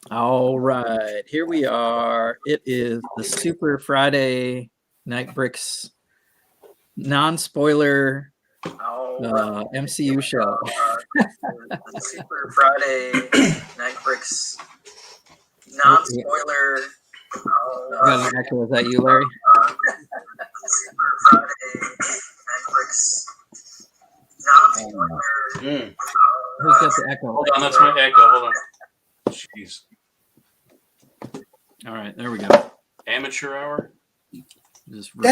All right, here we are. It is the Super Friday Night Bricks non-spoiler MCU show. The Super Friday Night Bricks non-spoiler. Got an echo. Is that you, Larry? Super Friday Night Bricks non-spoiler. Who's got the echo? Hold on, that's my echo. Hold on. Jeez. All right, there we go. Amateur hour. Just I've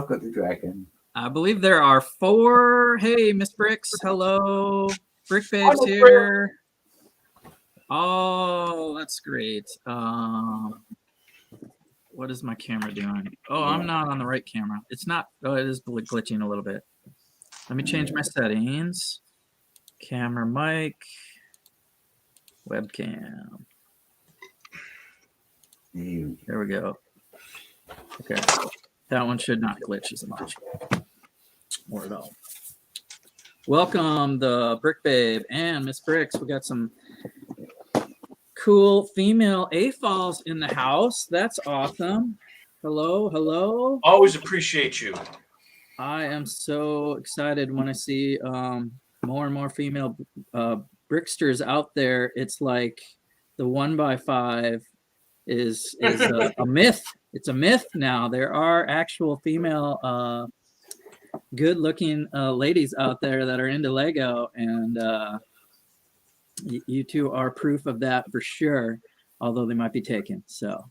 got the dragon. I believe there are 4. Hey, Miss Bricks. Hello. Brick Babes here. Oh, that's great. What is my camera doing? Oh, I'm not on the right camera. It's not. Oh, it is glitching a little bit. Let me change my settings. Camera, mic, webcam. There we go. Okay. That one should not glitch as much. Or at all. Welcome, the Brick Babe and Miss Bricks. We got some cool female AFOLs in the house. That's awesome. Hello, hello. Always appreciate you. I am so excited when I see more and more female bricksters out there. It's like the 1x5 is a myth. It's a myth now. There are actual female good-looking ladies out there that are into Lego, and you two are proof of that for sure, although they might be taken. So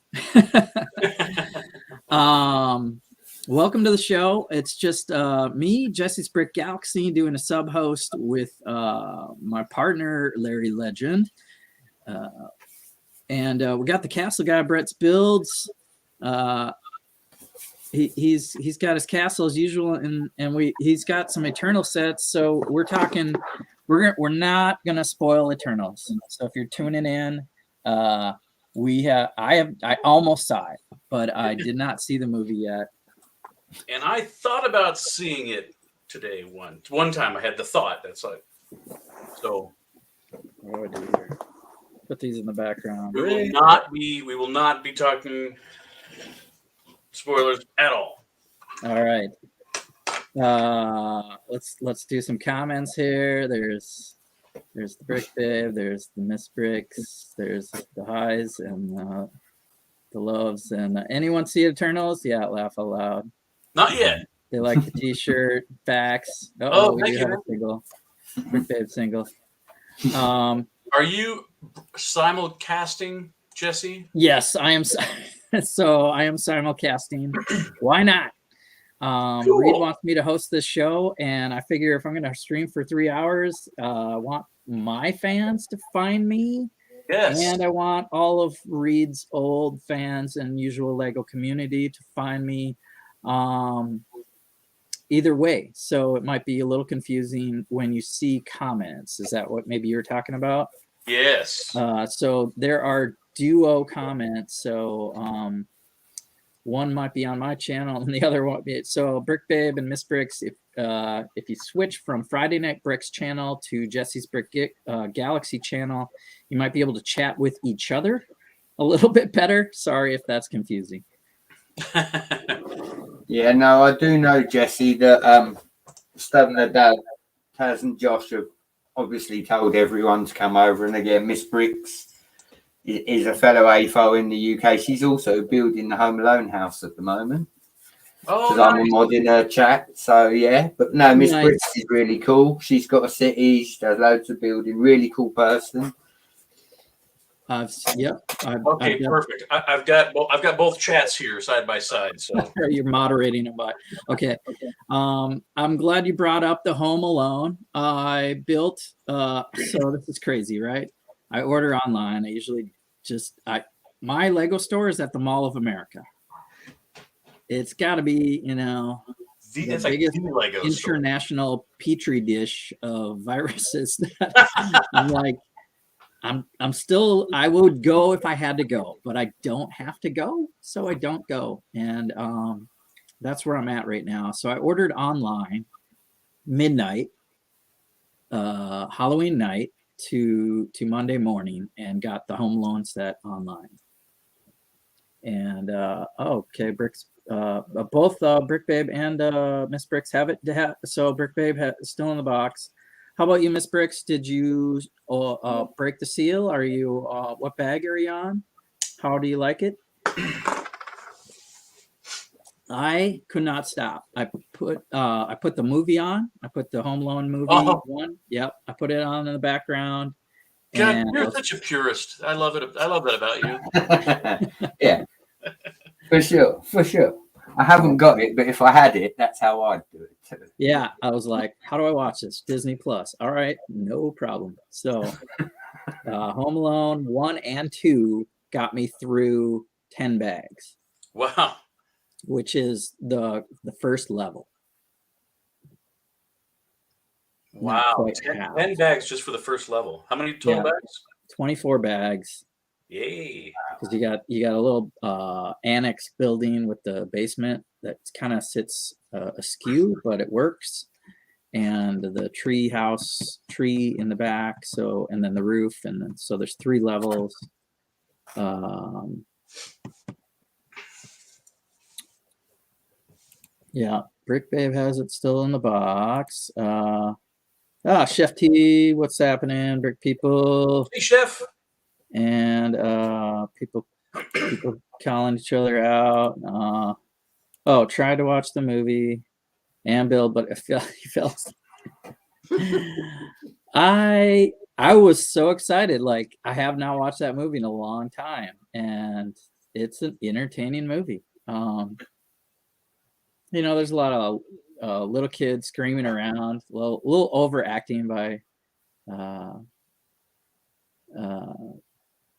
welcome to the show. It's just me, Jesse's Brick Galaxy, doing a sub-host with my partner, Larry Legend. And we got the castle guy, Brett's Builds. He's got his castle as usual, and he's got some Eternal sets. So we're talking, we're not gonna spoil Eternals. So if you're tuning in, I almost saw it, but I did not see the movie yet. And I thought about seeing it today. One time I had the thought. That's like, so. What do I do here? Put these in the background. We will not be talking spoilers at all. All right. Let's do some comments here. There's the Brick Babe, there's the Miss Bricks, there's the highs and the loves. And anyone see Eternals? Yeah, laugh out loud. Not yet. They like the T-shirt. Facts. We do have a single. Brick Babe single. Are you simulcasting, Jesse? Yes, I am. So I am simulcasting. Why not? Cool. Reed wants me to host this show, and I figure if I'm going to stream for 3 hours, I want my fans to find me. Yes. And I want all of Reed's old fans and usual Lego community to find me. Either way, so it might be a little confusing when you see comments. Is that what maybe you're talking about? Yes. So there are duo comments. So one might be on my channel and the other won't be. So Brick Babe and Miss Bricks, if you switch from Friday Night Bricks channel to Jesse's Brick Galaxy channel, you might be able to chat with each other a little bit better. Sorry if that's confusing. Yeah, no, I do know, Jesse, that Stunner Dad, Taz and Josh have obviously told everyone to come over. And again, Miss Bricks is a fellow AFO in the UK. She's also building the Home Alone house at the moment. Oh, because I'm a mod in her chat. So, yeah. But no, Miss Bricks is really cool. She's got a city. She does loads of building. Really cool person. Okay, perfect. I've got both chats here side by side. So you're moderating them by. Okay. I'm glad you brought up the Home Alone. I built. So this is crazy, right? I order online. I usually my Lego store is at the Mall of America. It's got to be, the biggest international petri dish of viruses that I'm like. I would go if I had to go, but I don't have to go, so I don't go. And that's where I'm at right now. So I ordered online midnight. Halloween night to Monday morning and got the home loan set online. And okay, Bricks, both Brick Babe and Miss Bricks have it. So Brick Babe is still in the box. How about you, Miss Bricks? Did you break the seal? Are you what bag are you on? How do you like it? I could not stop. I put the movie on. I put the Home Loan movie one. Yep, I put it on in the background. God, And you're such a purist. I love it. I love that about you. Yeah, for sure, for sure. I haven't got it, but if I had it, that's how I'd do it too. yeah, I was like, how do I watch this? Disney Plus. All right, no problem. So Home Alone 1 and 2 got me through 10 bags, Wow. which is the first level. Not Wow. quite 10 half. bags just for the first level. How many total bags? 24 bags. Yay. Because you got a little annex building with the basement that kind of sits askew, but it works. And the tree in the back. So, and then the roof, and then so there's 3 levels. Yeah, Brick Babe has it still in the box. Chef T, what's happening, Brick people? Hey, Chef. And people calling each other out. Tried to watch the movie and Bill, but he fell. I was so excited. Like, I have not watched that movie in a long time, and it's an entertaining movie. There's a lot of little kids screaming around, a little overacting by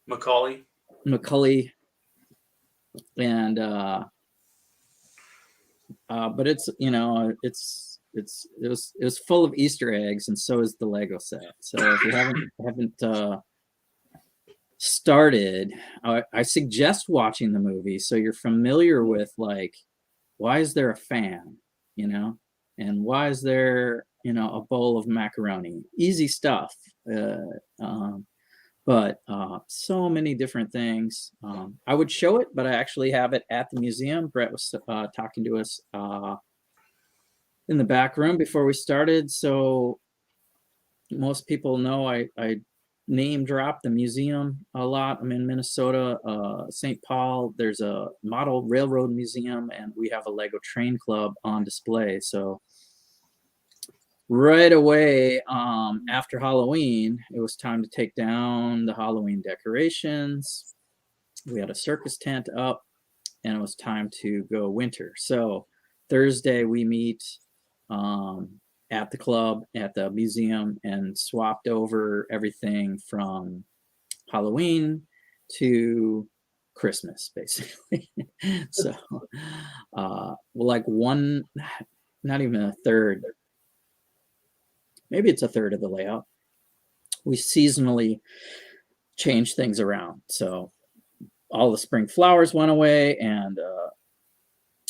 Macaulay, and but it was full of Easter eggs, and so is the Lego set. So if you haven't started, I suggest watching the movie so you're familiar with, like, why is there a fan, and why is there a bowl of macaroni? Easy stuff. But so many different things. I would show it, but I actually have it at the museum. Brett was talking to us in the back room before we started. So most people know I name drop the museum a lot. I'm in Minnesota, St. Paul. There's a model railroad museum, and we have a Lego train club on display. So right away, after Halloween, it was time to take down the Halloween decorations. We had a circus tent up, and it was time to go winter. So Thursday we meet at the club, at the museum, and swapped over everything from Halloween to Christmas, basically. So like one, not even a third, maybe it's a third of the layout. We seasonally change things around. So all the spring flowers went away, and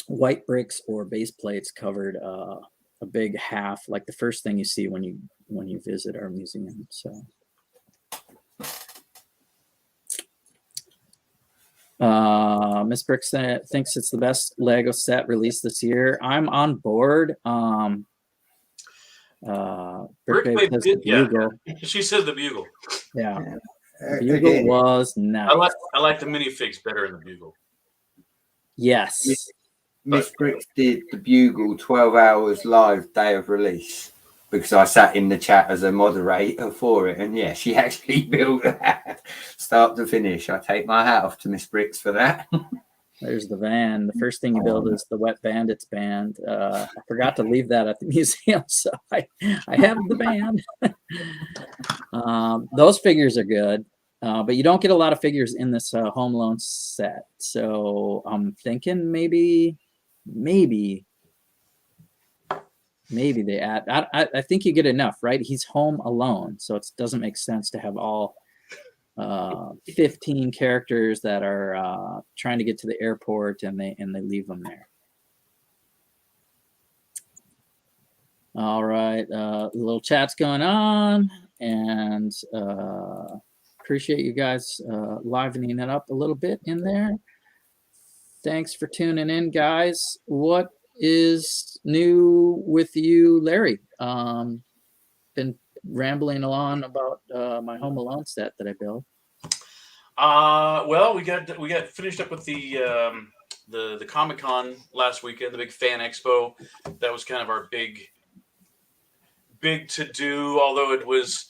white bricks or base plates covered a big half, like the first thing you see when you visit our museum. So Miss Bricks thinks it's the best Lego set released this year. I'm on board. Brick says did, the Bugle. yeah. She said the Bugle. Yeah. Bugle was nice. I like the minifigs better in the Bugle. Yes. Miss Bricks did the Bugle 12 hours live day of release, because I sat in the chat as a moderator for it, and yeah, she actually built that start to finish. I take my hat off to Miss Bricks for that. There's the van. The first thing you build is the Wet Bandits Band. I forgot to leave that at the museum, so I have the band. Those figures are good, but you don't get a lot of figures in this Home Loan set. So I'm thinking maybe they add. I think you get enough, right? He's home alone, so it doesn't make sense to have all 15 characters that are trying to get to the airport, and they leave them there. All right. Little chat's going on, and appreciate you guys livening it up a little bit in there. Thanks for tuning in, guys. What is new with you, Larry? Been rambling along about my Home Alone set that I built. Well, we got finished up with the Comic-Con last weekend, the big fan expo. That was kind of our big to do, although it was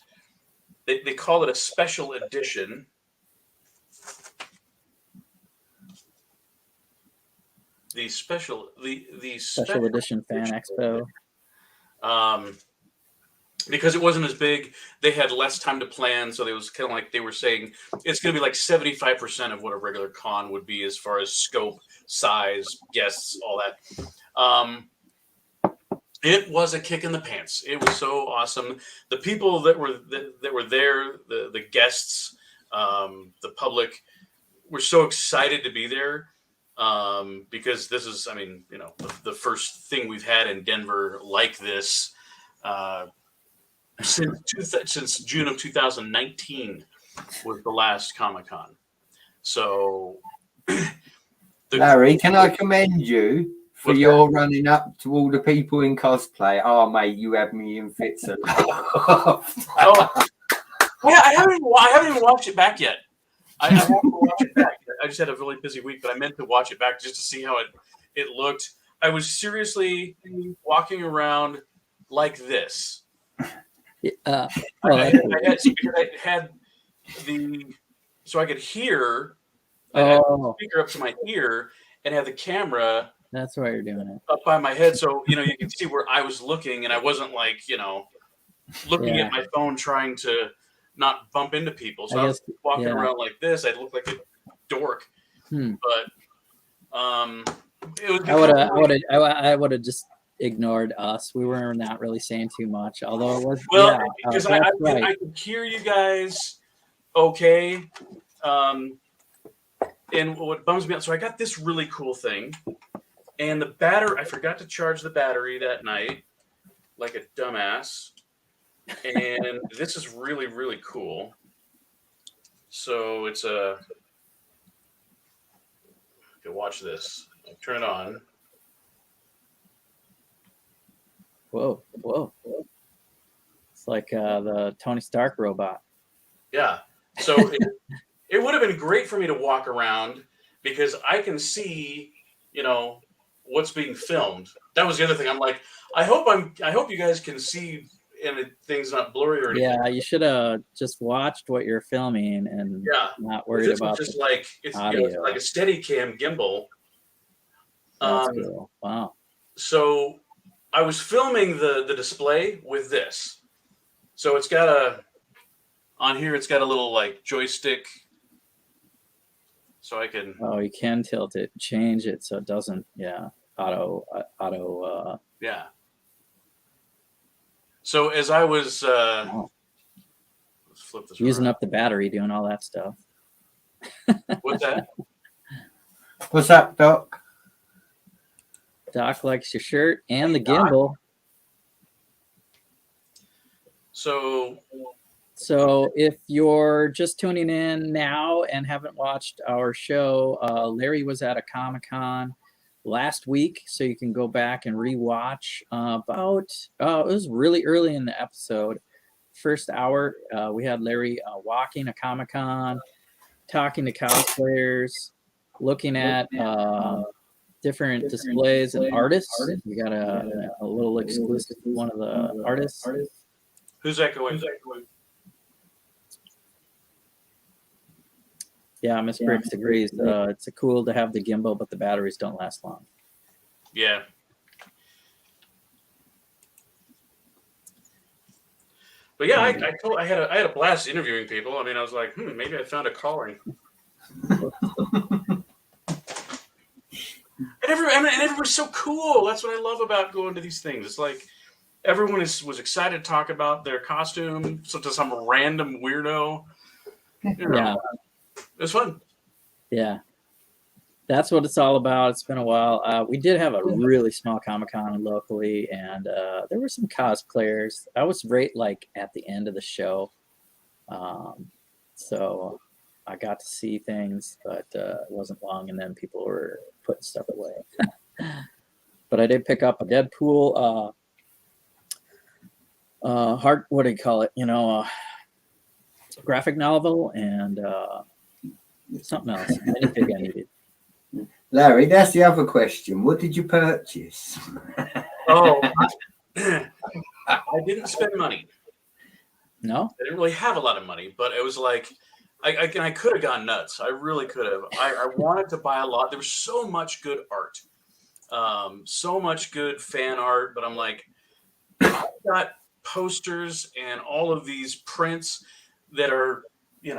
they call it a special edition. The special edition fan expo. Because it wasn't as big, they had less time to plan, so it was kind of like they were saying it's going to be like 75% of what a regular con would be as far as scope, size, guests, all that. It was a kick in the pants. It was so awesome. The people that were there, the guests, the public, were so excited to be there because this is, the first thing we've had in Denver like this. Since June of 2019 was the last Comic-Con. So, Larry, can I commend you for your running up to all the people in cosplay? Oh, mate, you had me in fits of laugh. I haven't even watched it back yet. I haven't watched it back yet. I just had a really busy week, but I meant to watch it back just to see how it looked. I was seriously walking around like this. I had so I could hear. I had the speaker up to my ear and had the camera. That's why you're doing it up by my head, so you can see where I was looking, and I wasn't like looking at my phone trying to not bump into people. So I was walking around like this. I'd look like a dork, but it was. I would have just ignored us. We were not really saying too much, although it was because I could hear you guys okay. And what bums me out, so I got this really cool thing, and the battery, I forgot to charge the battery that night like a dumbass, and this is really, really cool. So it's okay, watch this. I'll turn it on. Whoa. It's like the Tony Stark robot. Yeah. So it would have been great for me to walk around because I can see, what's being filmed. That was the other thing. I'm like, I hope you guys can see and thing's not blurry or anything. Yeah, you should have just watched what you're filming and not worried about just like it's like a Steadicam gimbal. That's cool. Wow. So I was filming the display with this. So it's got on here it's got a little like joystick. So I can you can tilt it, change it so it doesn't auto So as I was let's flip this using around. up the battery doing all that stuff. What's that? What's up, Doc? Doc likes your shirt and the gimbal. So if you're just tuning in now and haven't watched our show, Larry was at a Comic-Con last week, so you can go back and rewatch it was really early in the episode. First hour, we had Larry walking a Comic-Con, talking to cosplayers, looking at different displays and artists. We got a little exclusive one of the artists. Who's echoing? Yeah, Miss Briggs agrees. It's cool to have the gimbal, but the batteries don't last long. Yeah. But yeah, I had a blast interviewing people. I mean, I was like, maybe I found a calling. And everyone's so cool. That's what I love about going to these things. It's like everyone was excited to talk about their costume. So to some random weirdo, Yeah, it was fun. Yeah. that's what it's all about. It's been a while. We did have a really small Comic-Con locally, and there were some cosplayers. I was right like at the end of the show, so I got to see things, but it wasn't long, and then people were putting stuff away. But I did pick up a Deadpool what do you call it? Graphic novel and something else. Anything I needed. Larry, that's the other question. What did you purchase? Oh, I didn't spend money. No? I didn't really have a lot of money, but it was like I could have gone nuts. I really could have. I wanted to buy a lot. There was so much good art, so much good fan art, but I'm like, I've got posters and all of these prints that are,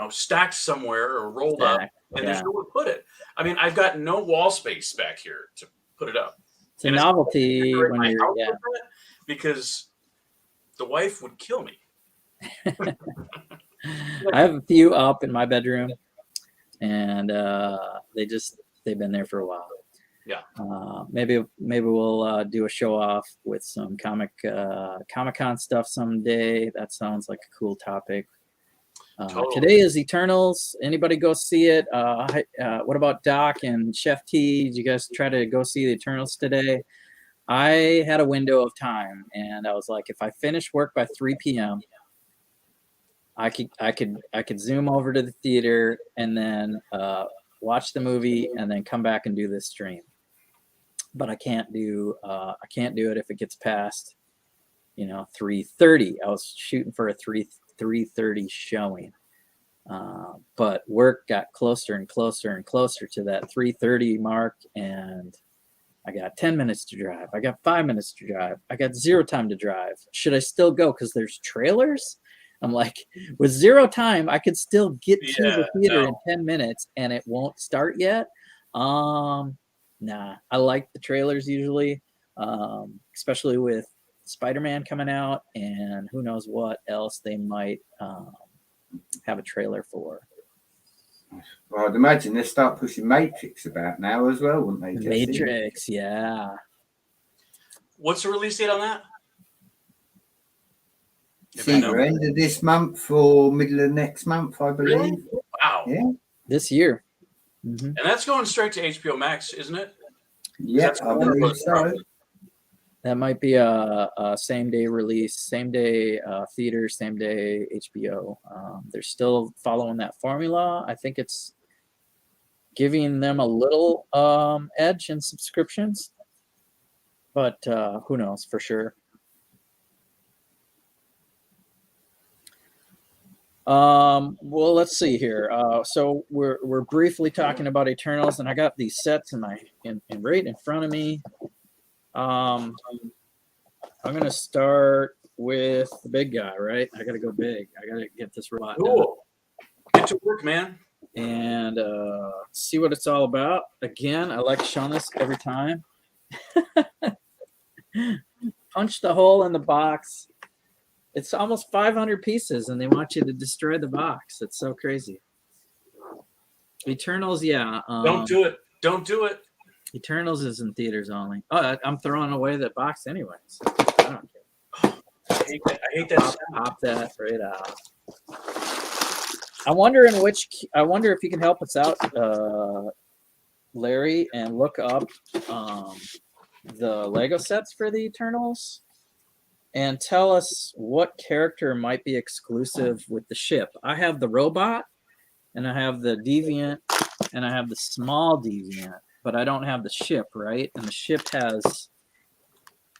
stacked somewhere or rolled up, and there's nowhere to put it. I mean, I've got no wall space back here to put it up. It's a novelty when you're, because the wife would kill me. I have a few up in my bedroom, and they've been there for a while. Yeah. Maybe we'll do a show off with some Comic-Con stuff someday. That sounds like a cool topic. Totally. Today is Eternals. Anybody go see it? What about Doc and Chef T? Did you guys try to go see the Eternals today? I had a window of time, and I was like, if I finish work by 3 p.m., I could zoom over to the theater and then watch the movie and then come back and do this stream. But I can't do it if it gets past 3:30. I was shooting for a 3:30 showing, but work got closer and closer and closer to that 3:30 mark, and I got 10 minutes to drive. I got 5 minutes to drive. I got 0 time to drive. Should I still go because there's trailers? I'm like, with 0 time, I could still get to the theater in 10 minutes, and it won't start yet. Nah, I like the trailers usually, especially with Spider-Man coming out, and who knows what else they might have a trailer for. Well, I'd imagine they start pushing Matrix about now as well, wouldn't they? Jesse? Matrix, yeah. What's the release date on that? It's either end of this month or middle of next month, I believe. Really? Wow. Yeah. This year. And that's going straight to HBO Max, isn't it? Yeah, I believe so. That might be a same day release, same day theater, same day HBO. They're still following that formula. I think it's giving them a little edge in subscriptions, but who knows for sure. Well, let's see here. So we're briefly talking about Eternals, and I got these sets right in front of me. I'm gonna start with the big guy, right? I gotta go big. I gotta get this robot done. Get to work, man. And see what it's all about. Again, I like showing this every time. Punch the hole in the box. It's almost 500 pieces, and they want you to destroy the box. It's so crazy. Eternals, yeah. Don't do it. Don't do it. Eternals is in theaters only. Oh, I'm throwing away that box anyways. I don't care. I hate that. Pop that right out. I wonder if you can help us out, Larry, and look up the Lego sets for the Eternals. And tell us what character might be exclusive with the ship. I have the robot, and I have the deviant, and I have the small deviant, but I don't have the ship, right? And the ship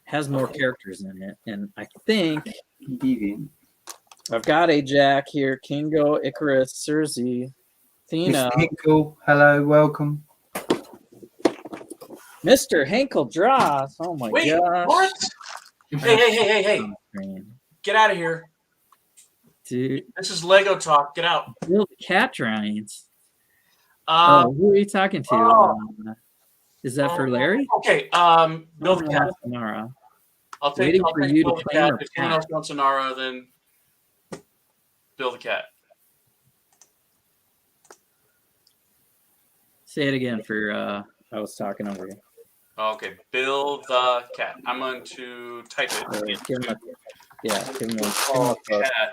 has more characters in it. And I think Deviant. I've got a Jack here, Kingo, Icarus, Cersei, Athena. Mr. Hinkle, hello, welcome. Mr. Hinkle Dross. Oh my gosh. What? Hey. Get out of here. Dude. This is Lego talk. Get out. Build cat drawings. Who are you talking to? Is that for Larry? Okay. Build the cat. Sonara. I'll take Waiting for you to Build the claim cat. her If anyone else wants Sonara, then Build the cat. Say it again for I was talking over you. Okay, Bill the cat. I'm going to type it. Give him a, give him a Oh, fuck. cat.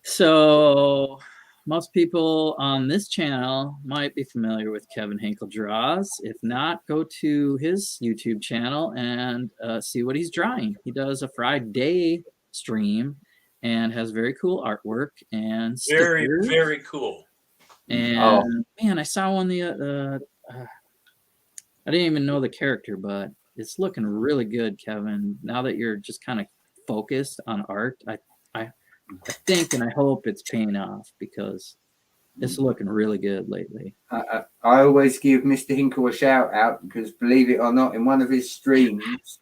So most people on this channel might be familiar with Kevin Hinkle Draws. If not, go to his YouTube channel and see what he's drawing. He does a Friday stream and has very cool artwork and Very, stickers. very cool. And man, I saw one I didn't even know the character, but it's looking really good, Kevin. Now that you're just kind of focused on art, I think and I hope it's paying off because it's looking really good lately. I always give Mr. Hinkle a shout out because, believe it or not, in one of his streams,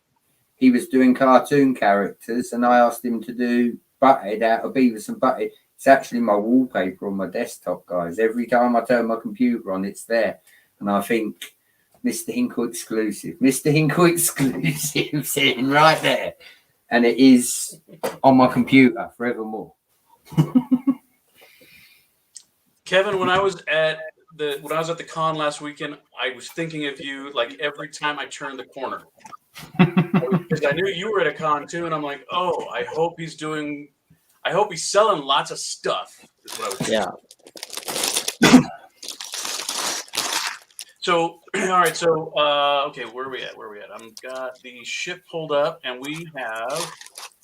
he was doing cartoon characters, and I asked him to do Butthead out of Beavis and Butthead. It's actually my wallpaper on my desktop, guys. Every time I turn my computer on, it's there, and I think Mr. Hinkle exclusive, Mr. Hinkle exclusive, sitting right there, and it is on my computer forevermore. Kevin, when I was at the con last weekend, I was thinking of you like every time I turned the corner. Because I knew you were at a con too, and I'm like, oh, I hope he's selling lots of stuff. Is what I was Yeah. So, all right. So, okay, where are we at? I've got the ship pulled up, and we have.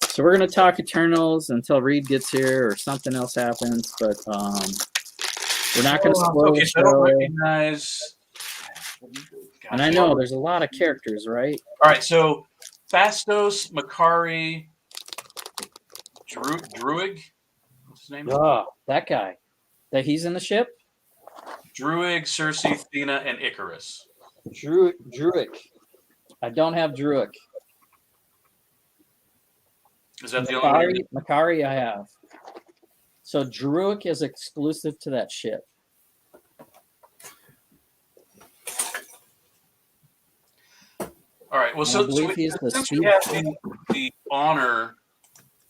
So we're gonna talk Eternals until Reed gets here or something else happens, but we're not gonna spoil Okay, the so I don't show. recognize. And I know there's a lot of characters, right? All right, so Fastos, Makari, Druig. What's his name? Oh, that guy. That he's in the ship? Druig, Cersei, Athena, and Icarus. Druig. I don't have Druig. Is that the only one? Makari I have. So Druig is exclusive to that ship. All right. Well, since we have the honor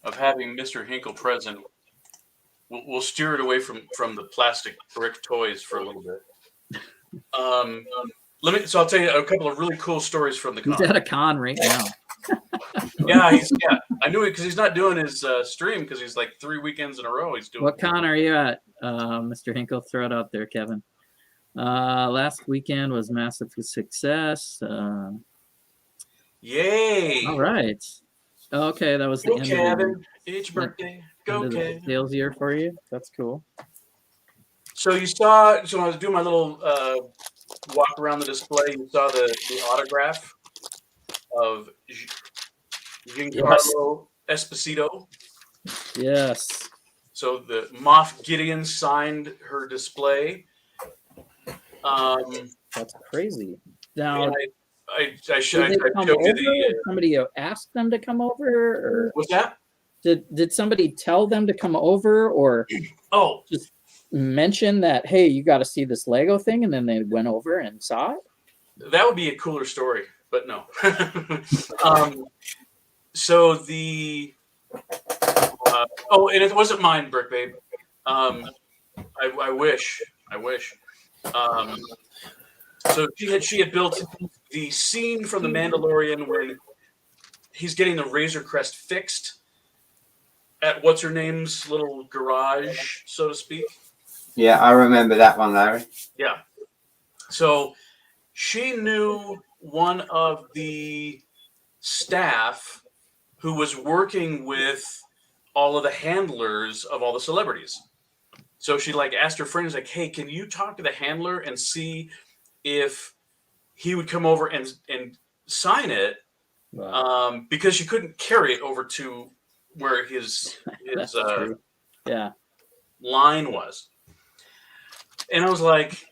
of having Mr. Hinkle present, we'll steer it away from the plastic brick toys for a little bit. So I'll tell you a couple of really cool stories from the con. He's at a con right now. Yeah, I knew it because he's not doing his stream because he's like 3 weekends in a row. He's doing. What con are you at, Mr. Hinkle? Throw it out there, Kevin. Last weekend was massive success. Yay! All right. Okay, that was the Go end Kevin. of Each birthday. Go the Kevin. sales year for you. That's cool. So you saw. So when I was doing my little walk around the display, you saw the autograph of Giancarlo Esposito. Yes. So the Moff Gideon signed her display. That's crazy. Now, I did showed they come over? you Somebody asked them to come over, or what's that? did somebody tell them to come over, or just mention that, hey, you got to see this Lego thing, and then they went over and saw it? That would be a cooler story, but no. So the and it wasn't mine, Brick Babe. I wish. So she had built the scene from The Mandalorian when he's getting the Razor Crest fixed at what's her name's little garage, so to speak. Yeah, I remember that one, Larry. Yeah. So she knew one of the staff who was working with all of the handlers of all the celebrities. So she asked her friends, hey, can you talk to the handler and see if he would come over and sign it? Wow. Because she couldn't carry it over to where his line was. And I was like,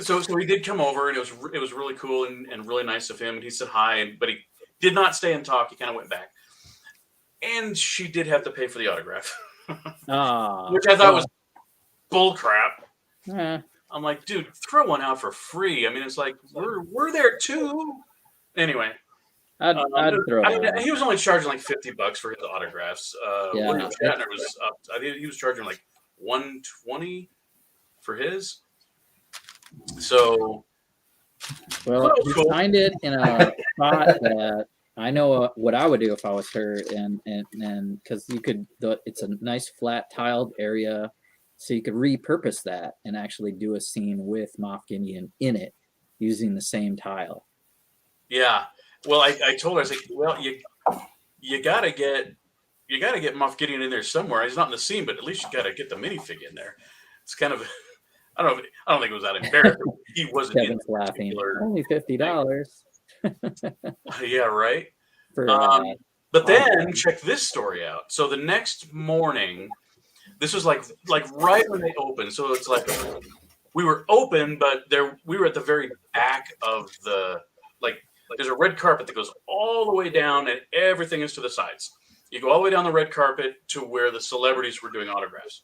so he did come over, and it was really cool and really nice of him. And he said hi, but he did not stay and talk. He kind of went back. And she did have to pay for the autograph, which I thought was bull crap. I'm like, dude, throw one out for free. I mean, it's like we're there too. Anyway, I'd throw it out. he was only charging like $50 for his autographs. William Shatner was up. I think he was charging like $120 for his. So, Well, he cool. signed it in a spot that I know what I would do if I was her, and because you could, it's a nice flat tiled area, so you could repurpose that and actually do a scene with Moff Gideon in it using the same tile. Yeah. Well, I told her, I was like, well, you gotta get Moff Gideon in there somewhere. He's not in the scene, but at least you gotta get the minifig in there. It's kind of, I don't think it was that embarrassing. He wasn't. Kevin's laughing. Only $50. Yeah, right. For, but then check this story out. So the next morning, this was like right when they opened. So it's like we were open, but we were at the very back of the there's a red carpet that goes all the way down, and everything is to the sides. You go all the way down the red carpet to where the celebrities were doing autographs.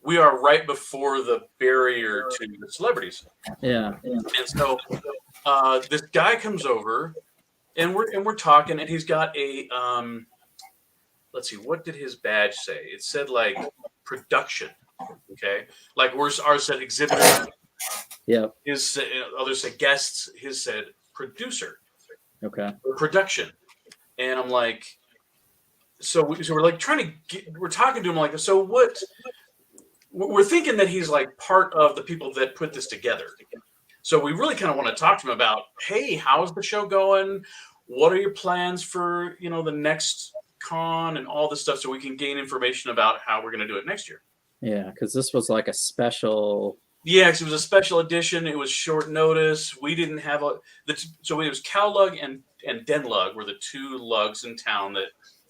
We are right before the barrier to the celebrities. Yeah. And so this guy comes over, and we're talking, and he's got a let's see, what did his badge say? It said like production. Okay, like ours said exhibitor. Yeah. His others said guests. His said producer. Okay. Or production. And I'm like, so we're like we're talking to him like, so what? We're thinking that he's like part of the people that put this together. So we really kind of want to talk to him about, hey, how's the show going? What are your plans for, the next con and all this stuff, so we can gain information about how we're going to do it next year. Yeah, because this was like a special. Yeah, because it was a special edition. It was short notice. We didn't have so it was CalLug and DENLUG were the two lugs in town that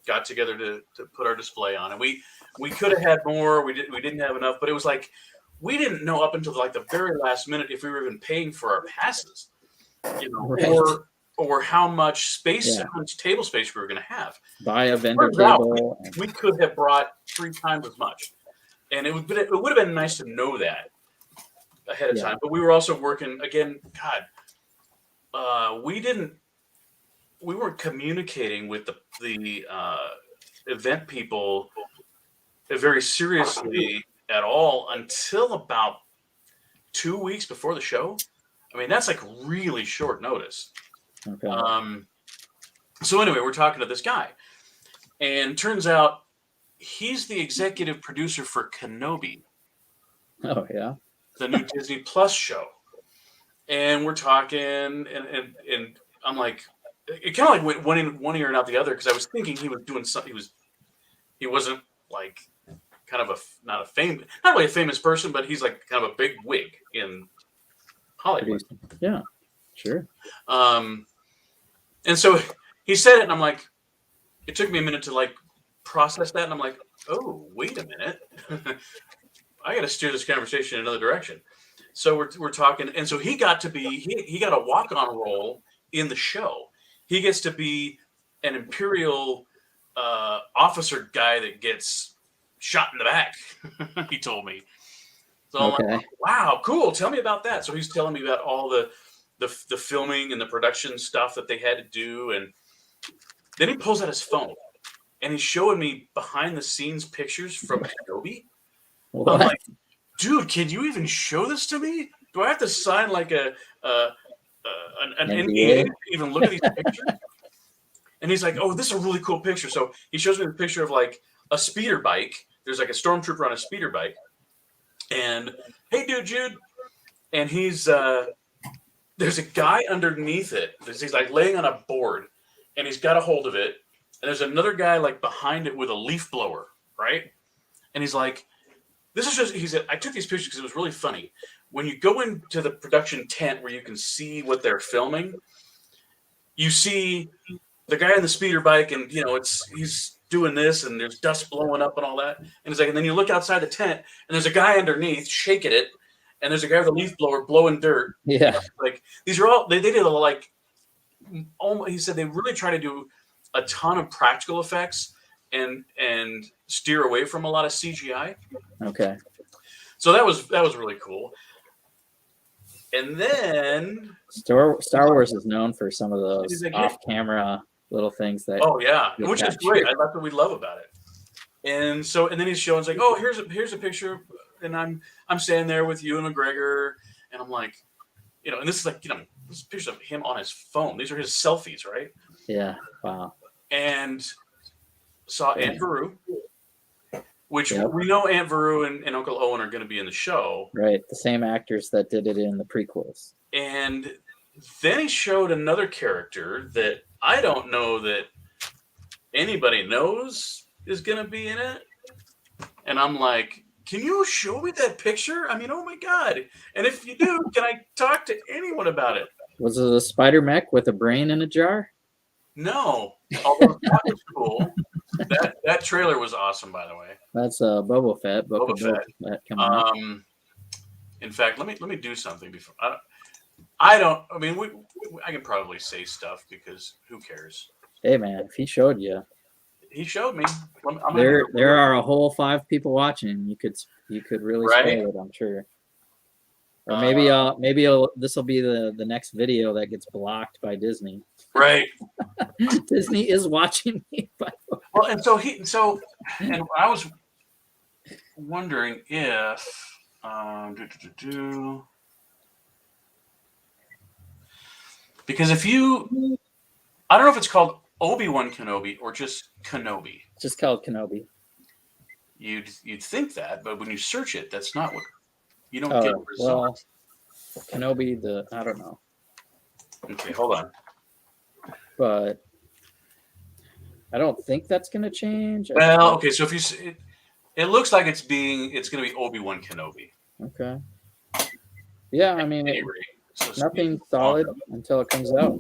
got together to put our display on, and we could have had more. We didn't have enough, but it was like we didn't know up until like the very last minute if we were even paying for our passes, Right. or how much space, how much table space we were going to have. Buy a vendor table. We could have brought 3 times as much, and it would have been nice to know that ahead of time. But we were also working again. God, we weren't communicating with the event people very seriously at all until about 2 weeks before the show. I mean, that's like really short notice. Okay. So anyway, we're talking to this guy, and turns out he's the executive producer for Kenobi. Oh yeah. The new Disney Plus show. And we're talking, and I'm like, it kind of like went one ear and out the other, because I was thinking he was doing something. He wasn't like kind of not really a famous person, but he's like kind of a big wig in Hollywood. Yeah, sure. And so he said it, and I'm like, it took me a minute to like process that, and I'm like, oh, wait a minute. I got to steer this conversation in another direction. So we're talking, and so he got a walk-on role in the show. He gets to be an Imperial officer guy that gets shot in the back. He told me. So I'm like, wow, cool. Tell me about that. So he's telling me about all the filming and the production stuff that they had to do, and then he pulls out his phone and he's showing me behind the scenes pictures from Kenobi. What? I'm like, dude, can you even show this to me? Do I have to sign like an NDA to even look at these pictures? And he's like, oh, this is a really cool picture. So he shows me the picture of like a speeder bike. There's like a stormtrooper on a speeder bike. And hey, dude, Jude. And he's there's a guy underneath it. He's like laying on a board, and he's got a hold of it. And there's another guy like behind it with a leaf blower, right? And he's like, this is just, he said, I took these pictures because it was really funny. When you go into the production tent where you can see what they're filming, you see the guy on the speeder bike, and he's doing this, and there's dust blowing up and all that. And it's like, and then you look outside the tent, and there's a guy underneath shaking it, and there's a guy with a leaf blower blowing dirt. Yeah. Like these are all they did like almost, he said they really try to do a ton of practical effects and steer away from a lot of CGI. Okay. So that was really cool. And then Star Wars is known for some of those off-camera little things that. Oh yeah, which is great. That's what we love about it. And then he's showing, like, oh, here's a picture, and I'm standing there with Ewan McGregor, and I'm like, and this is like, this is pictures of him on his phone. These are his selfies, right? Yeah. Wow. And saw Aunt Veru, which Yep. we know Aunt Veru and Uncle Owen are going to be in the show. Right. The same actors that did it in the prequels. And then he showed another character that I don't know that anybody knows is going to be in it. And I'm like, can you show me that picture? I mean, oh my God. And if you do, can I talk to anyone about it? Was it a spider mech with a brain in a jar? No. Although that was cool. That trailer was awesome, by the way. That's Boba Fett. Boba Fett. Coming up. In fact, let me do something before. I can probably say stuff because who cares? Hey man, if he showed you, he showed me. There are a whole 5 people watching. You could really spoil it, I'm sure. Or maybe this will be the next video that gets blocked by Disney. Right. Disney is watching me. Well, and and I was wondering if because if you, I don't know if it's called Obi-Wan Kenobi or just Kenobi. It's just called Kenobi. You'd think that, but when you search it, that's not what you don't get. Well, Kenobi, I don't know. Okay, hold on. But I don't think that's going to change. Well, okay, so if you, it looks like it's going to be Obi-Wan Kenobi. Okay. Yeah, I mean, nothing solid until it comes out.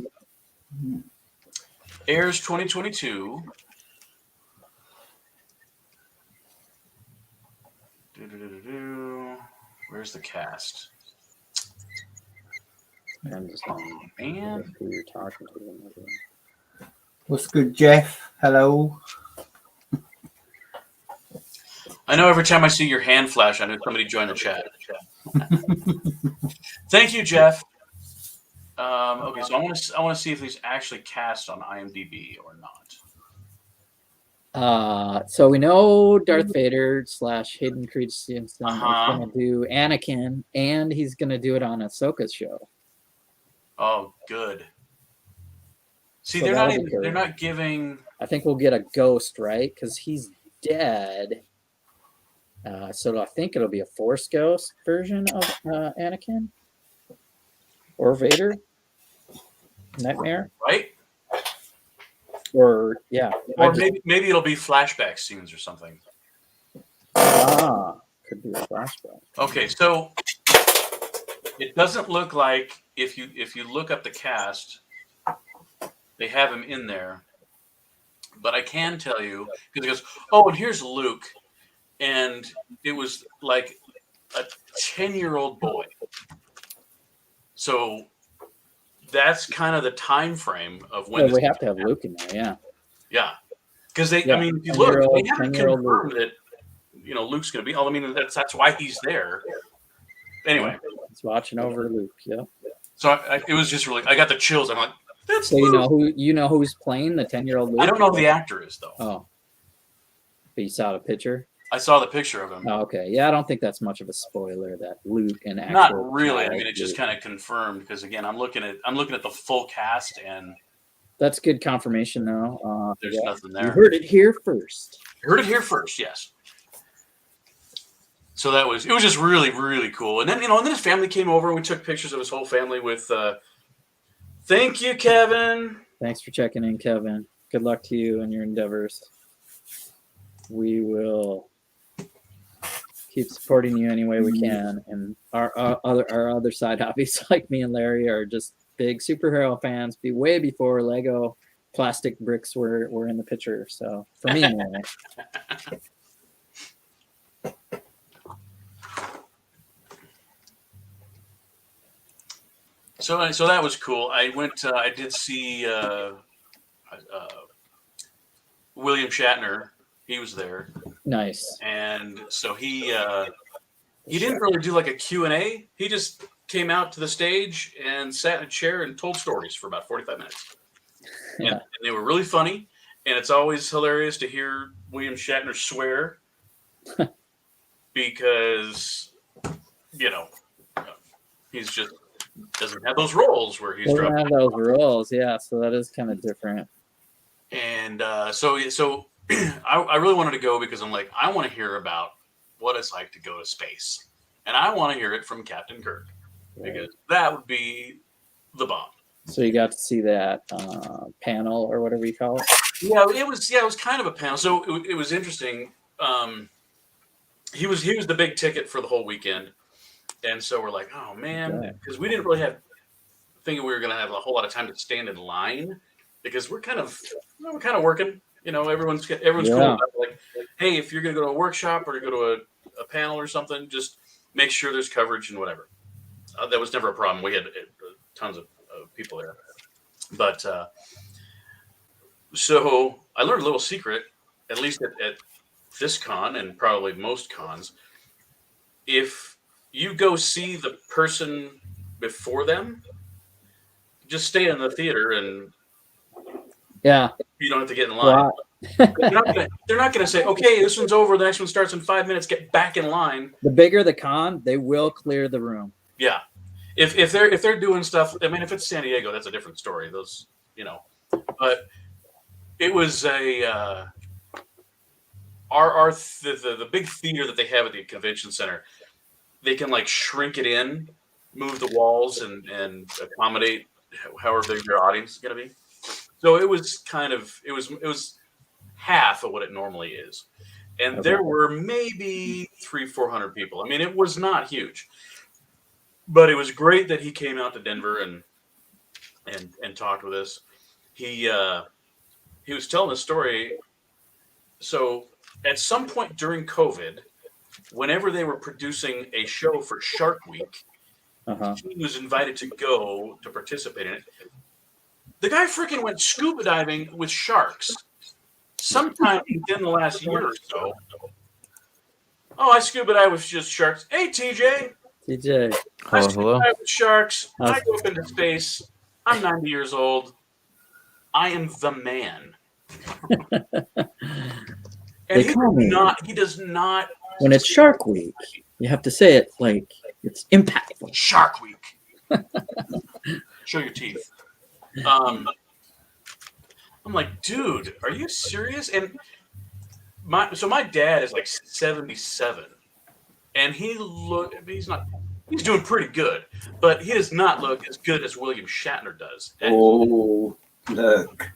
Airs 2022. Where's the cast? I'm just man, who you're talking to. What's good, Jeff? Hello. I know every time I see your hand flash, I know somebody joined the chat. Thank you, Jeff. Okay, so I want to see if these actually cast on IMDb or not. So we know Darth Vader / Hayden Christensen is Uh-huh. going to do Anakin, and he's going to do it on Ahsoka's show. Oh, good. See, So they're not giving. I think we'll get a ghost, right? Because he's dead. So I think it'll be a Force ghost version of Anakin or Vader. Nightmare, Right? or yeah, Or maybe it'll be flashback scenes or something. Could be a flashback. Okay, so it doesn't look like if you look up the cast, they have him in there. But I can tell you, because it goes, oh, and here's Luke, and it was like a 10-year-old boy. So that's kind of the time frame of when we have to have Luke in there, yeah, because I mean, if you look, they haven't confirmed that Luke's going to be. I mean, that's why he's there. Anyway, he's watching over Luke. Yeah. So it was just really, I got the chills. I'm like, that's so Luke. you know who's playing the 10-year-old Luke? I don't know who the actor is though. Oh, but you saw the picture. I saw the picture of him. Oh, okay, yeah, I don't think that's much of a spoiler that Luke and not really. I mean, it just kind of confirmed because again, I'm looking at the full cast and that's good confirmation though. There's nothing there. You heard it here first. Yes. So it was just really, really cool. And then and then his family came over and we took pictures of his whole family with. Thank you, Kevin. Thanks for checking in, Kevin. Good luck to you and your endeavors. We will keep supporting you any way we can. And our other side hobbies, like me and Larry, are just big superhero fans. Way before Lego plastic bricks were in the picture. So for me, anyway. So that was cool. I went. I did see William Shatner. He was there. Nice. And so he didn't really do like a Q&A. He just came out to the stage and sat in a chair and told stories for about 45 minutes. Yeah. And they were really funny. And it's always hilarious to hear William Shatner swear because, he's just doesn't have those rolls where he's Doesn't dropping. have those rolls, yeah. So that is kind of different. And so I really wanted to go because I'm like, I want to hear about what it's like to go to space, and I want to hear it from Captain Kirk because that would be the bomb. So you got to see that panel or whatever you call it. Yeah, it was kind of a panel. So it was interesting. He was the big ticket for the whole weekend, and so we're like, oh man, because we didn't really have thinking we were going to have a whole lot of time to stand in line because we're kind of working. You know, everyone's cool about it. Like, hey, if you're going to go to a workshop or go to a panel or something, just make sure there's coverage and whatever. That was never a problem. We had tons of people there, but so I learned a little secret, at least at this con and probably most cons. If you go see the person before them, just stay in the theater and you don't have to get in line. Wow. They're not going to say, okay, this one's over, the next one starts in 5 minutes, get back in line. The bigger the con, they will clear the room. Yeah. If they're doing stuff, I mean, if it's San Diego, that's a different story. Those, you know, but it was the big theater that they have at the convention center. They can like shrink it in, move the walls, and accommodate however big their audience is going to be. So it was it was half of what it normally is, and there were maybe 300-400 people. I mean, it was not huge. But it was great that he came out to Denver and talked with us. He was telling a story. So at some point during COVID, whenever they were producing a show for Shark Week, he was invited to go to participate in it. The guy freaking went scuba diving with sharks sometime within the last year or so. Oh, I scuba dive with just sharks. Hey, TJ. TJ. I scuba dive with sharks. I go up into space. I'm 90 years old. I am the man. And he does not. When it's Shark Week, you have to say it like it's impactful. Shark Week. Show your teeth. I'm like, dude, are you serious? And my dad is like 77, and he's doing pretty good, but he does not look as good as William Shatner does. Oh, look,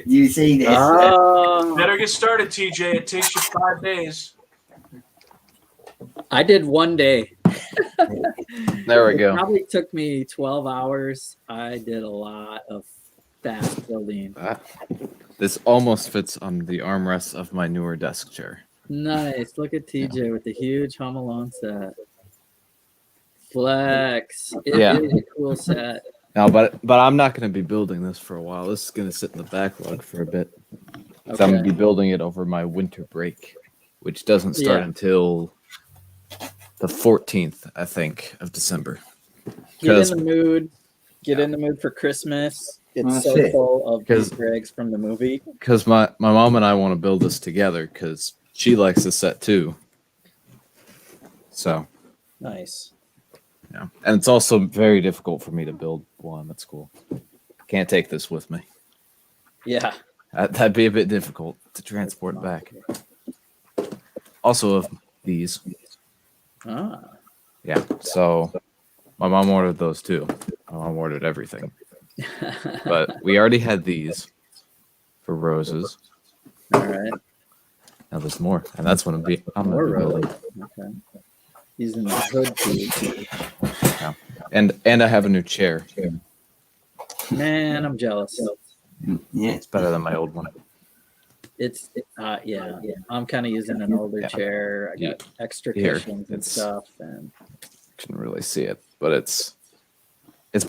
you see this? Better get started, TJ. It takes you 5 days. I did 1 day. There we It go. probably took me 12 hours. I did a lot of fast building. This almost fits on the armrest of my newer desk chair. Nice. Look at TJ with the huge Home Alone set. Flex. It is a cool set. No, but I'm not going to be building this for a while. This is going to sit in the backlog for a bit. So I'm going to be building it over my winter break, which doesn't start until the 14th, I think, of December. Get in the mood. Get in the mood for Christmas. It's so full of Easter eggs from the movie. Because my mom and I want to build this together because she likes this set too. So. Nice. Yeah. And it's also very difficult for me to build one at school. Can't take this with me. Yeah. That'd be a bit difficult to transport back. Also of these. Yeah. So my mom ordered those too. My mom ordered everything. But we already had these for roses. All right. Now there's more. And that's what I'm more building. Okay. Using the hood too. Yeah. And I have a new chair. Man, I'm jealous. Yeah, it's better than my old one. It's yeah. I'm kind of using an older chair. I got extra cushions and stuff, and couldn't really see it, but it's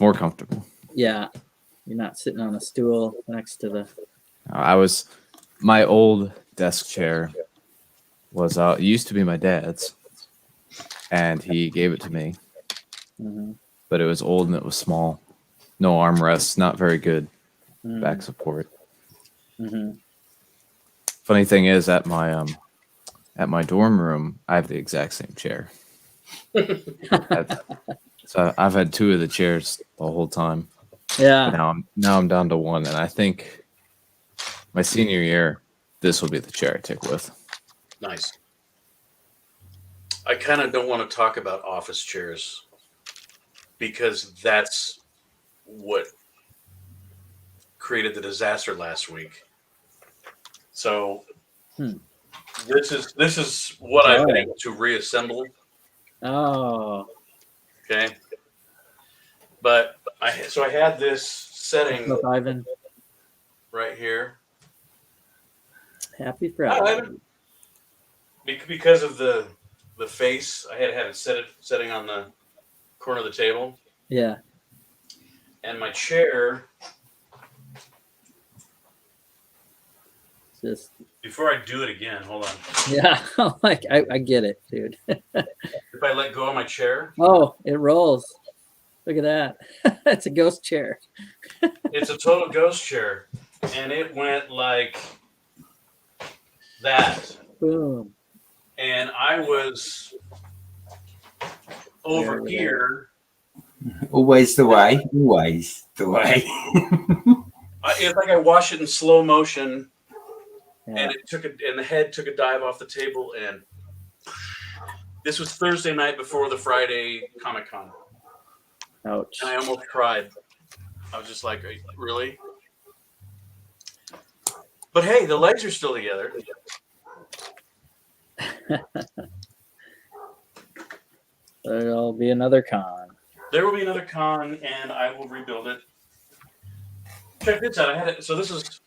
more comfortable. Yeah, you're not sitting on a stool next to the. My old desk chair was it used to be my dad's, and he gave it to me. But it was old and it was small, no armrests, not very good back support. Funny thing is, at my dorm room, I have the exact same chair. So I've had 2 of the chairs the whole time. Yeah. Now I'm down to 1, and I think my senior year, this will be the chair I take with. Nice. I kind of don't want to talk about office chairs because that's what created the disaster last week. So this is what I've been able to reassemble. Oh. Okay. But I had this setting What's up, Ivan? right here. Happy Hi, Friday. Ivan. Because of the face, I had it setting on the corner of the table. Yeah. And my chair, Just before I do it again, hold on. yeah. Like I get it, dude. If I let go of my chair, Oh, it rolls. Look at that. It's a ghost chair. it's a total ghost chair. And it went like that. Boom. And I was over There. here. Always the way. Always the way. It's like I watched it in slow motion, Yeah. and the head took a dive off the table. And this was Thursday night before the Friday Comic-Con. Ouch. And I almost cried. I was just like, really? But hey, the legs are still together. There'll be another con. There will be another con, and I will rebuild it. Check this out. So this is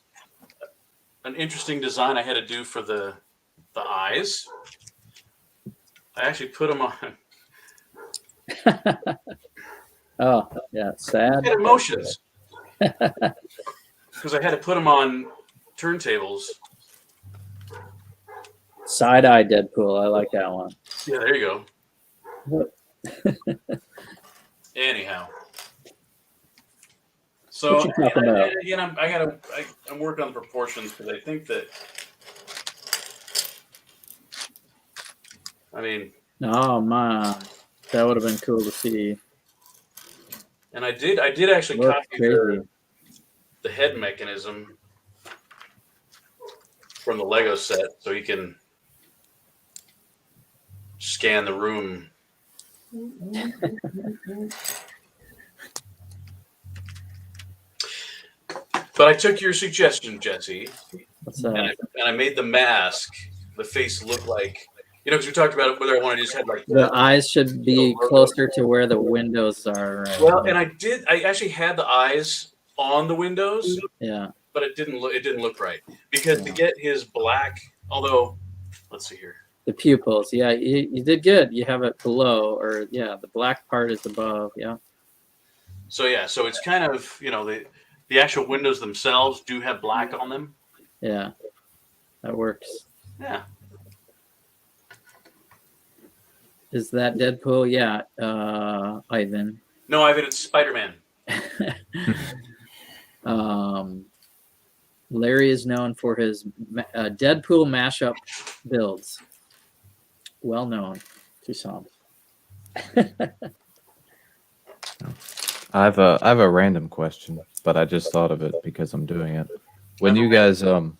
an interesting design I had to do for the eyes. I actually put them on. Oh, yeah. Sad. I had emotions because I had to put them on turntables. Side eye Deadpool. I like that one. Yeah, there you go. Anyhow, so What you talking about? again, I'm working on the proportions because I think that. I mean, Oh man, that would have been cool to see. and I did actually Looks copy crazy. the head mechanism from the Lego set, so you can scan the room. But I took your suggestion, Jesse, What's that? and I made the mask, the face look like, because we talked about whether I wanted to just have like The eyes should be closer to where the windows are. Right? Well, and I actually had the eyes on the windows, Yeah. but it didn't look right because to get his black, although let's see here. The pupils. Yeah, you did good. You have it below, or yeah, the black part is above. Yeah. So it's kind of, the actual windows themselves do have black on them. Yeah. That works. Yeah. Is that Deadpool? Yeah. Ivan. No, Ivan, it's Spider-Man. Larry is known for his Deadpool mashup builds. Well known to some. I have a random question, but I just thought of it because I'm doing it. When you guys have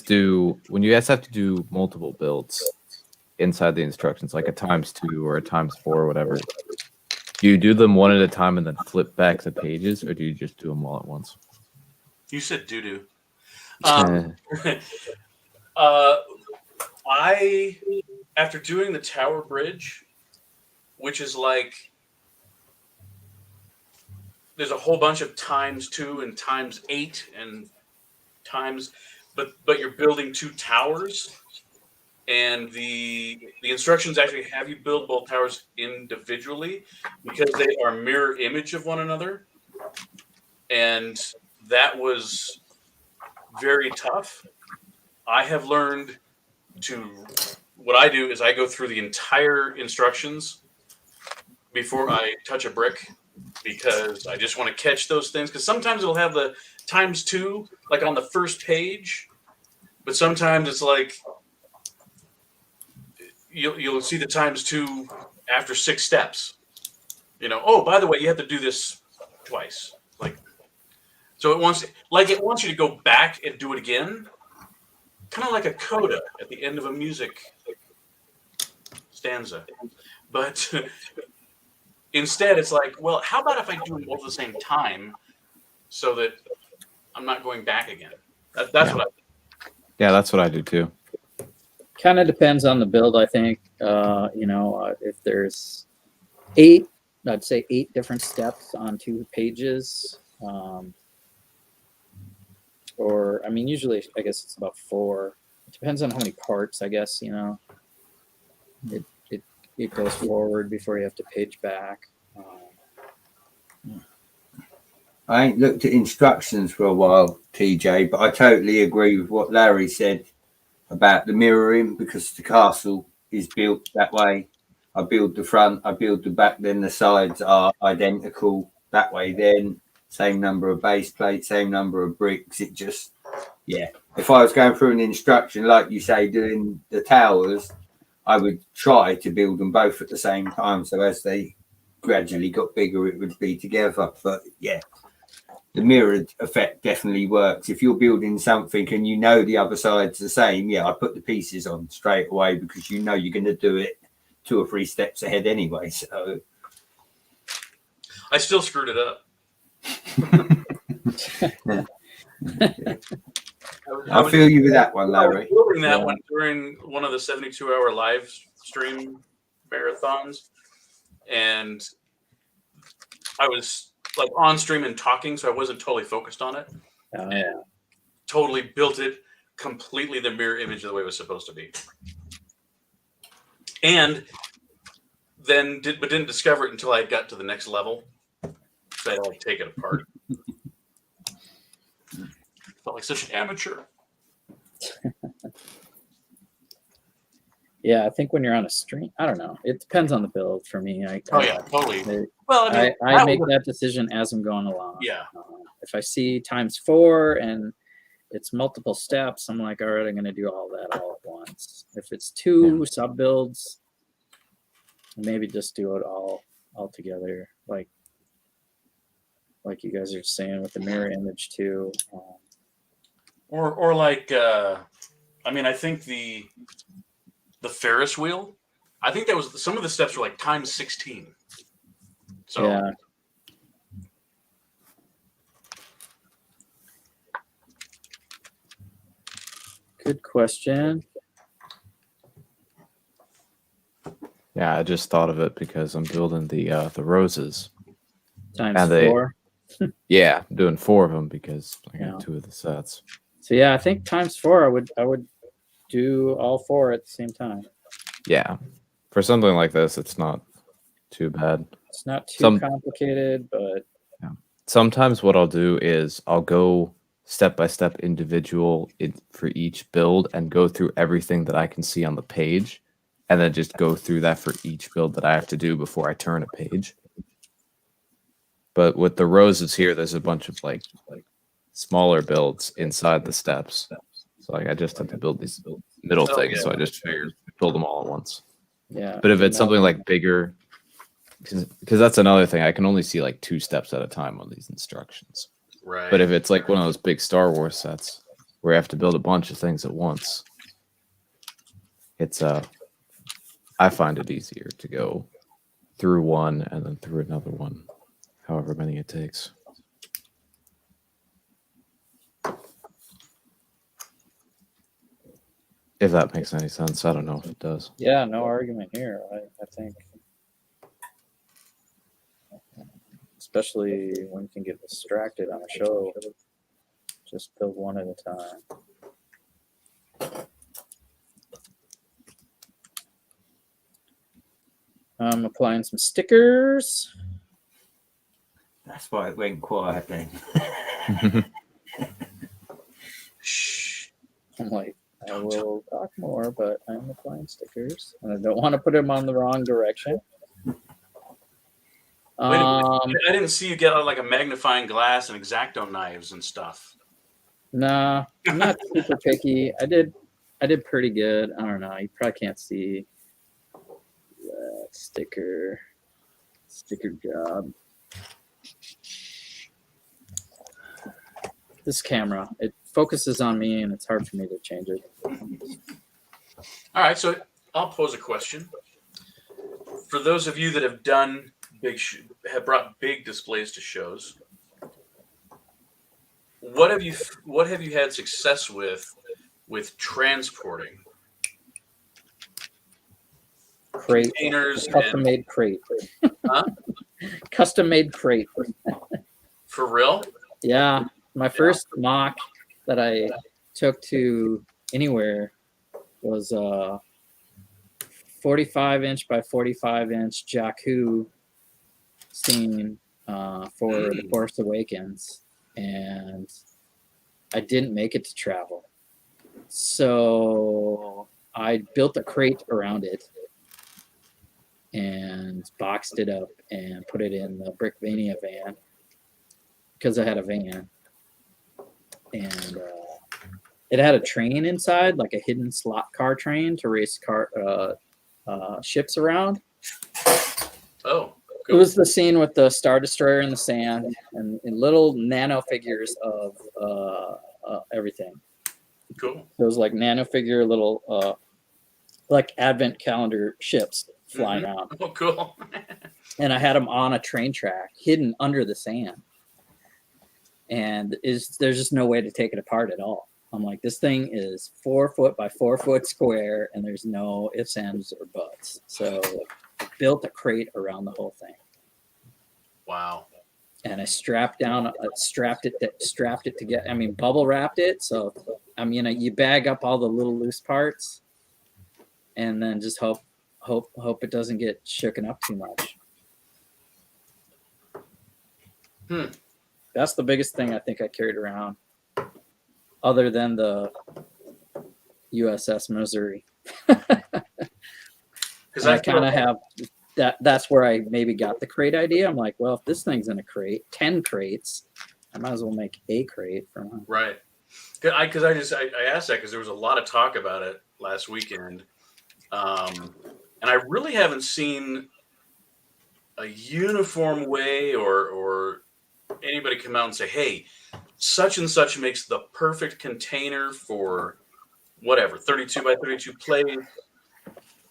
to do multiple builds inside the instructions, like a ×2 or a ×4 or whatever, do you do them one at a time and then flip back the pages, or do you just do them all at once? You said doo-doo. After doing the Tower Bridge, which is like, there's a whole bunch of ×2 and ×8 and times, but you're building 2 towers, and the instructions actually have you build both towers individually because they are mirror image of one another, and that was very tough. I have learned what I do is I go through the entire instructions before I touch a brick, because I just want to catch those things. Because sometimes it'll have the ×2 like on the first page, but sometimes it's like you'll see the ×2 after 6 steps. Oh, by the way, you have to do this twice. So it wants you to go back and do it again, kind of like a coda at the end of a music stanza. But instead, it's like, well, how about if I do them all at the same time, so that I'm not going back again? That's what I. Yeah, that's what I do too. Kind of depends on the build, I think. If there's I'd say 8 different steps on 2 pages. Or, I mean, usually, I guess it's about 4. It depends on how many parts, I guess, It goes forward before you have to page back. I ain't looked at instructions for a while, TJ, but I totally agree with what Larry said about the mirroring, because the castle is built that way. I build the front, I build the back, then the sides are identical that way. Then same number of base plates, same number of bricks. It just, yeah. If I was going through an instruction, like you say, doing the towers, I would try to build them both at the same time. So as they gradually got bigger, it would be together. But yeah, the mirrored effect definitely works. If you're building something and you know the other side's the same, yeah, I put the pieces on straight away, because you know you're going to do it 2 or 3 steps ahead anyway. So I still screwed it up. I feel you with that one, Larry. I was building that one during one of the 72-hour live stream marathons, and I was like on stream and talking, so I wasn't totally focused on it. Yeah. Totally built it completely the mirror image of the way it was supposed to be, and then didn't discover it until I got to the next level. So I had to take it apart. Felt like such an amateur. Yeah, I think when you're on a stream, I don't know. It depends on the build for me. Totally. Well, I make that decision as I'm going along. Yeah. If I see ×4 and it's multiple steps, I'm like, all right, I'm going to do all that all at once. If it's 2 sub builds, maybe just do it all together, like you guys are saying with the mirror image too. Or like, I think the Ferris wheel, I think that was, some of the steps were like ×16. So yeah. Good question. Yeah, I just thought of it because I'm building the roses. ×4. Yeah, I'm doing 4 of them because I got Yeah. 2 of the sets. So yeah, I think ×4 I would do all 4 at the same time. Yeah, for something like this, it's not too bad. It's not too complicated, but sometimes what I'll do is I'll go step by step individual for each build and go through everything that I can see on the page, and then just go through that for each build that I have to do before I turn a page. But with the roses here, there's a bunch of like smaller builds inside the steps. So like I just have to build these middle things. So I just figured build them all at once. yeah. But if it's something like bigger, because that's another thing, I can only see like 2 steps at a time on these instructions. right. But if it's like one of those big Star Wars sets where you have to build a bunch of things at once, it's I find it easier to go through one and then through another one, however many it takes. If that makes any sense. I don't know if it does. Yeah, no argument here. I think, especially when you can get distracted on a show, just build one at a time. I'm applying some stickers. that's why it went quiet then. Shh. I'm like, I will talk more, but I'm applying stickers, and I don't want to put them on the wrong direction. Wait a minute. I didn't see you get like a magnifying glass and X-Acto knives and stuff. Nah, I'm not super picky. I did pretty good. I don't know. You probably can't see that sticker. Let's Sticker job. This camera, it focuses on me and it's hard for me to change it. All right, so I'll pose a question. For those of you that have done have brought big displays to shows, what have you had success with transporting? Crate, Containers custom made crate. Huh? Custom made crate. For real? Yeah, my first mock that I took to anywhere was 45-inch by 45-inch Jakku scene for The Force Awakens, and I didn't make it to travel, so I built a crate around it and boxed it up and put it in the Brickvania van because I had a van, and it had a train inside, like a hidden slot car train to race ships around. Oh, It was the scene with the Star Destroyer in the sand and little nano figures of everything. cool. It was like nano figure little like advent calendar ships flying around. Oh, cool. And I had them on a train track hidden under the sand. And there's just no way to take it apart at all. I'm like, this thing is 4 foot by 4 foot square, and there's no ifs, ands, or buts. So I built a crate around the whole thing. Wow. And I strapped it together. I mean, bubble wrapped it. So you bag up all the little loose parts, and then just hope it doesn't get shooken up too much. That's the biggest thing I think I carried around, other than the USS Missouri. Because I kind of have that. That's where I maybe got the crate idea. I'm like, well, if this thing's in a crate, 10 crates, I might as well make a crate for one. Right. Because I asked that because there was a lot of talk about it last weekend, and I really haven't seen a uniform way or anybody come out and say, hey, such and such makes the perfect container for whatever 32 by 32 plate.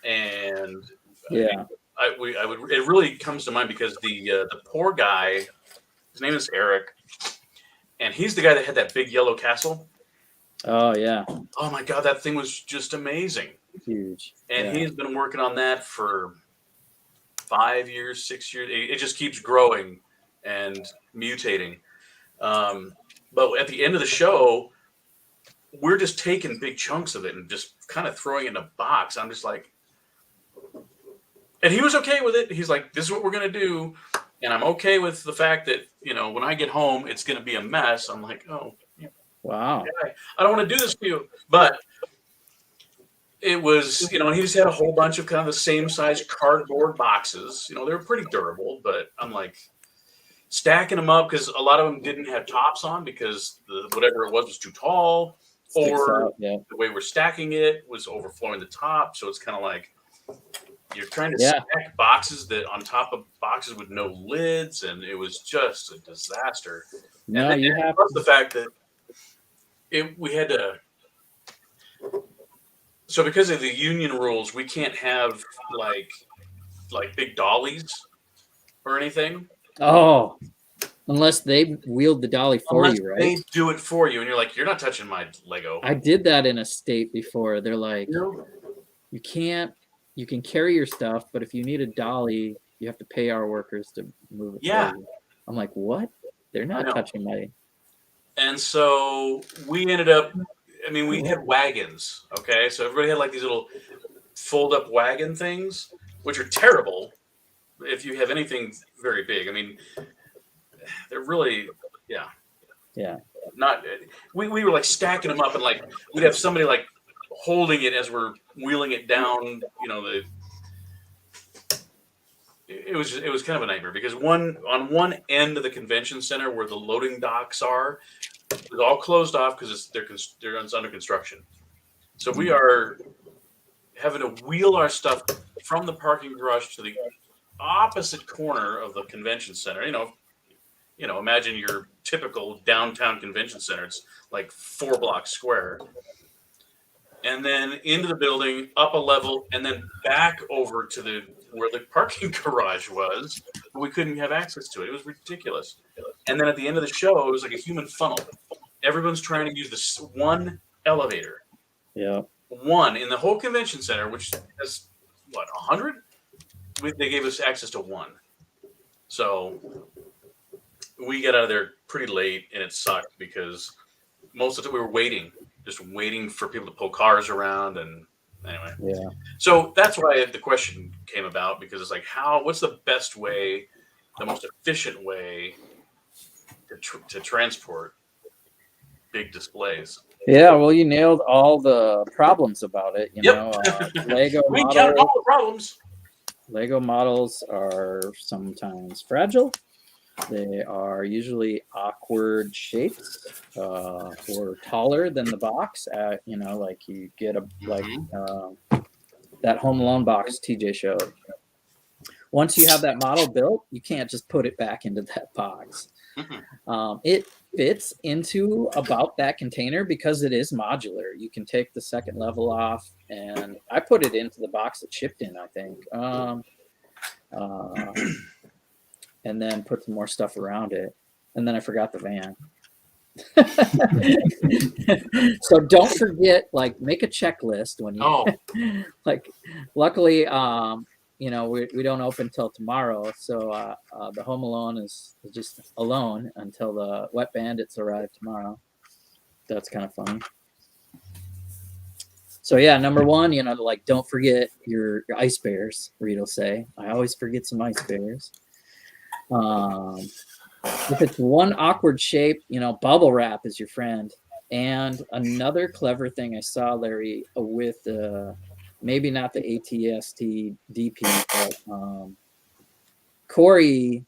And yeah, it really comes to mind because the poor guy, his name is Eric, and he's the guy that had that big yellow castle. Oh yeah, oh my god, that thing was just amazing, huge. And he's been working on that for 5 years, 6 years. It just keeps growing and mutating. But at the end of the show, we're just taking big chunks of it and just kind of throwing it in a box. I'm just like, and he was okay with it. He's like, this is what we're going to do. And I'm okay with the fact that, when I get home, it's going to be a mess. I'm like, oh, wow. I don't want to do this to you. But it was, and he just had a whole bunch of kind of the same size cardboard boxes. They were pretty durable, but I'm like, stacking them up because a lot of them didn't have tops on because whatever it was too tall, or the way we're stacking it was overflowing the top. So it's kind of like you're trying to stack boxes that on top of boxes with no lids, and it was just a disaster. No, and you have the fact that we had to. So because of the union rules, we can't have like big dollies or anything. Oh, unless they wield the dolly for you, right? They do it for you, and you're like, you're not touching my Lego. I did that in a state before. They're like, you can't. You can carry your stuff, but if you need a dolly, you have to pay our workers to move it. Yeah. For you. I'm like, what? They're not touching my. And so we ended up. I mean, we had wagons. Okay, so everybody had like these little fold-up wagon things, which are terrible if you have anything very big. I mean, they're really, not. We were like stacking them up, and like we'd have somebody like holding it as we're wheeling it down. It was kind of a nightmare because on one end of the convention center where the loading docks are, it's all closed off because it's under construction. So we are having to wheel our stuff from the parking garage to the opposite corner of the convention center. Imagine your typical downtown convention center. It's like 4 blocks square. And then into the building, up a level, and then back over to where the parking garage was. But we couldn't have access to it. It was ridiculous. And then at the end of the show, it was like a human funnel. Everyone's trying to use this one elevator. Yeah. One in the whole convention center, which has, 100? They gave us access to one. So we got out of there pretty late, and it sucked because most of the time we were waiting for people to pull cars around. And anyway, Yeah. So that's why the question came about, because it's like, what's the best way, the most efficient way to transport big displays? Yeah, well, you nailed all the problems about it. Lego We models. counted all the problems. Lego models are sometimes fragile. They are usually awkward shapes, or taller than the box. Like you get that Home Alone box TJ showed. Once you have that model built, you can't just put it back into that box. It fits into about that container because it is modular. You can take the second level off, and I put it into the box it shipped in, I think. And then put some more stuff around it. And then I forgot the van. So don't forget, make a checklist when you luckily, we don't open till tomorrow. So the Home Alone is just alone until the Wet Bandits arrive tomorrow. That's kind of funny. So yeah, number one, don't forget your ice bears, Reed will say. I always forget some ice bears. If it's one awkward shape, bubble wrap is your friend. And another clever thing I saw, Larry, with maybe not the ATST DP, but Corey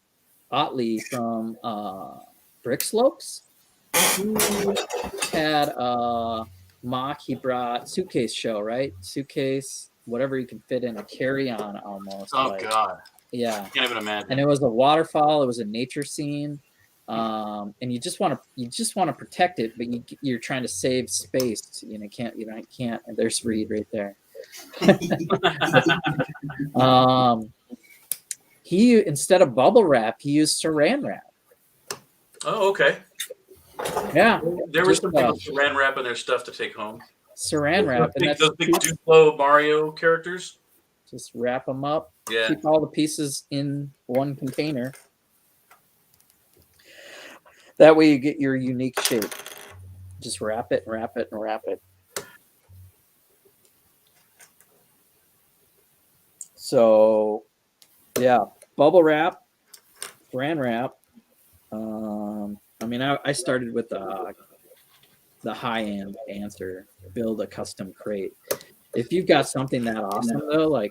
Otley from Brick Slopes, he had a mock. He brought suitcase show, right? Suitcase, whatever you can fit in a carry-on almost. Oh God. Yeah. Can't even imagine. And it was a waterfall. It was a nature scene. And you just want to protect it, but you're trying to save space. Can't. There's Reed right there. He, instead of bubble wrap, he used saran wrap. Oh, okay. Yeah. There was some people saran wrapping their stuff to take home. Saran wrap. Those big Duplo Mario characters. Just wrap them up. Yeah. Keep all the pieces in one container. That way you get your unique shape. Just wrap it, wrap it, and wrap it. So, yeah, bubble wrap, saran wrap. I started with the high-end answer, build a custom crate. If you've got something that awesome though,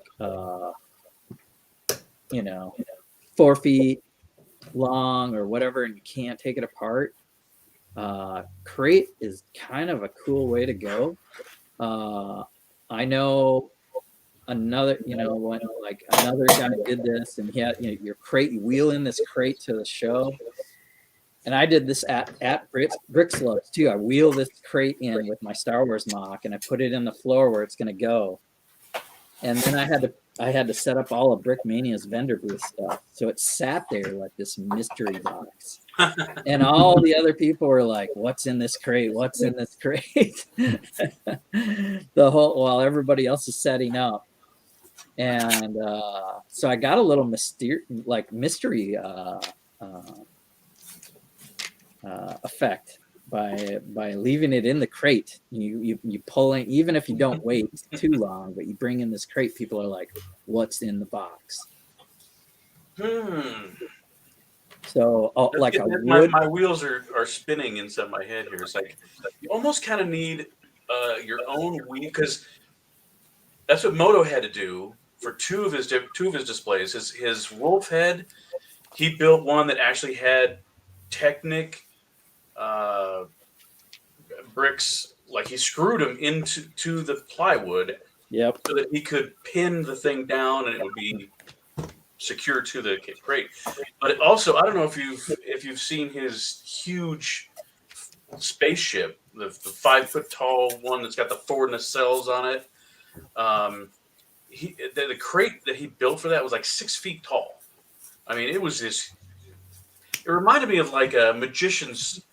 4 feet long or whatever, and you can't take it apart, crate is kind of a cool way to go. I know another guy did this, and he had your crate. You wheel in this crate to the show, and I did this at Brickworld too. I wheel this crate in with my Star Wars mock, and I put it in the floor where it's going to go. And then I had to set up all of Brickmania's vendor booth stuff, so it sat there like this mystery box. And all the other people were like, "What's in this crate? What's in this crate?" While everybody else is setting up. And so I got a little mystery effect by leaving it in the crate. You pull in, even if you don't wait too long, but you bring in this crate, people are like, "What's in the box?" So my wheels are spinning inside my head here. It's like you almost kind of need your own wheel, because that's what Moto had to do for two of his displays. His wolf head, he built one that actually had Technic bricks, like he screwed them into the plywood. Yep. So that he could pin the thing down, and it would be secure to the crate. But it also, I don't know if you've seen his huge spaceship, the 5 foot tall one that's got the 4 nacelles on it. The crate that he built for that was like 6 feet tall. I mean, it was this. It reminded me of like a magician's,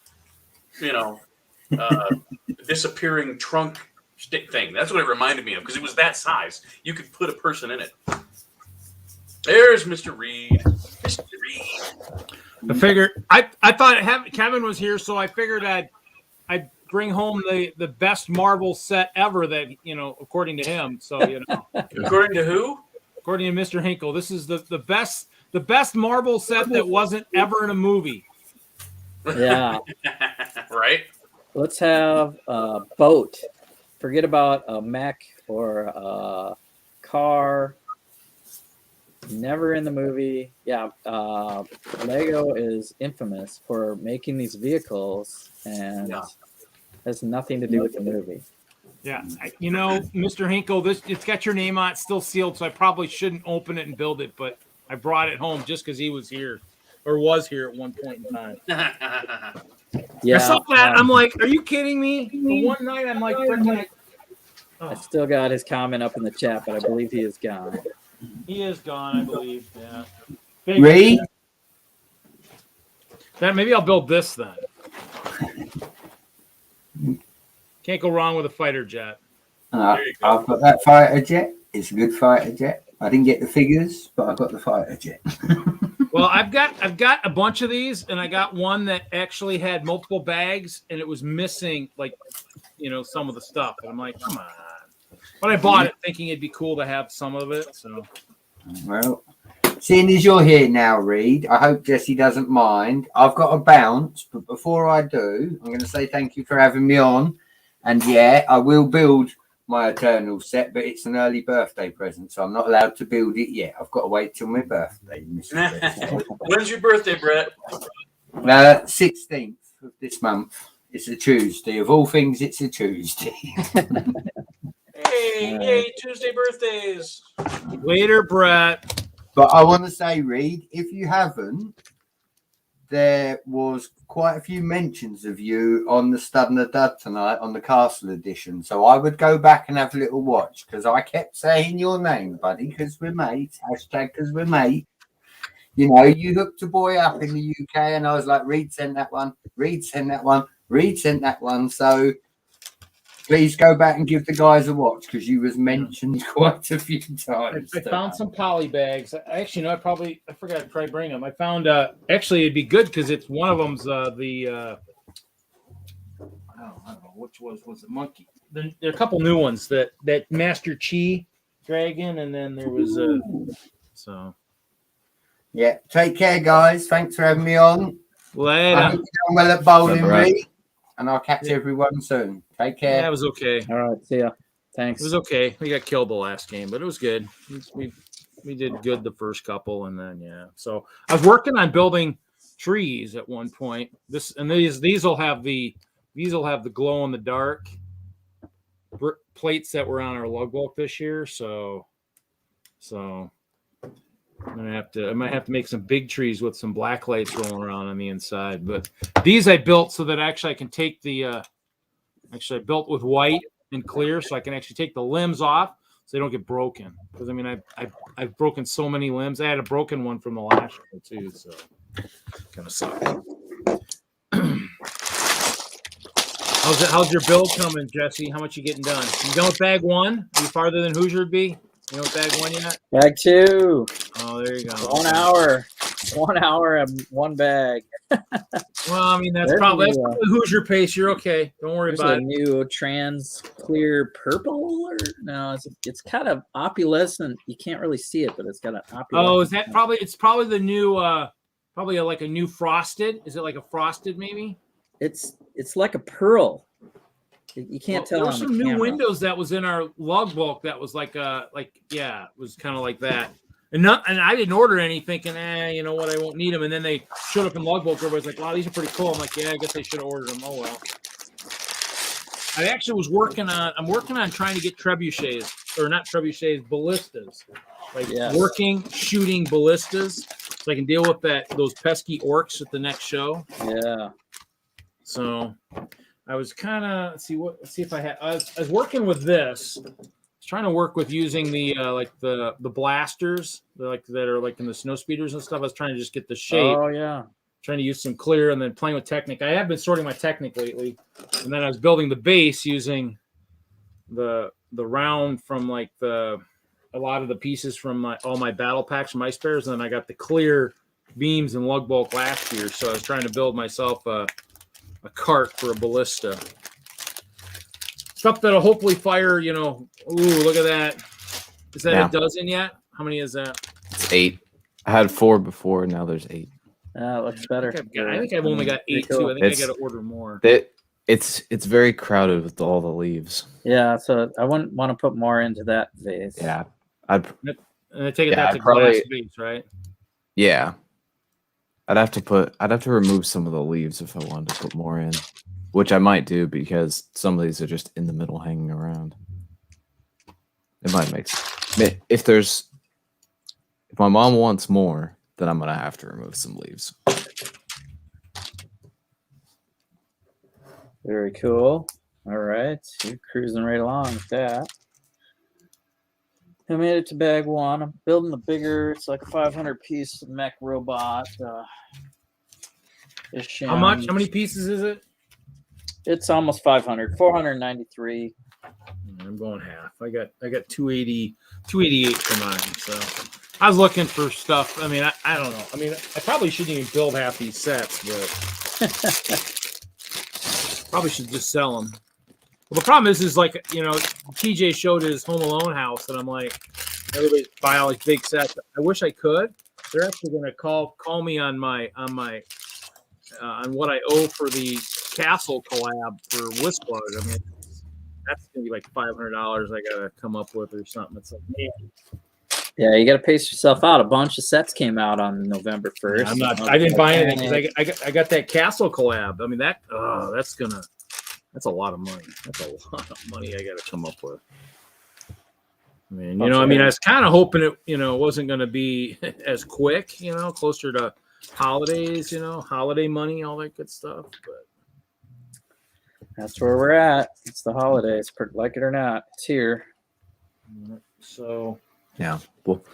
disappearing trunk stick thing. That's what it reminded me of because it was that size. You could put a person in it. There's Mr. Reed. Mr. Reed. I figured I thought Kevin was here, so I figured I'd bring home the best Marvel set ever that, according to him. So, According to who? According to Mr. Hinkle, this is the best Marvel set that wasn't ever in a movie. Yeah. Right? Let's have a boat. Forget about a mech or a car. Never in the movie. Yeah. Lego is infamous for making these vehicles and has nothing to do with the movie. Yeah. Mr. Hinkle, it's got your name on it, still sealed, so I probably shouldn't open it and build it, but I brought it home just because he was here or was here at one point in time. Yeah. I saw that. I'm like, are you kidding me? For one night, I'm like, I still got his comment up in the chat, but I believe he is gone. He is gone, I believe. Yeah. Reed? Then maybe I'll build this then. Can't go wrong with a fighter jet. I've got that fighter jet. It's a good fighter jet. I didn't get the figures, but I got the fighter jet. Well, I've got a bunch of these, and I got one that actually had multiple bags, and it was missing some of the stuff. And I'm like, come on. But I bought it thinking it'd be cool to have some of it. So, well, seeing as you're here now, Reed, I hope Jesse doesn't mind. I've got to bounce, but before I do, I'm going to say thank you for having me on. And yeah, I will build my Eternal set, but it's an early birthday present, so I'm not allowed to build it yet. I've got to wait till my birthday. When's your birthday, Brett? 16th of this month. It's a Tuesday. Of all things, it's a Tuesday. Hey, yay, Tuesday birthdays. later, Brett. But I want to say, Reed, if you haven't, there was quite a few mentions of you on the Stud and the Dud tonight on the Castle edition. So I would go back and have a little watch because I kept saying your name, buddy, because we're mates. Hashtag because we're mates. You hooked a boy up in the UK and I was like, Reed sent that one. Reed sent that one. Reed sent that one. So please go back and give the guys a watch because you was mentioned quite a few times. I found some poly bags. Actually, no, I forgot to try bring them. I found actually it'd be good because it's one of them's I don't know which was it monkey. There are a couple new ones that Master Chi dragon, and then there was so. Yeah, take care, guys. Thanks for having me on. Later. I hope you're doing well at bowling, Right. Reed. And I'll catch everyone soon. Take care. Yeah, it was okay. All right. See ya. Thanks. It was okay. We got killed the last game, but it was good. We did good the first couple, and then So I was working on building trees at one point. These will have the glow in the dark plates that were on our logbook this year. So I might have to make some big trees with some black lights rolling around on the inside. But these I built so that actually I can take the I built with white and clear, so I can actually take the limbs off so they don't get broken. Because I mean I've broken so many limbs. I had a broken one from the last year too, so kind of sucked. How's your build coming, Jesse? How much you getting done? You done with bag one? Are you farther than Hoosier would be? You know bag one yet? Bag 2. Oh, there you go. 1 hour. 1 hour and 1 bag. Well, I mean that's probably Hoosier pace. You're okay. Don't worry about a it. new trans clear purple, or no? It's kind of opulescent. You can't really see it, but it's got an opulescent. Oh, is that probably? It's probably the new, probably like a new frosted. Is it like a frosted maybe? It's like a pearl. You can't tell. There were on the some new camera. windows that was in our logbook that was it was kind of like that. And I didn't order any thinking, you know what, I won't need them. And then they showed up in logbook. Everybody's like, wow, these are pretty cool. I'm like, yeah, I guess they should have ordered them. Oh well. I actually was working on trying to get trebuchets, or not trebuchets, ballistas. like Yes. working, shooting ballistas, so I can deal with those pesky orcs at the next show. Yeah. So I was kind of see if I had. I was working with this. I was trying to work with using the like the blasters, that are like in the snow speeders and stuff. I was trying to just get the shape. Oh yeah. Trying to use some clear and then playing with Technic. I have been sorting my Technic lately, and then I was building the base using the round from like a lot of the pieces from all my battle packs from Ice Bears, and then I got the clear beams and lug bulk last year. So I was trying to build myself a cart for a ballista. Stuff that'll hopefully fire, ooh, look at that. Is that a dozen yet? How many is that? It's 8. I had 4 before, now there's 8. That looks better. I think I've only got 8 cool. too. I think I got to order more. It's very crowded with all the leaves. Yeah, so I wouldn't want to put more into that vase. Yeah. And I take it that's a probably, glass base, right? Yeah. I'd have to remove some of the leaves if I wanted to put more in, which I might do because some of these are just in the middle hanging around. It might make sense. If my mom wants more, then I'm gonna have to remove some leaves. Very cool. All right, you're cruising right along with that. I made it to bag 1. I'm building the bigger. It's like a 500-piece mech robot. How much? How many pieces is it? It's almost 500. 493. I'm going half. I got 288 for mine. So I was looking for stuff. I mean, I don't know. I mean, I probably shouldn't even build half these sets, but probably should just sell them. Well, the problem is like, TJ showed his Home Alone house, and I'm like, everybody's buying all these big sets. I wish I could. They're actually going to call me on what I owe for the Castle collab for WISLUG. I mean, that's going to be like $500 I got to come up with or something. It's like, man. Yeah, you got to pace yourself out. A bunch of sets came out on November 1st. Yeah, I didn't buy anything because I got that Castle collab. I mean, that's a lot of money. That's a lot of money I got to come up with. I mean, I was kind of hoping it, wasn't going to be as quick, closer to holidays, holiday money, all that good stuff. But that's where we're at. It's the holidays, like it or not. It's here. So yeah. Well,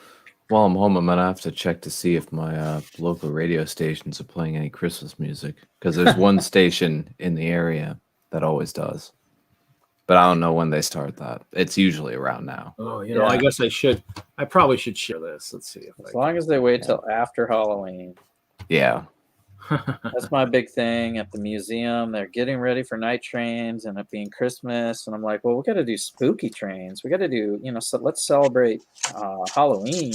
while I'm home, I'm gonna have to check to see if my local radio stations are playing any Christmas music, because there's one station in the area that always does, but I don't know when they start that. It's usually around now. Oh, I guess I probably should share this. Let's see as long as they wait till after Halloween. Yeah. That's my big thing at the museum. They're getting ready for night trains and it being Christmas. And I'm like, well, we got to do spooky trains. We got to do, so let's celebrate Halloween.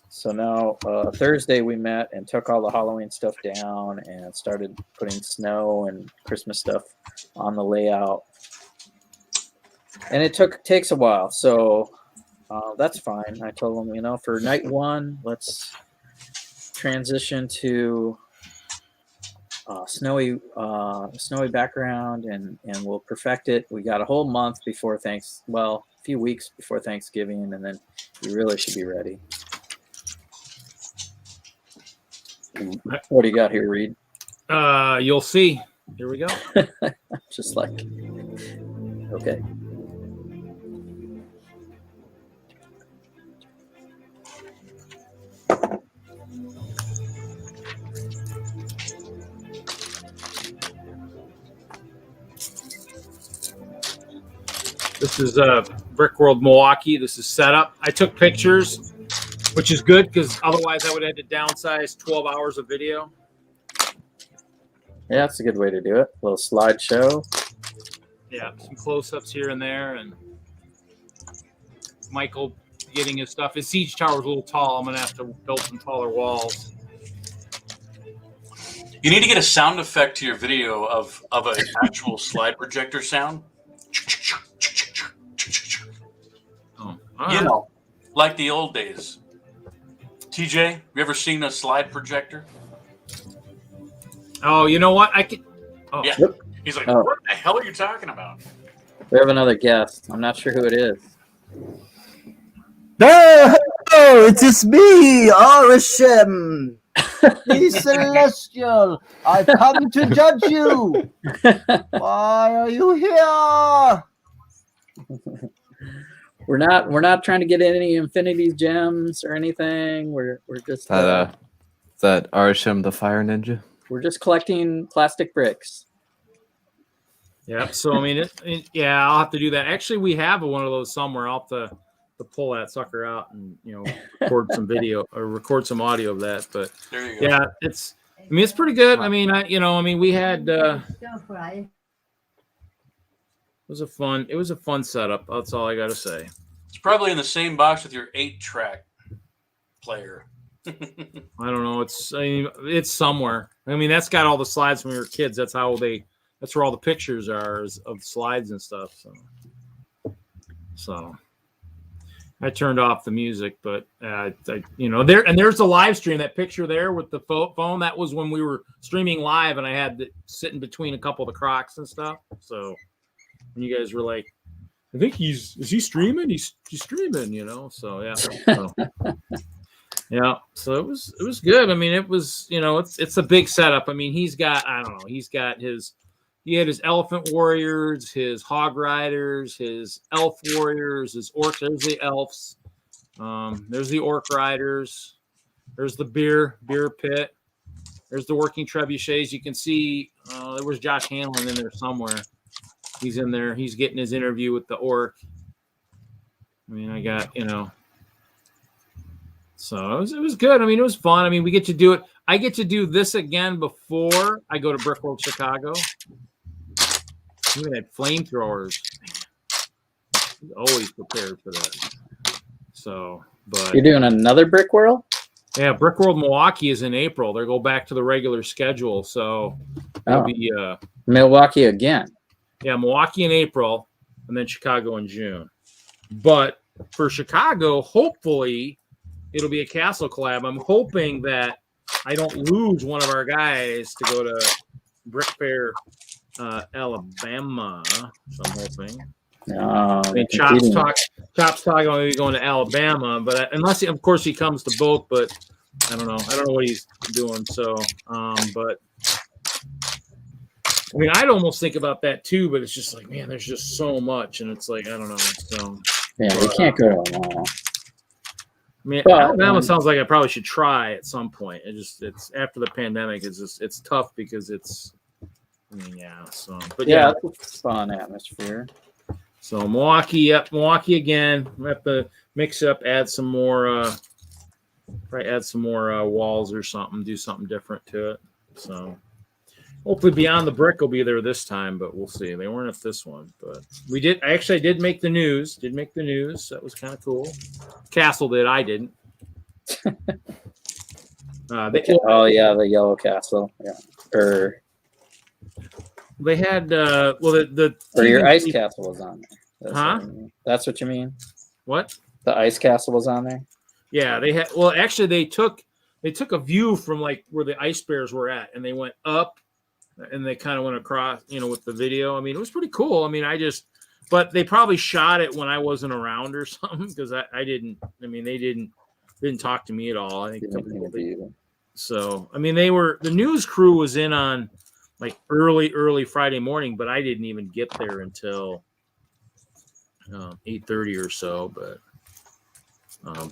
So now Thursday we met and took all the Halloween stuff down and started putting snow and Christmas stuff on the layout. And it takes a while. So that's fine. I told them, for night 1, let's transition to snowy background and we'll perfect it. We got a whole month before a few weeks before Thanksgiving, and then you really should be ready. What do you got here, Reed? You'll see. Here we go. Just like, okay. This is Brickworld Milwaukee. This is setup. I took pictures, which is good because otherwise I would have had to downsize 12 hours of video. Yeah, that's a good way to do it. A little slideshow. Yeah, some close-ups here and there, and Michael getting his stuff. His siege tower's a little tall. I'm going to have to build some taller walls. You need to get a sound effect to your video of an actual slide projector sound. Oh, like the old days. TJ, have you ever seen a slide projector? Oh, you know what? I can. Oh. Yeah. He's like, Oh. what the hell are you talking about? We have another guest. I'm not sure who it is. Oh, it is me, Orishim, the Celestial. I've come to judge you. Why are you here? We're not trying to get any infinity gems or anything. We're just Is that Arisham the Fire Ninja? we're just collecting plastic bricks. Yeah. So I mean, yeah, I'll have to do that. Actually, we have one of those somewhere. I'll have to pull that sucker out and record some video or record some audio of that. But There you go. yeah, it's pretty good. I mean, we had it was a fun setup. That's all I got to say. It's probably in the same box with your 8-track player. I don't know. It's somewhere. I mean, that's got all the slides from your kids. That's where all the pictures are of slides and stuff. So I turned off the music, but there's the live stream. That picture there with the phone, that was when we were streaming live, and I had sitting between a couple of the Crocs and stuff. So when you guys were like, I think is he streaming? He's streaming, So yeah. So, yeah, so it was good. I mean, it was, it's a big setup. I mean, he had his elephant warriors, his hog riders, his elf warriors, his orcs. There's the elves. There's the orc riders. There's the beer pit. There's the working trebuchets. You can see there was Josh Hanlon in there somewhere. He's in there. He's getting his interview with the orc. I mean, I got, so it was good. I mean, it was fun. I mean, we get to do it. I get to do this again before I go to Brickworld Chicago. Even had flamethrowers. He's always prepared for that. So, but You're doing another Brickworld? yeah, Brickworld Milwaukee is in April. They'll go back to the regular schedule. So it'll be Milwaukee again. yeah, Milwaukee in April, and then Chicago in June. But for Chicago, hopefully it'll be a Castle collab. I'm hoping that I don't lose one of our guys to go to Brick Fair, Alabama. So I'm hoping. No, I mean, Chop's talking about maybe going to Alabama, but unless, of course, he comes to both. But I don't know. I don't know what he's doing. So, but I mean, I'd almost think about that too. But it's just like, man, there's just so much, and it's like, I don't know. So yeah, we can't go to them all. I mean, Well, Alabama sounds like I probably should try at some point. It's after the pandemic. It's tough because it's. I mean, yeah. So, but Yeah, it's a fun atmosphere. So Milwaukee again. We have to mix up, add some more, probably add some more walls or something, do something different to it. So hopefully Beyond the Brick will be there this time, but we'll see. They weren't at this one, but I did make the news. That was kind of cool. Castle did. I didn't. Oh yeah, the Yellow Castle. Yeah. They had Or your ice castle was on there. Huh? That's what you mean? What? The ice castle was on there? Yeah, they had. Well, actually, they took a view from like where the ice bears were at, and they went up, and they kind of went across, with the video. I mean, it was pretty cool. I mean, but they probably shot it when I wasn't around or something because I didn't. I mean, they didn't talk to me at all. I think. So I mean, the news crew was in on like early Friday morning, but I didn't even get there until 8:30 or so. But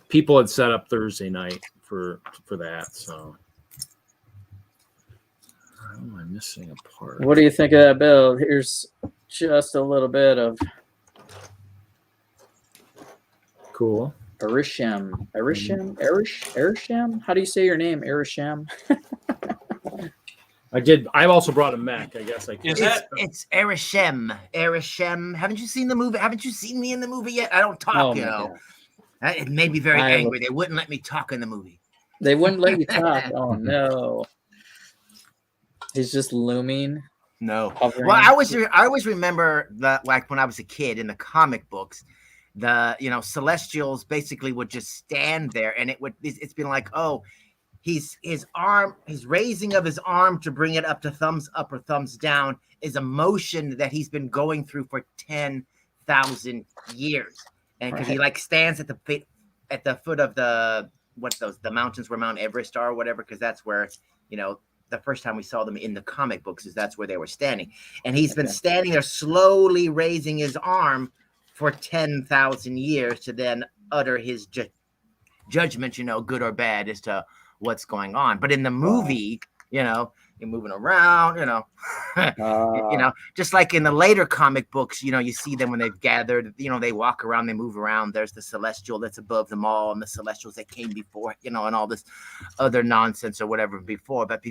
people had set up Thursday night for that. So how am I missing a part? What do you think of that build? Here's just a little bit of Cool. Erisham. How do you say your name? Erisham? I also brought a mech. I guess It's Erisham. Erisham. Haven't you seen the movie? Haven't you seen me in the movie yet? I don't talk, Oh, my God. It made me very angry. They wouldn't let me talk in the movie. They wouldn't let you talk. Oh no. He's just looming. No. Hovering. Well, I always remember that, like when I was a kid in the comic books, the Celestials basically would just stand there, and it's been like, oh, his arm, his raising of his arm to bring it up to thumbs up or thumbs down is a motion that he's been going through for 10,000 years. And because he like stands at the foot of the mountains where Mount Everest are or whatever, because that's where, you know, the first time we saw them in the comic books is that's where they were standing. And he's been standing there slowly raising his arm for 10,000 years to then utter his judgment, you know, good or bad as to what's going on. But in the movie, you know, you're moving around, you know, you know, just like in the later comic books, you know, you see them when they've gathered, you know, they walk around, they move around. There's the celestial that's above them all, and the celestials that came before, you know, and all this other nonsense or whatever before. But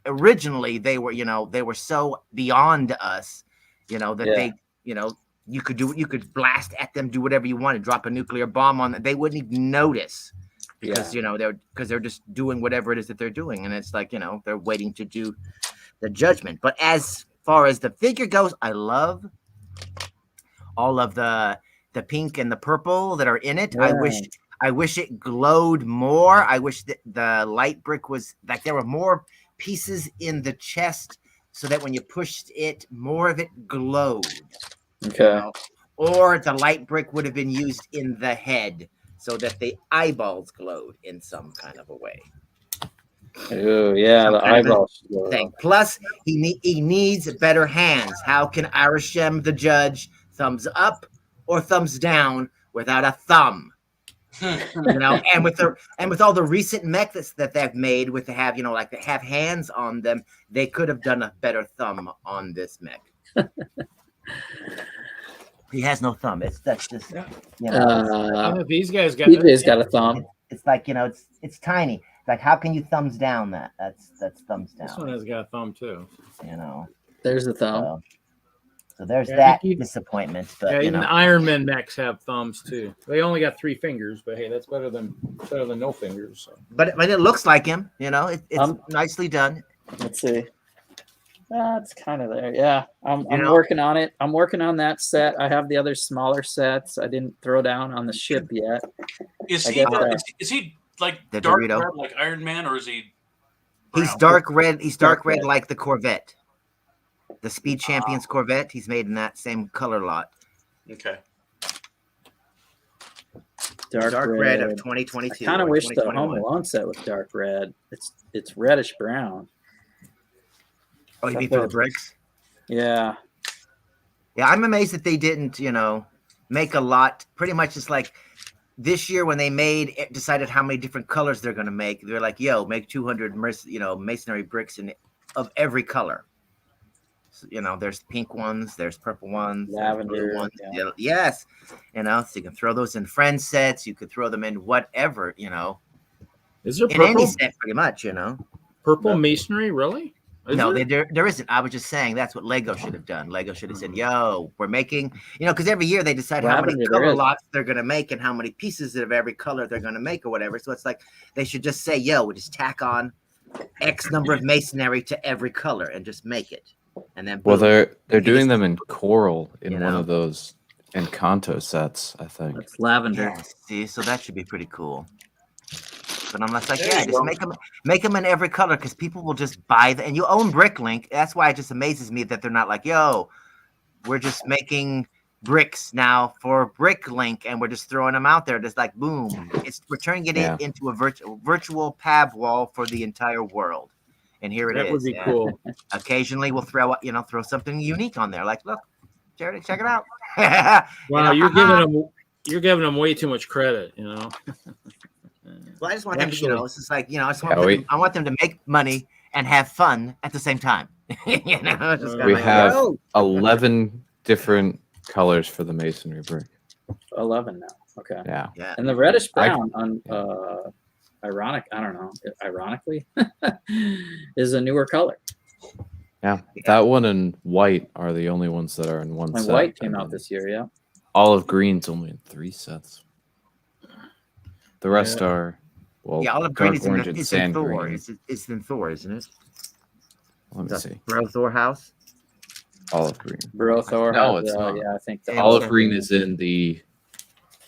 originally they were, you know, they were so beyond us, you know, that they, you know, you could blast at them, do whatever you wanted, drop a nuclear bomb on them. They wouldn't even notice. Because you know they're just doing whatever it is that they're doing, and it's like, you know, they're waiting to do the judgment. But as far as the figure goes, I love all of the pink and the purple that are in it. I wish it glowed more. I wish that the light brick was like there were more pieces in the chest, so that when you pushed it, more of it glowed. Okay. You know? Or the light brick would have been used in the head, so that the eyeballs glowed in some kind of a way. Oh yeah, Some the kind of a eyeballs. thing. Plus, he needs better hands. How can Arishem the judge thumbs up or thumbs down without a thumb? You know, and with all the recent mechs that they've made with the have, you know, like they have hands on them, they could have done a better thumb on this mech. He has no thumb. That's just, you know. These guys got. TJ's got a thumb. It's like, you know, it's tiny. It's like, how can you thumbs down that? That's thumbs down. This one has got a thumb too. You know. There's the thumb. So there's that disappointment. But yeah, you even know. the Iron Man mechs have thumbs too. They only got 3 fingers, but hey, that's better than no fingers. So. But it looks like him. You know, it's nicely done. Let's see. That's kind of there. Yeah, I'm know? working on it. I'm working on that set. I have the other smaller sets. I didn't throw down on the ship yet. Is I he guess, like The dark Dorito? red like Iron Man, or is he? He's brown? dark red. He's dark Dark red red. like the Corvette. The Speed Champions Corvette. He's made in that same color lot. Okay. dark red of 2022. I kind of or wish the Home 2021. Alone set was dark red. It's reddish brown. Oh, you mean for the bricks? Yeah. Yeah, I'm amazed that they didn't, you know, make a lot. Pretty much it's like this year when they decided how many different colors they're going to make. They're like, yo, make 200 masonry bricks of every color. So, you know, there's pink ones, there's purple ones, Lavender, there's blue ones. yeah. Yes. You know, so you can throw those in friend sets. You could throw them in whatever, you know, Is there in any purple set pretty much, you know. masonry? Really? Is No, there? there isn't. I was just saying that's what Lego should have done. Lego should have said, yo, we're making, you know, because every year they decide how many Lavender, there color is. lots they're going to make and how many pieces of every color they're going to make or whatever. So it's like they should just say, yo, we just tack on X number of masonry to every color and just make it. And then Well, boom. they're doing them in coral in You one know? of those Encanto sets, I think. That's lavender. Yeah, see, so that should be pretty cool. But I'm like, There yeah, you just go. make them in every color because people will just buy them. And you own Bricklink. That's why it just amazes me that they're not like, yo, we're just making bricks now for Bricklink and we're just throwing them out there. Just like, boom. We're turning it Yeah. into a virtual pab wall for the entire world. And here it is. That would be And cool. occasionally we'll throw something unique on there. Like, look, Jared, check it out. Wow, You know, you're giving them way too much credit. You know. Well, I just want them to, Actually- it's just like, I just Yeah, want I want them to make money and have fun at the same time. It's just kinda We like, have- yo. 11 different colors for the masonry brick. 11 now. Okay. Yeah. Yeah. And the reddish brown ironically is a newer color. Yeah. That one and white are the only ones that are in one And set. white came and out this year, yeah. Olive green's only in 3 sets. The rest are, well, Yeah, olive green dark is orange in and it's in sand Thor. green. It's in Thor, isn't it? Let me The see. Bro Thor house. Olive green. Bro Thor. No, has, it's not. Yeah, I think the Yeah, Olive okay. green is in the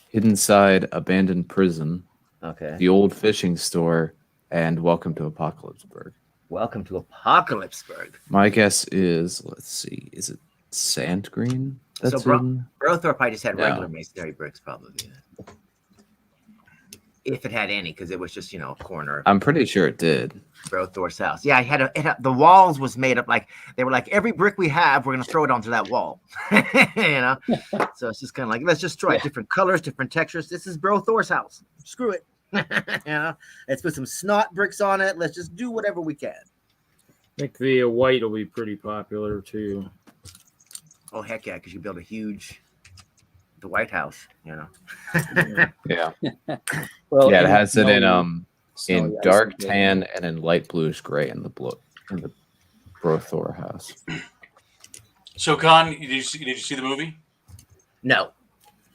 Hidden Side Abandoned Prison, Okay. the Old Fishing Store, and Welcome to Apocalypseburg. Welcome to Apocalypseburg. My guess is, let's see, is it sand green? That's So, in? Brothorpe, I just had Yeah. regular masonry bricks, probably. If it had any, because it was just, a corner of I'm pretty sure it did. Brothorpe's house. Yeah, I had the walls was made up like, they were like, every brick we have, we're going to throw it onto that wall. So it's just kind of like, let's just try different colors, different textures. This is Brothorpe's house. Screw it. Let's put some snot bricks on it. Let's just do whatever we can. I think the white will be pretty popular too. Oh, heck yeah, because you build the White House, Yeah. Well, Yeah, it has it in snowy in ice dark and gray. tan and in light bluish gray in the Brothor house. So, Con, did you see the movie? No.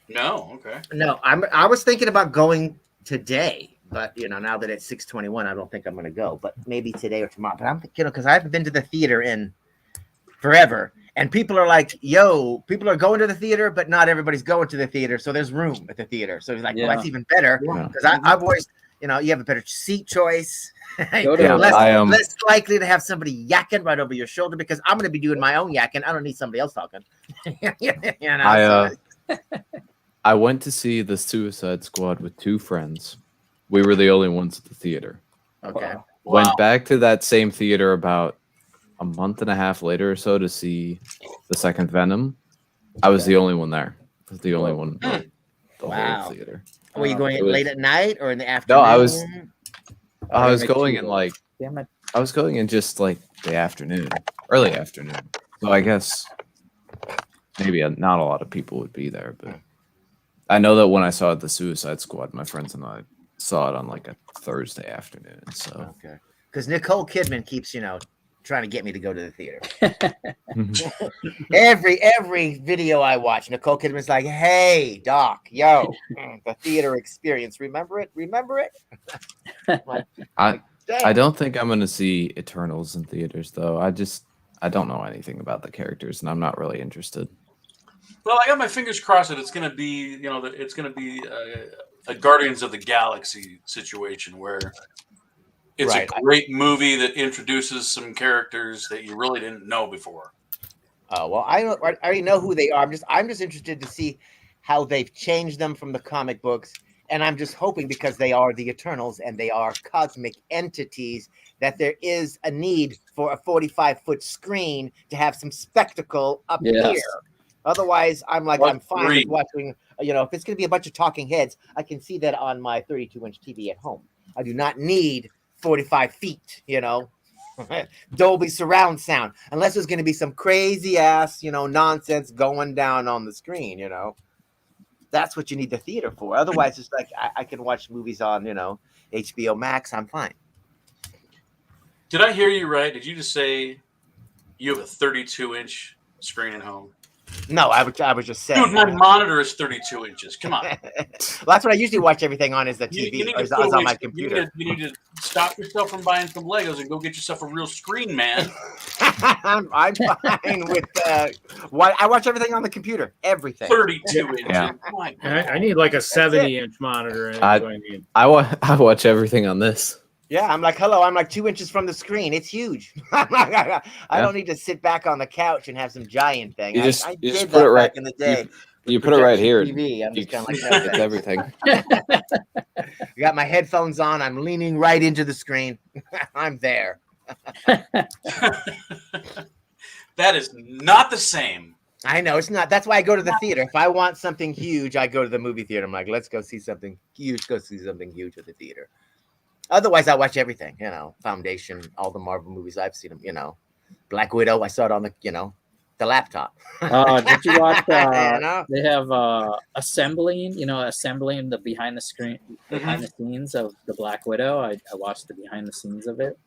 No. Okay. No, I was thinking about going today, but now that it's 6:21, I don't think I'm going to go. But maybe today or tomorrow. But I'm thinking, because I haven't been to the theater in forever, and people are like, "Yo, people are going to the theater, but not everybody's going to the theater, so there's room at the theater." So he's like, "Well, Yeah. that's even better Yeah. because I've always, you have a better seat choice." Go to Yeah, less, I, less likely to have somebody yakking right over your shoulder because I'm going to be doing my own yakking. I don't need somebody else talking. I went to see the Suicide Squad with two friends. We were the only ones at the theater. Okay. Wow. Went back to that same theater about a month and a half later or so to see the second Venom. I was the only one there. I was the only one in the Wow. whole theater. Were you going It was- late at night or in the afternoon? No, I was Make going two in days. Damn it. I was going in just like the afternoon, early afternoon. So I guess maybe not a lot of people would be there, but I know that when I saw the Suicide Squad, my friends and I saw it on like a Thursday afternoon. So Okay. Because Nicole Kidman keeps, trying to get me to go to the theater. Every video I watch, Nicole Kidman's like, "Hey, Doc, yo, the theater experience. Remember it? Remember it?" Like, I dang. don't think I'm gonna see Eternals in theaters though. I don't know anything about the characters, and I'm not really interested. Well, I got my fingers crossed that it's going to be, it's going to be a Guardians of the Galaxy situation where it's Right. a great movie that introduces some characters that you really didn't know before. Oh well, I already know who they are. I'm just interested to see how they've changed them from the comic books, and I'm just hoping because they are the Eternals and they are cosmic entities that there is a need for a 45-foot screen to have some spectacle up Yes. here. Otherwise, I'm like, I'm fine with Agreed. watching. If it's going to be a bunch of talking heads, I can see that on my 32-inch TV at home. I do not need 45 feet. Dolby surround sound, unless there's going to be some crazy ass, nonsense going down on the screen, That's what you need the theater for. Otherwise, it's like I can watch movies on, HBO Max. I'm fine. Did I hear you right? Did you just say you have a 32-inch screen at home? No, I was just saying. Dude, my monitor is 32 inches. Come on. Well, that's what I usually watch everthing on is the You TV need or to is put on away- my you computer. need to stop yourself from buying some Legos and go get yourself a real screen, man. I'm fine with what I watch everything on the computer. Everything. 32 inches. Yeah. My God. I need like a it. 70-inch monitor. I- I need. I watch everything on this. Yeah, I'm like, hello, I'm like 2 inches from the screen. It's huge. I don't need to sit back on the couch and have some giant thing. You I just did put that it right- back in the day. You put it right here. TV. I'm You- just kind of like, no, it's thanks. everything. I got my headphones on. I'm leaning right into the screen. I'm there. That is not the same. I know it's not. That's why I go to the theater. If I want something huge, I go to the movie theater. I'm like, let's go see something huge. Go see something huge at the theater. Otherwise, I watch everything. Foundation, all the Marvel movies I've seen them. Black Widow. I saw it on the laptop. Did you watch? You know? They have assembling the behind the scenes of the Black Widow. I watched the behind the scenes of it.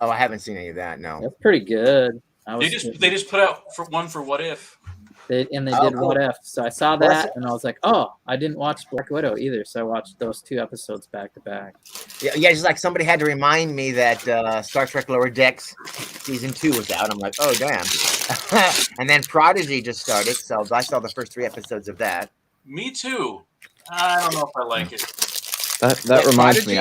Oh, I haven't seen any of that. No. That's pretty good. They just put out one for What If. They Oh, did cool. What If. So I saw Well, that and I was like, oh, I didn't watch Black Widow either. So I watched those two episodes back to back. Yeah, just like somebody had to remind me that Star Trek Lower Decks season 2 was out. I'm like, oh damn. And then Prodigy just started, so I saw the first 3 episodes of that. Me too. I don't know if I like it. That reminds me.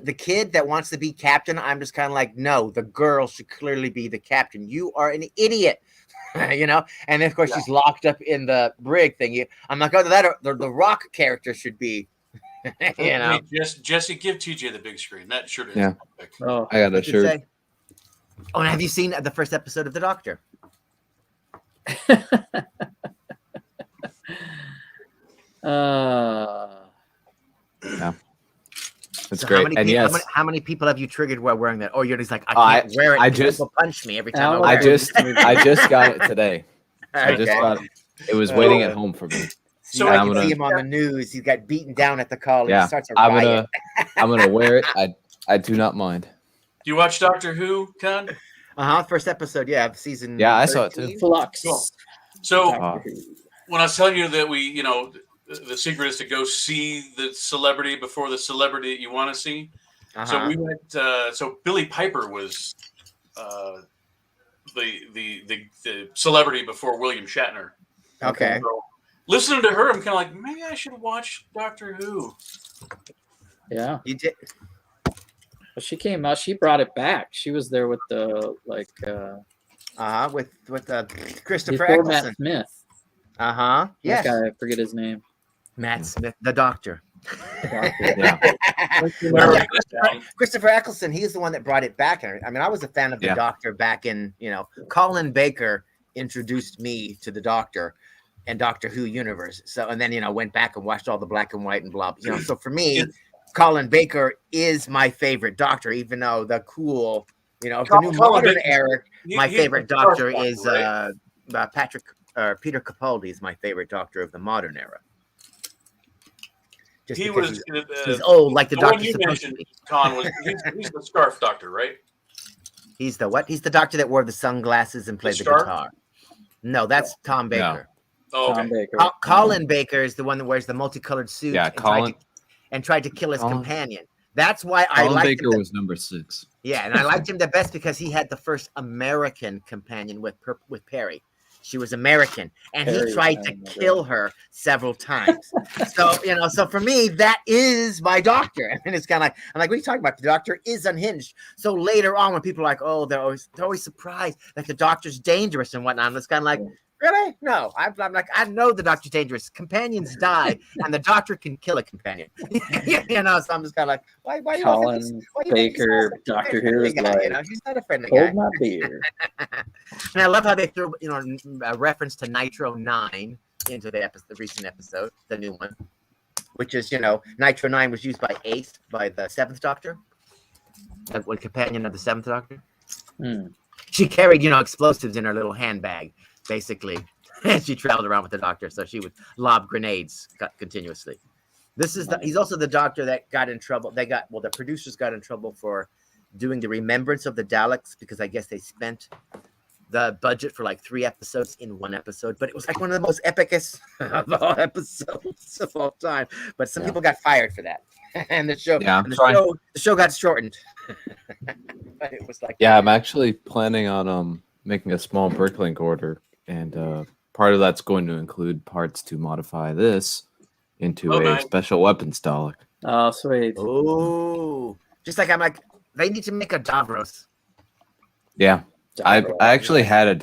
The kid that wants to be captain. I'm just kind of like, no, the girl should clearly be the captain. You are an idiot, you know. And of course, she's locked up in the brig thing. I'm like, oh, the Rock character should be, you know. Hey, Jesse, give TJ the big screen. That shirt is Yeah. epic. Oh, I got a What'd you shirt. say? Oh, and have you seen the first episode of The Doctor? Yeah. It's So great. And yes, how many people have you triggered while wearing that? Oh, you're just like, I can't wear it. I because just- people punch me every time I Alex, wear I it. just got it today. I just Okay. got it. It was waiting at home for me. So So I I'm can gonna- see him on the news. He got beaten down at the college. Yeah, He starts a I'm riot. gonna wear it. I do not mind. Do you watch Doctor Who, Con? First episode, of season. Yeah, I saw it 13. too. Flux. Cool. So Uh, when I was telling you that the secret is to go see the celebrity before the celebrity that you want to see. So we went. So Billie Piper was the celebrity before William Shatner. Okay. So listening to her, I'm kind of like, maybe I should watch Doctor Who. Yeah. You did. But she came out. She brought it back. She was there with the With Christopher before Matt Eccleston. Smith. Yes. That guy, I forget his name. Matt Smith, the Doctor. Yeah. Well, yeah, Christopher Eccleston, he's the one that brought it back. I mean, I was a fan of the Yeah. Doctor back in, Colin Baker introduced me to the Doctor and Doctor Who universe. So, and then, went back and watched all the black and white and blah. So for me, Colin Baker is my favorite Doctor, even though the cool, of the new Colin modern Baker- era, my He's favorite the Scarf Doctor is right? Peter Capaldi is my favorite Doctor of the modern era. Just He because was. he's old, like the the one Doctor's you supposed to mentioned, be. Con, he's the Scarf Doctor, right? He's the what? He's the Doctor that wore the sunglasses and played the Scarf? guitar. No, that's Tom Baker. Oh, Tom okay. Baker. Colin Baker is the one that wears the multicolored suit Yeah, and tried to kill his Colin- companion. That's why I Colin liked Baker him. was number 6. Yeah, and I liked him the best because he had the first American companion with Perry. She was American, and Perry, he tried I to remember. kill her several times. So for me, that is my Doctor. And it's kind of like, I'm like, what are you talking about? The Doctor is unhinged. So later on, when people are like, oh, they're always surprised that the Doctor's dangerous and whatnot, it's kind of like, really? No, I'm like, I know the Doctor's dangerous. Companions die, and the Doctor can kill a companion. So I'm just kind of like, why you Colin Baker, Doctor Who is like, he's not a friendly guy. hold my beer. And I love how they threw, a reference to Nitro 9 into the recent episode, the new one, which is, Nitro 9 was used by Ace, by the 7th Doctor, the one companion of the 7th Doctor. She carried, explosives in her little handbag, basically, and she traveled around with the Doctor, so she would lob grenades continuously. He's also the Doctor that got in trouble. The producers got in trouble for doing the Remembrance of the Daleks because I guess they spent the budget for like 3 episodes in 1 episode, but it was like one of the most epicest of all episodes of all time. But some people got fired for that, and the show got shortened. But it was like, Yeah, I'm actually planning on making a small Bricklink order, and part of that's going to include parts to modify this into a nice. special weapons Dalek. Oh, sweet. oh, just like I'm like, they need to make a Davros. Yeah, I actually had a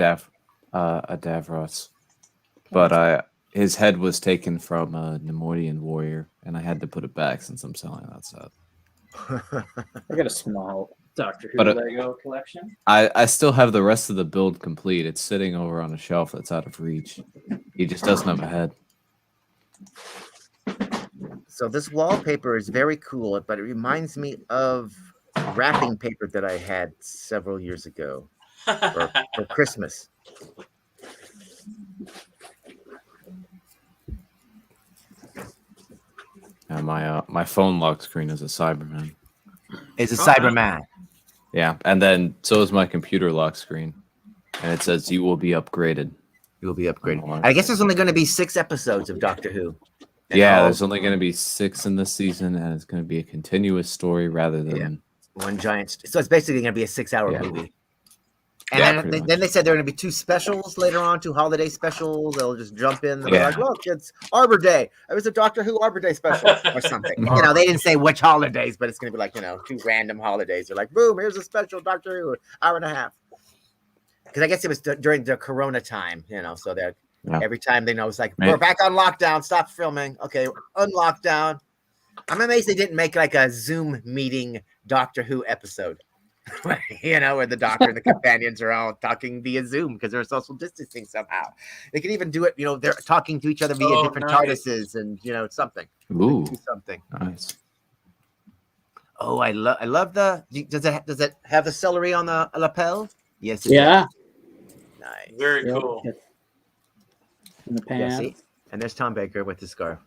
Davros, but his head was taken from a Nemoidian warrior, and I had to put it back since I'm selling that set. I got a small Doctor Who But, Lego collection. I still have the rest of the build complete. It's sitting over on a shelf that's out of reach. He just doesn't have a head. So this wallpaper is very cool, but it reminds me of wrapping paper that I had several years ago for Christmas. And my phone lock screen is a Cyberman. It's a Cyberman. Yeah, and then so is my computer lock screen, and it says you will be upgraded. You will be upgraded. Oh, I guess there's only going to be 6 episodes of Doctor Who. And Yeah, all- there's only going to be 6 in this season, and it's going to be a continuous story rather than one giant. So it's basically going to be a 6-hour Yeah. movie. And Yeah, then, pretty then they said there are going to be 2 specials later on, 2 holiday specials. They'll just jump in. They'll be Yeah. like, look, it's Arbor Day. It was a Doctor Who Arbor Day special or something. They didn't say which holidays, but it's going to be like, 2 random holidays. They're like, boom, here's a special Doctor Who, hour and a half. Because I guess it was during the Corona time, so that every time they know it's like, we're back on lockdown, stop filming. Okay, unlockdown. I'm amazed they didn't make like a Zoom meeting Doctor Who episode. Where the Doctor and the companions are all talking via Zoom because they're social distancing somehow. They can even do it, they're talking to each other via different TARDISes and something. Ooh, Do something. nice. Oh, I love the. Does it have the celery on the lapel? Yes. It Yeah. does. Nice. Very Yep. cool. In the Yeah, pants. see? And there's Tom Baker with the scarf.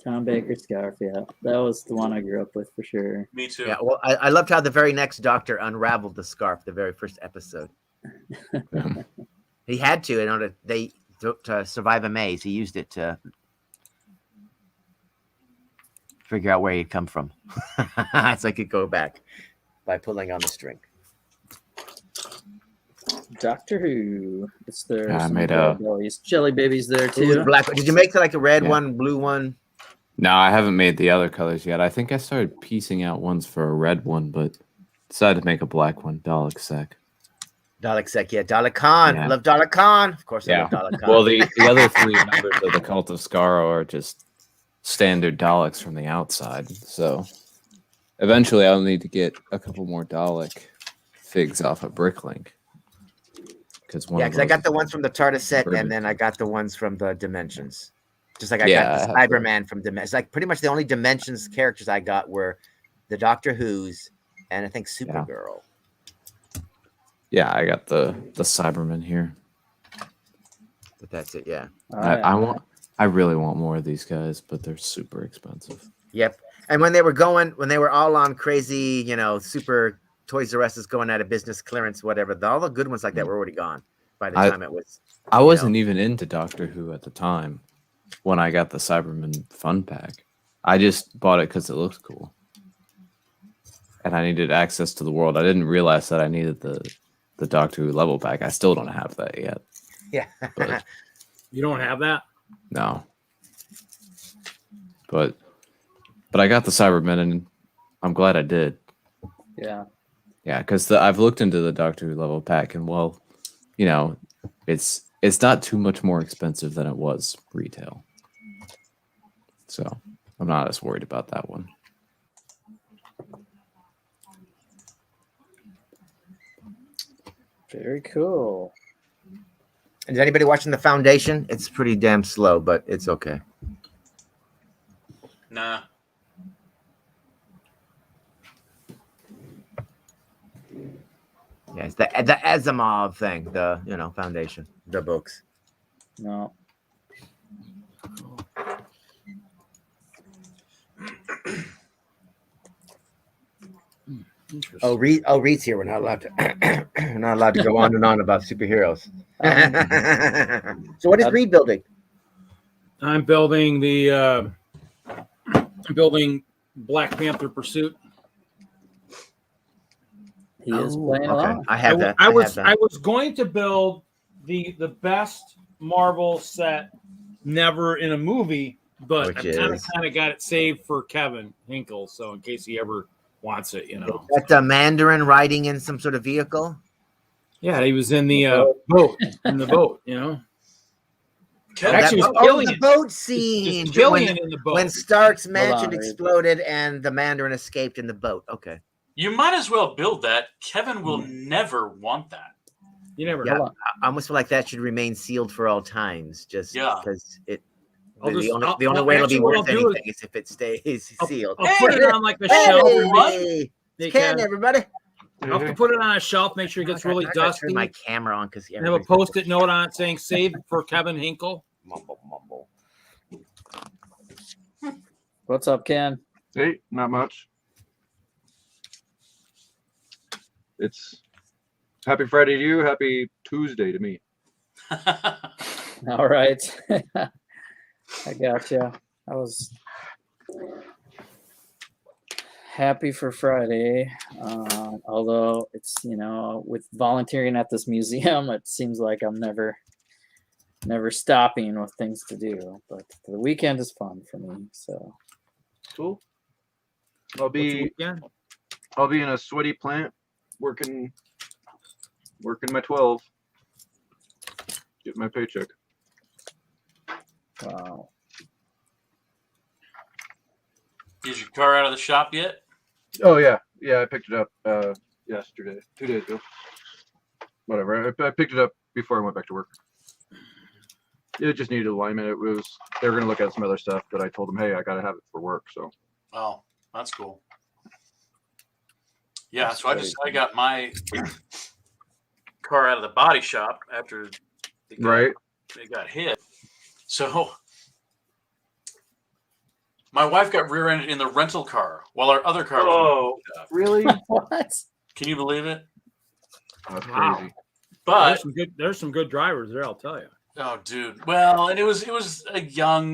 Tom Baker scarf. Yeah, that was the one I grew up with for sure. Me too. Yeah, well, I loved how the very next Doctor unraveled the scarf, the very first episode. He had to in order to survive a maze. He used it to figure out where he'd come from, so I could go back by pulling on the string. Doctor Who. It's there. Yeah, I made a- Jelly Baby's there Ooh, too. black. Did you make like a red Yeah. one, blue one? No, I haven't made the other colors yet. I think I started piecing out ones for a red one, but decided to make a black one. Dalek Sec. Dalek Sec, yeah. Dalek Khan. Yeah. Love Dalek Khan. Of course, I Yeah. love Dalek Khan. Well, the other 3 members of the Cult of Skaro are just standard Daleks from the outside. So eventually I'll need to get a couple more Dalek figs off of Bricklink. Because I got the ones from the TARDIS set, Ribbon. and then I got the ones from the Dimensions. Just like I Yeah, got I the have Cyberman from Dimensions. Like pretty much the only Dimensions characters I got were the Doctor Who's and I think Supergirl. Yeah, I got the Cybermen here. But that's it, yeah. I really want more of these guys, but they're super expensive. Yep. And when they were all on crazy, super Toys R Us is going out of business, clearance, whatever, all the good ones like that were already gone by the time it was. I wasn't even into Doctor Who at the time when I got the Cyberman Fun Pack. I just bought it because it looked cool. And I needed access to the world. I didn't realize that I needed the Doctor Who level pack. I still don't have that yet. Yeah. But You don't have that? no. But I got the Cybermen and I'm glad I did. Yeah. Yeah, because I've looked into the Doctor Who level pack and it's not too much more expensive than it was retail. So I'm not as worried about that one. Very cool. Is anybody watching The Foundation? It's pretty damn slow, but it's okay. Nah. Yeah, it's the Asimov thing, the Foundation, the books. No. Oh, Reed's here. We're not allowed to. We're not allowed to go on and on about superheroes. So, what is Reed building? I'm building Black Panther Pursuit. He is playing along. I have that. I have was that. going to build the best Marvel set never in a movie, but Which I kind is? of got it saved for Kevin Hinkle, so in case he ever wants it, That the Mandarin riding in some sort of vehicle. Yeah, he was in the boat. In the boat, Kevin, Actually, That it was bo- Killian. the boat scene It's Killian in the boat. when Stark's mansion on, Reed. exploded and the Mandarin escaped in the boat. Okay. you might as well build that. Kevin will never want that. You never Yeah. know. I almost feel like that should remain sealed for all times, just Yeah. because it. I'll The just- only, I'll- the only I'll- way it'll be actually, what worth I'll do anything is if it stays sealed. I'll put it on like the shelf. Hey, They can can. everybody? I'll have to put it on a shelf, make sure it gets really I gotta dusty. Turn my camera on because And have a post-it note on it saying "Save for Kevin Hinkle." mumble. What's up, Ken? Hey, not much. It's happy Friday to you. Happy Tuesday to me. All right. I gotcha. I was happy for Friday. Although it's, with volunteering at this museum, it seems like I'm never stopping with things to do. But the weekend is fun for me. So Cool. I'll be in a sweaty plant working my 12. Get my paycheck. wow. Is your car out of the shop yet? Oh yeah, I picked it up yesterday, 2 days ago. Whatever. I picked it up before I went back to work. It just needed alignment. They were gonna look at some other stuff, but I told them, hey, I gotta have it for work. So. Oh, that's cool. Yeah, so I got my car out of the body shop after it got hit. So my wife got rear-ended in the rental car while our other car was really? What? Can you believe it? That's Wow. crazy. But There's some good drivers there, I'll tell you. oh, dude. Well, and it was a young.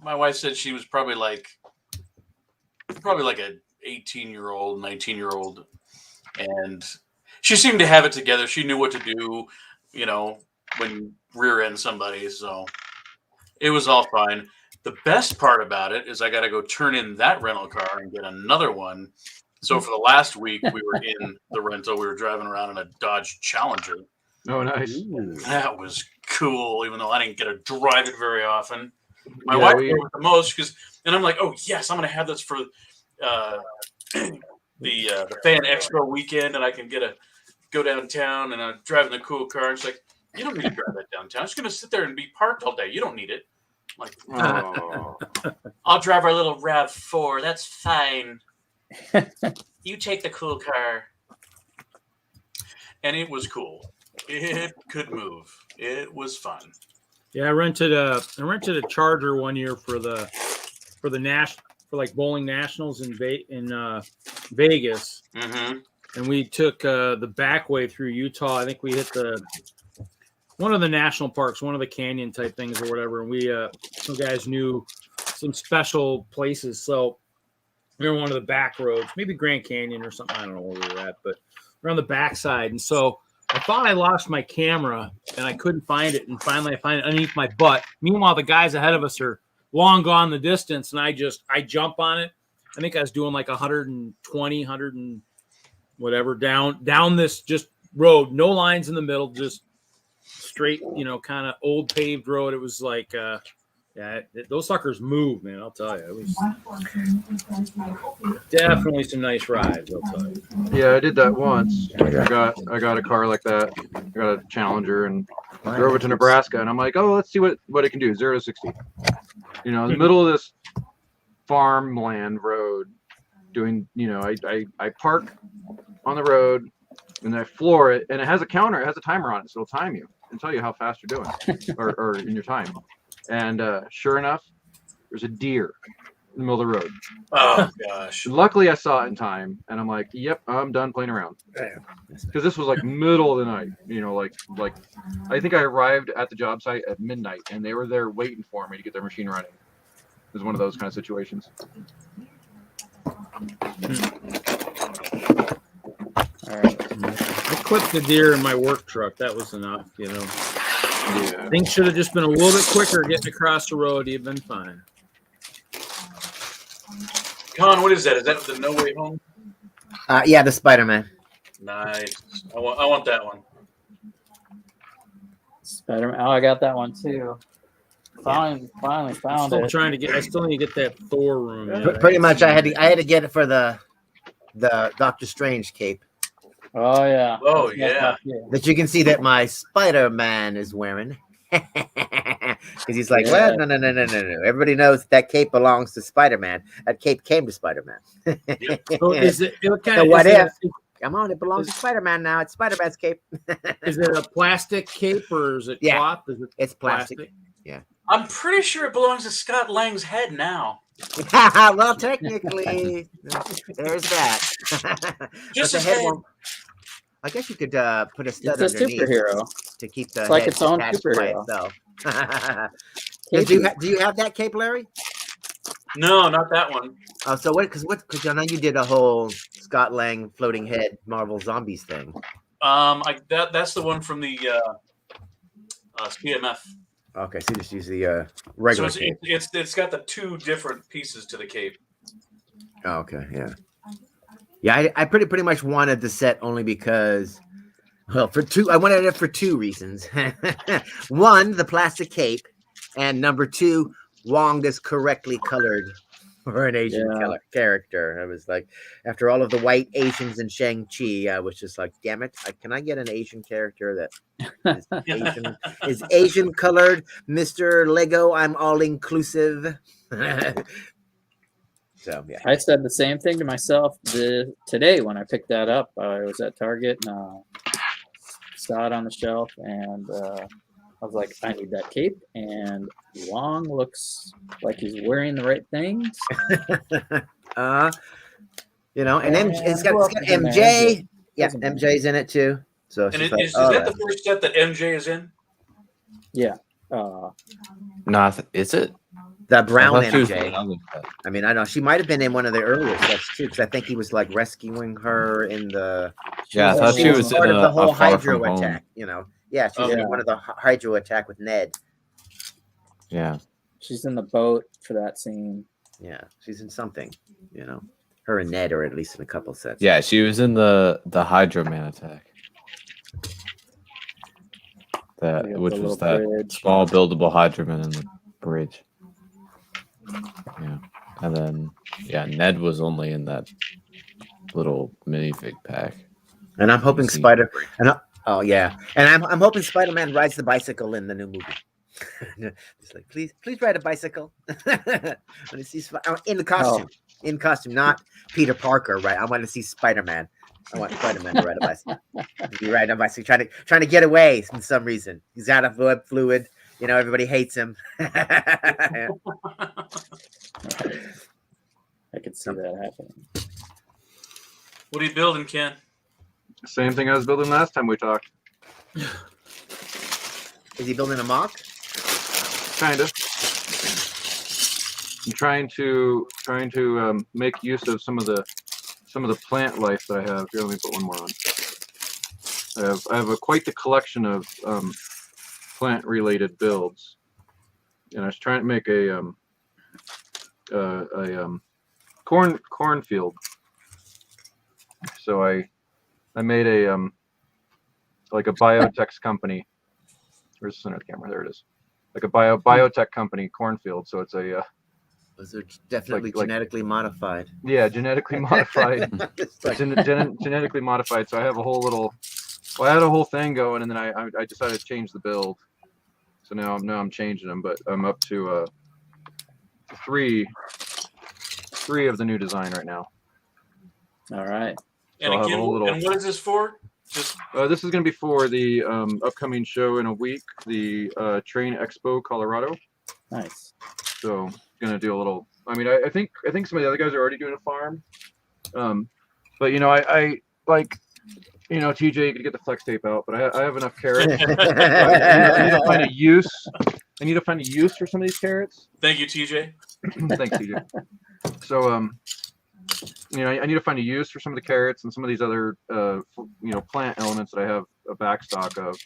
My wife said she was probably like a 18-year-old, 19-year-old, and she seemed to have it together. She knew what to do, when rear-end somebody. So it was all fine. The best part about it is I got to go turn in that rental car and get another one. So for the last week, we were in the rental. We were driving around in a Dodge Challenger. Oh, nice. That was cool, even though I didn't get to drive it very often. My Yeah, wife drove it the most and I'm like, oh yes, I'm gonna have this for the Fan Expo weekend, and I can go downtown, and I'm driving the cool car. And she's like, you don't need to drive that downtown. It's gonna sit there and be parked all day. You don't need it. I'm like, Oh. I'll drive our little RAV4. That's fine. You take the cool car. And it was cool. It could move. It was fun. Yeah, I rented a Charger one year for like bowling nationals in Vegas, and we took the back way through Utah. I think we hit one of the national parks, one of the canyon type things or whatever. And we some guys knew some special places, so we were on one of the back roads, maybe Grand Canyon or something. I don't know where we were at, but we're on the backside, and so I thought I lost my camera and I couldn't find it. And finally I find it underneath my butt. Meanwhile, the guys ahead of us are long gone the distance. And I jump on it. I think I was doing like 120, 100 and whatever down this just road, no lines in the middle, just straight, kind of old paved road. It was like, those suckers move, man. I'll tell you, it was definitely some nice rides. I'll tell you. Yeah, I did that once. I got a car like that. I got a Challenger and drove it to Nebraska, and I'm like, oh, let's see what it can do. 0 to 60. In the middle of this farmland road, doing. I park on the road and I floor it, and it has a counter. It has a timer on it, so it'll time you and tell you how fast you're doing, or in your time. And sure enough, there's a deer in the middle of the road. Oh gosh! Luckily, I saw it in time, and I'm like, "Yep, I'm done playing around." Because this was like middle of the night. Like I think I arrived at the job site at midnight, and they were there waiting for me to get their machine running. It was one of those kind of situations. All right. I clipped the deer in my work truck. That was enough, Yeah. Things should have just been a little bit quicker getting across the road. You've been fine. Con, what is that? Is that the No Way Home? Yeah, the Spider-Man. Nice. I want that one. Spider-Man. Oh, I got that one too. Finally found it. I still need to get that Thor room. Yeah. Pretty much, I had to get it for the Doctor Strange cape Oh yeah. Oh yeah. that you can see that my Spider-Man is wearing. Because he's like, well, no. Everybody knows that cape belongs to Spider-Man. That cape came to Spider-Man. So is it So what if? Come on, it belongs to Spider-Man now. It's Spider-Man's cape. Is it a plastic cape or is it cloth? Is it It's plastic. I'm pretty sure it belongs to Scott Lang's head now. Well, technically, there's that. Just But his the head head. won't. I guess you could put a stud It's a underneath superhero. to keep the It's like head its own attached by superhero. itself. Do you have that cape, Larry? No, not that one. Oh, so what? Because I know you did a whole Scott Lang floating head Marvel Zombies thing. That's the one from the CMF. Okay, so you just use the regular. So cape. it's got the two different pieces to the cape. Oh, okay, yeah. Yeah, I pretty much wanted the set only because, well, I wanted it for two reasons. One, the plastic cape, and number two, Wong is correctly colored for an Asian character. I was like, after all of the white Asians in Shang-Chi, I was just like, damn it, can I get an Asian character that is Asian colored? Mr. Lego, I'm all inclusive. So yeah, I said the same thing to myself today when I picked that up. I was at Target and saw it on the shelf, and I was like, I need that cape. And Wong looks like he's wearing the right things. you know, and it's got MJ. Yeah, MJ's in it too. So And is that the first set that MJ is in? Yeah. No, is it? The brown I thought she was MJ. in another set. I mean, I know she might have been in one of the earlier sets too, because I think he was like rescuing her in the. Yeah, I thought she was part in of the whole Far Hydro From Home. attack. You know, yeah, she was in one of the Hydro attack with Ned. Yeah. She's in the boat for that scene. Yeah, she's in something. You know, her and Ned are at least in a couple sets. Yeah, she was in the Hydro Man attack. Which was that bridge. small buildable Hydro Man in the bridge. Yeah. And then Ned was only in that little minifig pack. And I'm hoping I'm hoping Spider-Man rides the bicycle in the new movie. It's like, please ride a bicycle. When see in the costume, not Peter Parker, right? I want to see Spider-Man. I want Spider-Man to ride a bicycle. Be riding a bicycle, trying to get away for some reason. He's out of web fluid. You know, everybody hates him. I could see that happening. What are you building, Ken? Same thing I was building last time we talked. Is he building a mock? Kind of. I'm trying to make use of some of the plant life that I have. Here, let me put one more on. I have quite the collection of plant related builds, and I was trying to make a cornfield. So I made a like a biotech company. Where's the center of the camera? There it is. Like a biotech company cornfield. So it's a Those are definitely like genetically modified. yeah, genetically modified. It's like- Genetically modified. So I have a whole little. Well, I had a whole thing going, and then I decided to change the build. So now I'm changing them, but I'm up to three of the new design right now. All right. And I'll have a again, whole little- and what is this for? Just This is going to be for the upcoming show in a week, the Train Expo Colorado. Nice. So going to do a little. I mean, I think some of the other guys are already doing a farm, but you know, I like. You know, TJ, you could get the flex tape out, but I have enough carrots. I need to find a use. I need to find a use for some of these carrots. thank you, TJ. Thanks, TJ. So, you know, I need to find a use for some of the carrots and some of these other, you know, plant elements that I have a back stock of,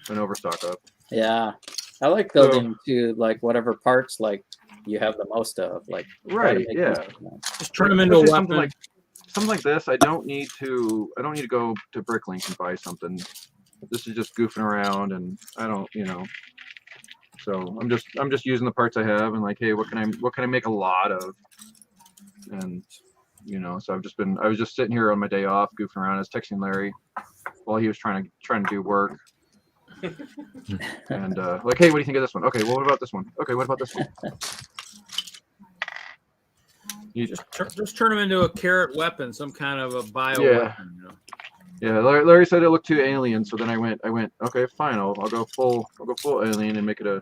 an overstock of. Yeah. I like building to like whatever parts like you have the most of. Like try to Right, make yeah. most of them. Just turn them into a Especially weapon. something like this. I don't need to go to Bricklink and buy something. This is just goofing around, and I don't, you know. So I'm just using the parts I have, and like, hey, what can I make a lot of? And you know, so I was just sitting here on my day off, goofing around. I was texting Larry while he was trying to do work. And like, hey, what do you think of this one? Okay, well, what about this one? Okay, what about this one? You Just turn them into a carrot weapon, some kind of a bio Yeah. weapon. You know? Yeah, Larry said it looked too alien, so then I went, okay, fine, I'll go full alien and make it a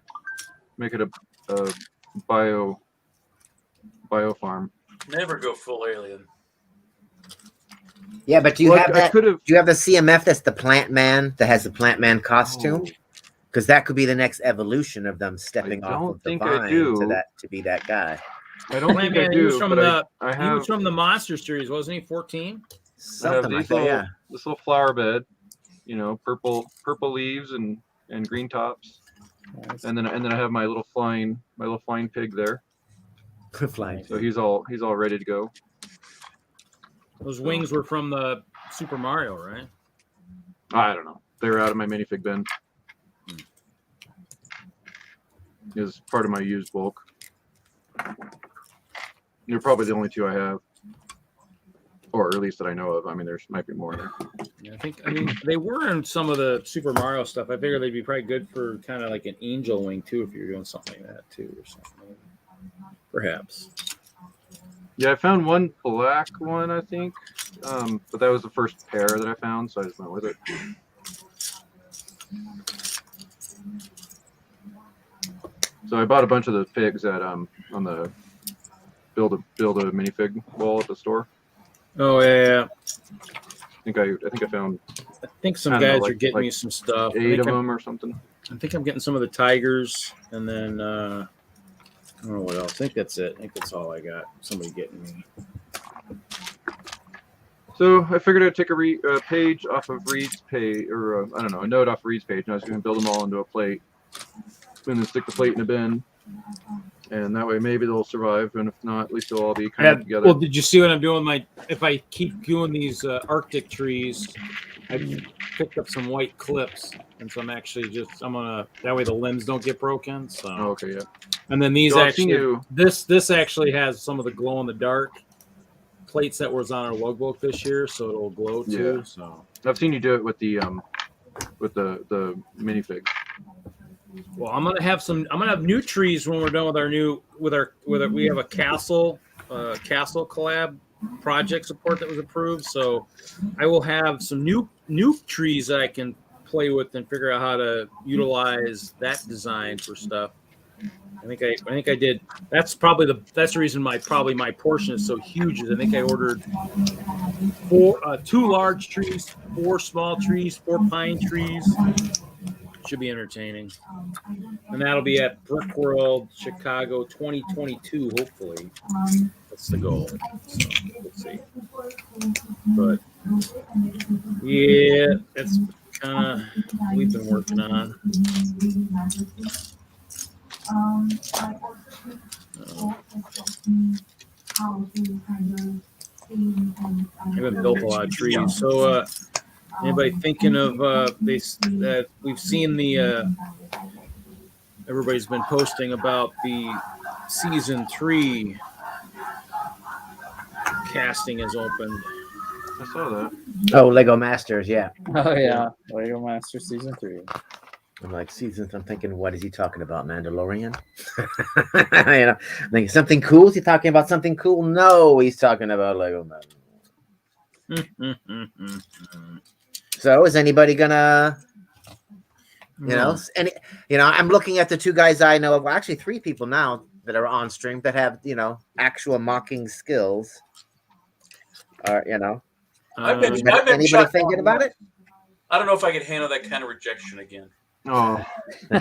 bio farm. Never go full alien. Yeah, but do you Well, have I that? could have. Do you have the CMF that's the Plant Man that has the Plant Man costume? Because that could be the next evolution of them stepping I off don't of the think I vine do. to be that guy. I don't think I Man, do, he was from but the I he have, was from the Monster series, wasn't he? 14. I have Something like these that, little, yeah. this little flower bed, you know, purple leaves and green tops, Nice. and then I have my little flying pig there. Flying. So he's all ready to go. Those wings were from the Super Mario, right? I don't know. They were out of my minifig bin. Is part of my used bulk. They're probably the only two I have, or at least that I know of. I mean, there's might be more in there. Yeah, I mean, they were in some of the Super Mario stuff. I figured they'd be probably good for kind of like an angel wing too, if you're doing something like that too, or something. Perhaps. Yeah, I found one black one, I think, but that was the first pair that I found, so I just went with it. So I bought a bunch of the pigs at on the build a minifig wall at the store. Oh yeah. I think I found I think some I don't know, guys are like- getting like me some stuff. 8 of them or something. I think I'm getting some of the tigers, and then I don't know what else. I think that's it. I think that's all I got. Somebody getting me. So I figured I'd take a page off of Reed's page, or I don't know, a note off Reed's page, and I was going to build them all into a plate, and then stick the plate in a bin, and that way maybe they'll survive, and if not, at least they'll all be kind of together. Well, did you see what I'm doing? If I keep doing these Arctic trees, I picked up some white clips, and so I'm gonna that way the limbs don't get broken. So Oh, okay, yeah. and then these So I've seen actually you- this actually has some of the glow in the dark plates that was on our logbook this year, so it'll glow too. Yeah. So I've seen you do it with the minifig. well, I'm gonna have new trees when we're done with our we have a castle collab project support that was approved. So I will have some new trees that I can play with and figure out how to utilize that design for stuff. I think I did. That's the reason my portion is so huge. Is I think I ordered 2 large trees, 4 small trees, 4 pine trees. Should be entertaining, and that'll be at Brickworld Chicago 2022. Hopefully, that's the goal. So we'll see. But yeah, that's kind of we've been working on. I haven't built a lot of trees. So, anybody thinking of we've seen the everybody's been posting about the season 3 casting is open. I saw that. Oh, Lego Masters, yeah. Oh yeah, Lego Master Season 3. I'm like, seasons. I'm thinking, what is he talking about, Mandalorian? You know, like something cool. Is he talking about something cool? No, he's talking about Lego Masters. So, is anybody gonna, I'm looking at the 2 guys I know of. Well, actually, 3 people now that are on stream that have, actual mocking skills. Or, I've been anybody shut thinking down. about it? I don't know if I could handle that kind of rejection again. Oh, no,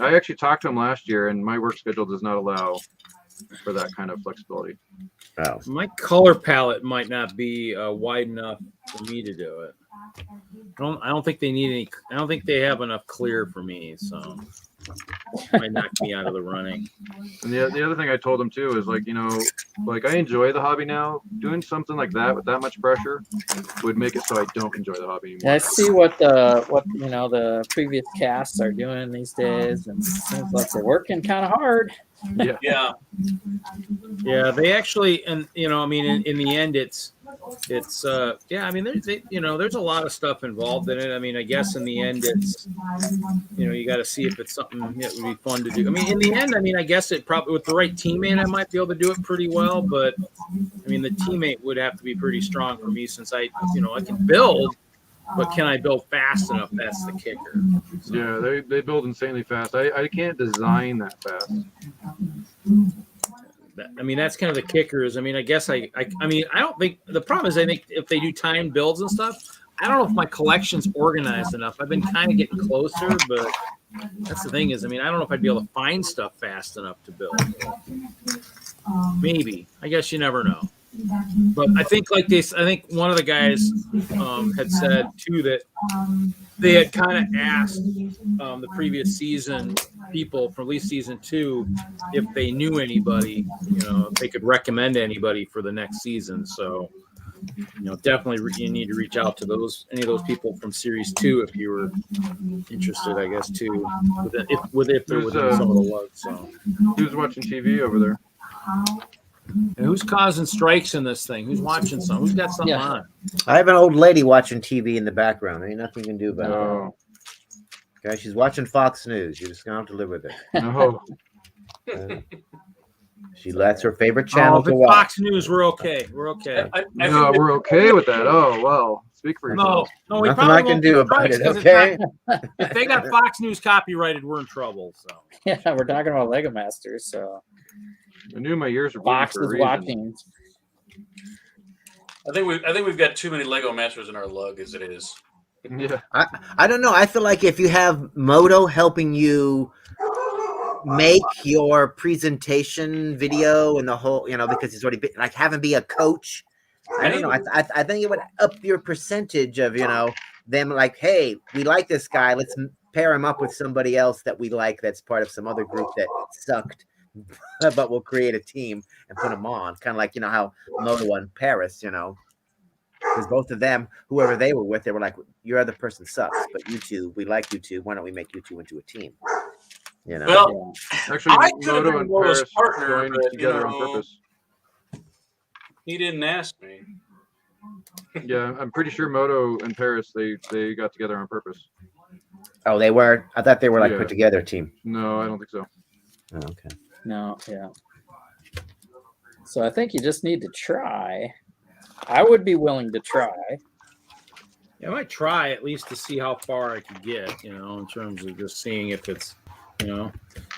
I actually talked to him last year, and my work schedule does not allow for that kind of flexibility. Oh. My color palette might not be wide enough for me to do it. I don't think they need any. I don't think they have enough clear for me, so it might knock me out of the running. And the other thing I told him too is like I enjoy the hobby now. Doing something like that with that much pressure would make it so I don't enjoy the hobby anymore. Yeah, I see what the previous casts are doing these days, and it seems like they're working kind of hard. Yeah. Yeah, they actually, and I mean, in the end, it's I mean, there's a lot of stuff involved in it. I mean, I guess in the end, it's you got to see if it's something that would be fun to do. I mean, in the end, I mean, I guess it probably with the right teammate, I might be able to do it pretty well. But I mean, the teammate would have to be pretty strong for me since I can build, but can I build fast enough? That's the kicker. So, Yeah, they build insanely fast. I can't design that fast. I mean, that's kind of the kicker. Is I mean, I guess I mean, I don't think the problem is I think if they do timed builds and stuff, I don't know if my collection's organized enough. I've been kind of getting closer, but That's the thing is, I mean, I don't know if I'd be able to find stuff fast enough to build. Maybe. I guess you never know. But I think like this, I think one of the guys had said too that they had kind of asked the previous season people from at least season 2 if they knew anybody, if they could recommend anybody for the next season. So, definitely you need to reach out to any of those people from series 2 if you were interested, I guess, too, if they're within some of the lugs. So, Who's watching TV over there? and who's causing strikes in this thing? Who's watching something? Who's got something on? I have an old lady watching TV in the background. There ain't nothing you can do about No. it. Okay, she's watching Fox News. You're just gonna have to live with it. No. That's her favorite channel If to it's watch. Fox News, we're okay. We're okay. I No, think we're okay with that. Oh, well. Speak for yourself. No, we Nothing probably I can won't do get about it. strikes 'cause Okay. if they got Fox News copyrighted, we're in trouble. So Yeah, we're talking about Lego Masters, so I knew my ears were bleeding Fox for a is reason. watching. I think we've got too many Lego Masters in our lug as it is. Yeah. I don't know. I feel like if you have Moto helping you make your presentation video and the whole, because he's already been, like having be a coach. I don't know. I think it would up your percentage of them like, hey, we like this guy. Let's pair him up with somebody else that we like that's part of some other group that sucked, but we'll create a team and put them on. Kind of like how Moto and Paris, because both of them, whoever they were with, they were like, your other person sucks, but you two, we like you two. Why don't we make you two into a team? Well, Actually, I could have Moto been and Moto's Paris partner, joined but, together on purpose. he didn't ask me. Yeah, I'm pretty sure Moto and Paris, they got together on purpose. Oh, they were? I thought they were like Yeah. put together a team. No, I don't think so. Oh, okay. No, yeah. So I think you just need to try. I would be willing to try. I might try at least to see how far I can get, in terms of just seeing if it's, I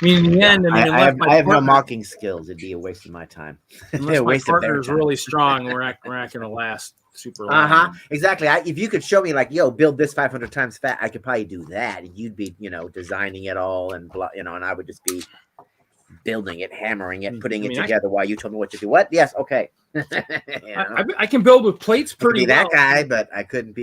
mean, in the end, I unless have, my I have no partner- mocking skills. It'd be a waste of my time. Unless A my waste of their partner is time. really strong, we're not going to last super long. Exactly. If you could show me like, build this 500 times fat, I could probably do that. You'd be, designing it all and blah, and I would just be building it, hammering it, putting it together while you told me what to do. What? Yes. Okay. I can build with plates pretty be that well. guy, but I couldn't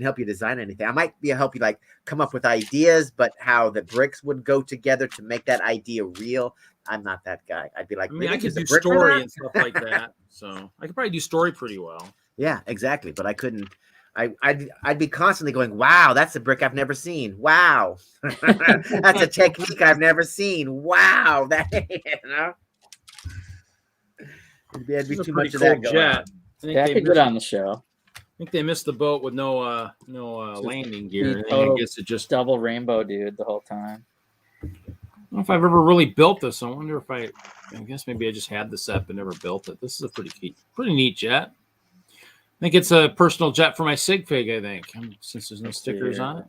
help you design anything. I might help you like come up with ideas, but how the bricks would go together to make that idea real. I'm not that guy. I'd be like, I mean, I "Really? could There's do a brick for story that?" and stuff like that. So I could probably do story pretty well. Yeah, exactly. But I couldn't. I'd be constantly going, wow, that's a brick I've never seen. Wow. That's a technique I've never seen. Wow. That It'd be This is a too pretty much of that cool going on. jet. Yeah, I could get on the show. I think they missed the boat with no landing gear. Be I total guess it just. Double rainbow dude the whole time. I don't know if I've ever really built this. I wonder if I guess maybe I just had the set but never built it. This is a pretty neat jet. I think it's a personal jet for my sig fig. I think since there's no stickers on it.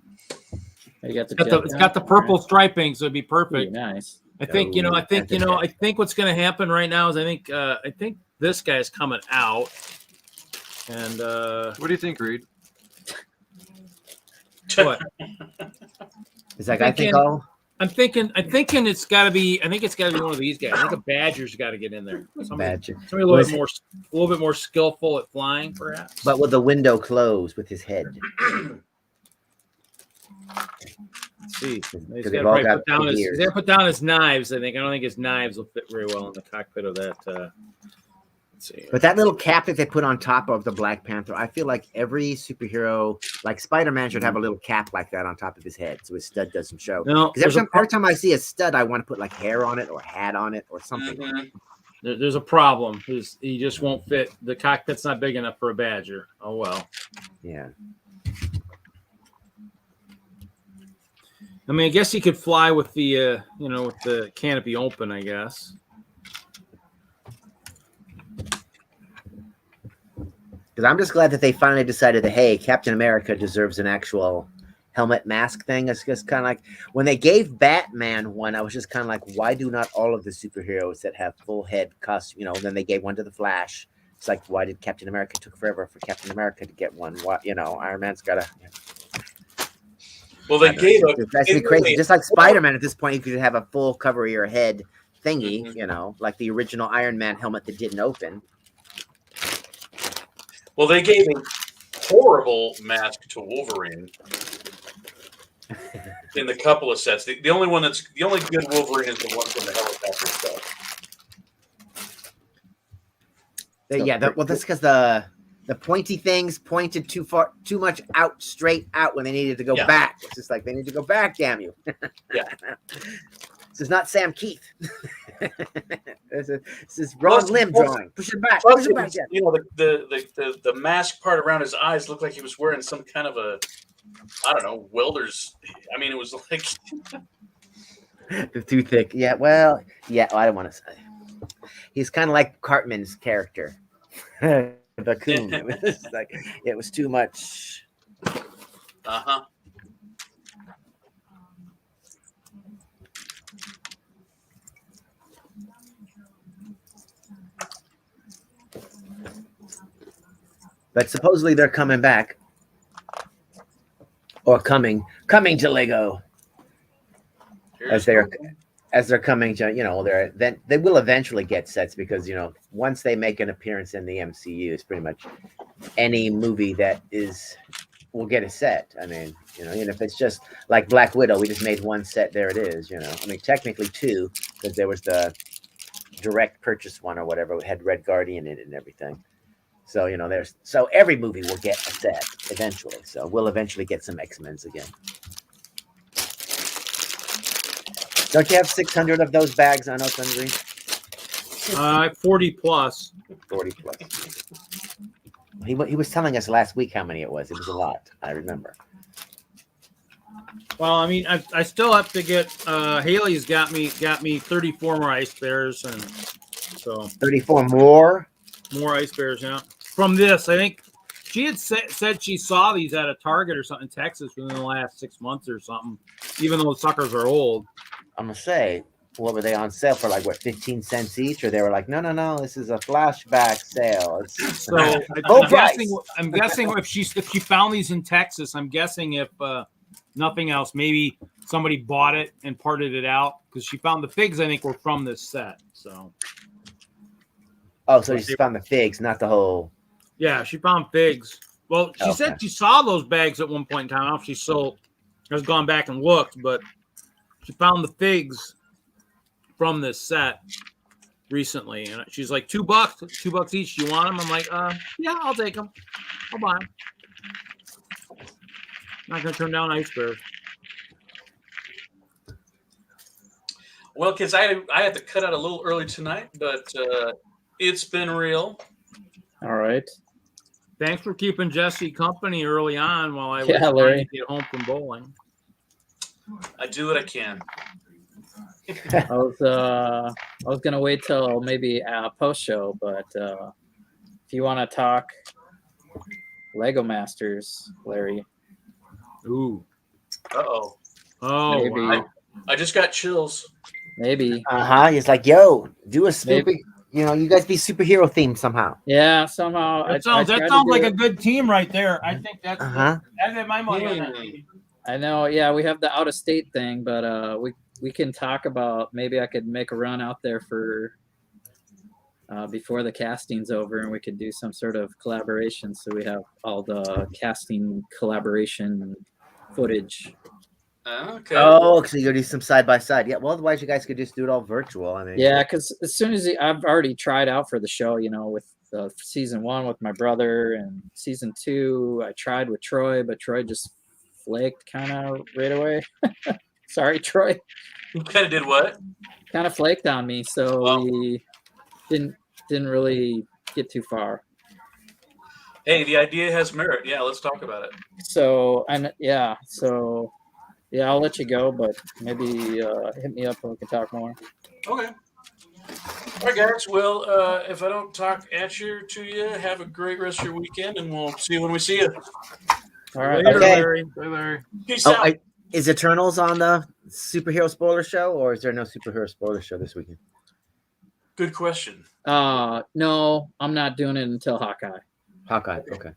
You got It's got the purple striping, so it'd be perfect. Nice. I think I think what's going to happen right now is I think this guy's coming out. And what do you think, Reed? What? Is that guy think all? I'm thinking it's got to be. I think it's got to be one of these guys. I think a badger's got to get in there. Badger. Somebody a little bit more skillful at flying, perhaps. But with the window closed with his head. Let's see. He's they've got all to got put down his knives. I don't think his knives will fit very well in the cockpit of that. Let's see. But that little cap that they put on top of the Black Panther, I feel like every superhero, like Spider-Man, should have a little cap like that on top of his head so his stud doesn't show. No, Because every time I see a stud, I want to put like hair on it or hat on it or something. Mm-hmm. There's a problem. He just won't fit. The cockpit's not big enough for a badger. Oh well. Yeah. I mean, I guess he could fly with the with the canopy open. I guess. Because I'm just glad that they finally decided that, hey, Captain America deserves an actual helmet mask thing. It's just kind of like when they gave Batman one, I was just kind of like, why do not all of the superheroes that have full head costume, then they gave one to the Flash. It's like, why did Captain America took forever for Captain America to get one? What, Iron Man's got to. Well, they gave a That's be crazy. Just like Spider-Man at this point, you could have a full cover of your head thingy, Mhm. you know, like the original Iron Man helmet that didn't open. Well, they gave a horrible mask to Wolverine in the couple of sets. The only one that's the only good Wolverine is the one from the helicopter stuff. Well, that's because the pointy things pointed too much out, straight out when they needed to go back. It's just like they need to go back. Damn you! Yeah. This is not Sam Keith. This is Ron Lim drawing. Push it back. Push it back. You know, the mask part around his eyes looked like he was wearing some kind of a, I don't know, welder's. I mean, it was like too thick. Yeah. Well. Yeah. I don't want to say. He's kind of like Cartman's character, the coon. It was too much. Uh-huh. But supposedly they're coming back, or coming to Lego, as they're coming to, you know, they will eventually get sets, because, you know, once they make an appearance in the MCU, it's pretty much any movie that will get a set. I mean, you know, even if it's just like Black Widow, we just made one set, there it is. You know, I mean, technically two, because there was the direct purchase one or whatever, it had Red Guardian in it and everything. So, you know, so every movie will get a set eventually. So we'll eventually get some X-Men's again. Don't you have 600 of those bags on Open Green? 40 plus. 40 plus. He was telling us last week how many it was. It was a lot. I remember. Well, I mean, I still have to get. Haley's got me 34 more ice bears, and so 34 more ice bears. Yeah, from this, I think she had said she saw these at a Target or something in Texas within the last 6 months or something. Even though the suckers are old. I'm gonna say, what were they on sale for? Like, what, 15 cents each? Or they were like, no, this is a flashback sale. So I'm guessing if she found these in Texas, I'm guessing if nothing else, maybe somebody bought it and parted it out, because she found the figs, I think, were from this set. So so she found the figs, not the whole. Yeah, she found figs. Well, she said she saw those bags at one point in time. I don't know if she still has gone back and looked, but she found the figs from this set recently, and she's like, $2 each. Do you want them? I'm like, yeah, I'll take them. I'll buy them. Not gonna turn down ice bears. Well, kids, I had to cut out a little early tonight, but it's been real. All right. Thanks for keeping Jesse company early on while I was trying to get home from bowling. I do what I can. I was gonna wait till maybe post show, but if you want to talk Lego Masters, Larry. Ooh. Uh-oh. Oh, maybe. wow. I just got chills. Maybe. He's like, yo, do a super. You know, you guys be superhero themed somehow. Yeah, somehow. That sounds like a good team right there. I think that's I have my money on that team. I know. Yeah, we have the out of state thing, but we can talk about, maybe I could make a run out there for before the casting's over, and we could do some sort of collaboration. So we have all the casting collaboration footage. Okay. Oh, so you're gonna do some side by side. Yeah. Well, otherwise you guys could just do it all virtual. I mean. Yeah, because as soon as I've already tried out for the show, you know, with season 1 with my brother, and season 2 I tried with Troy, but Troy just flaked kind of right away. Sorry, Troy. You kind of did what? Kind of flaked on me, so we didn't really get too far. Hey, the idea has merit. Yeah, let's talk about it. So yeah, I'll let you go, but maybe hit me up and we can talk more. Okay. All right, guys. Well, if I don't talk to you, have a great rest of your weekend, and we'll see you when we see you. All right. Later, Okay. Larry. Bye, Larry. Peace out. Is Eternals on the superhero spoiler show, or is there no superhero spoiler show this weekend? Good question. No, I'm not doing it until Hawkeye. Hawkeye. Okay.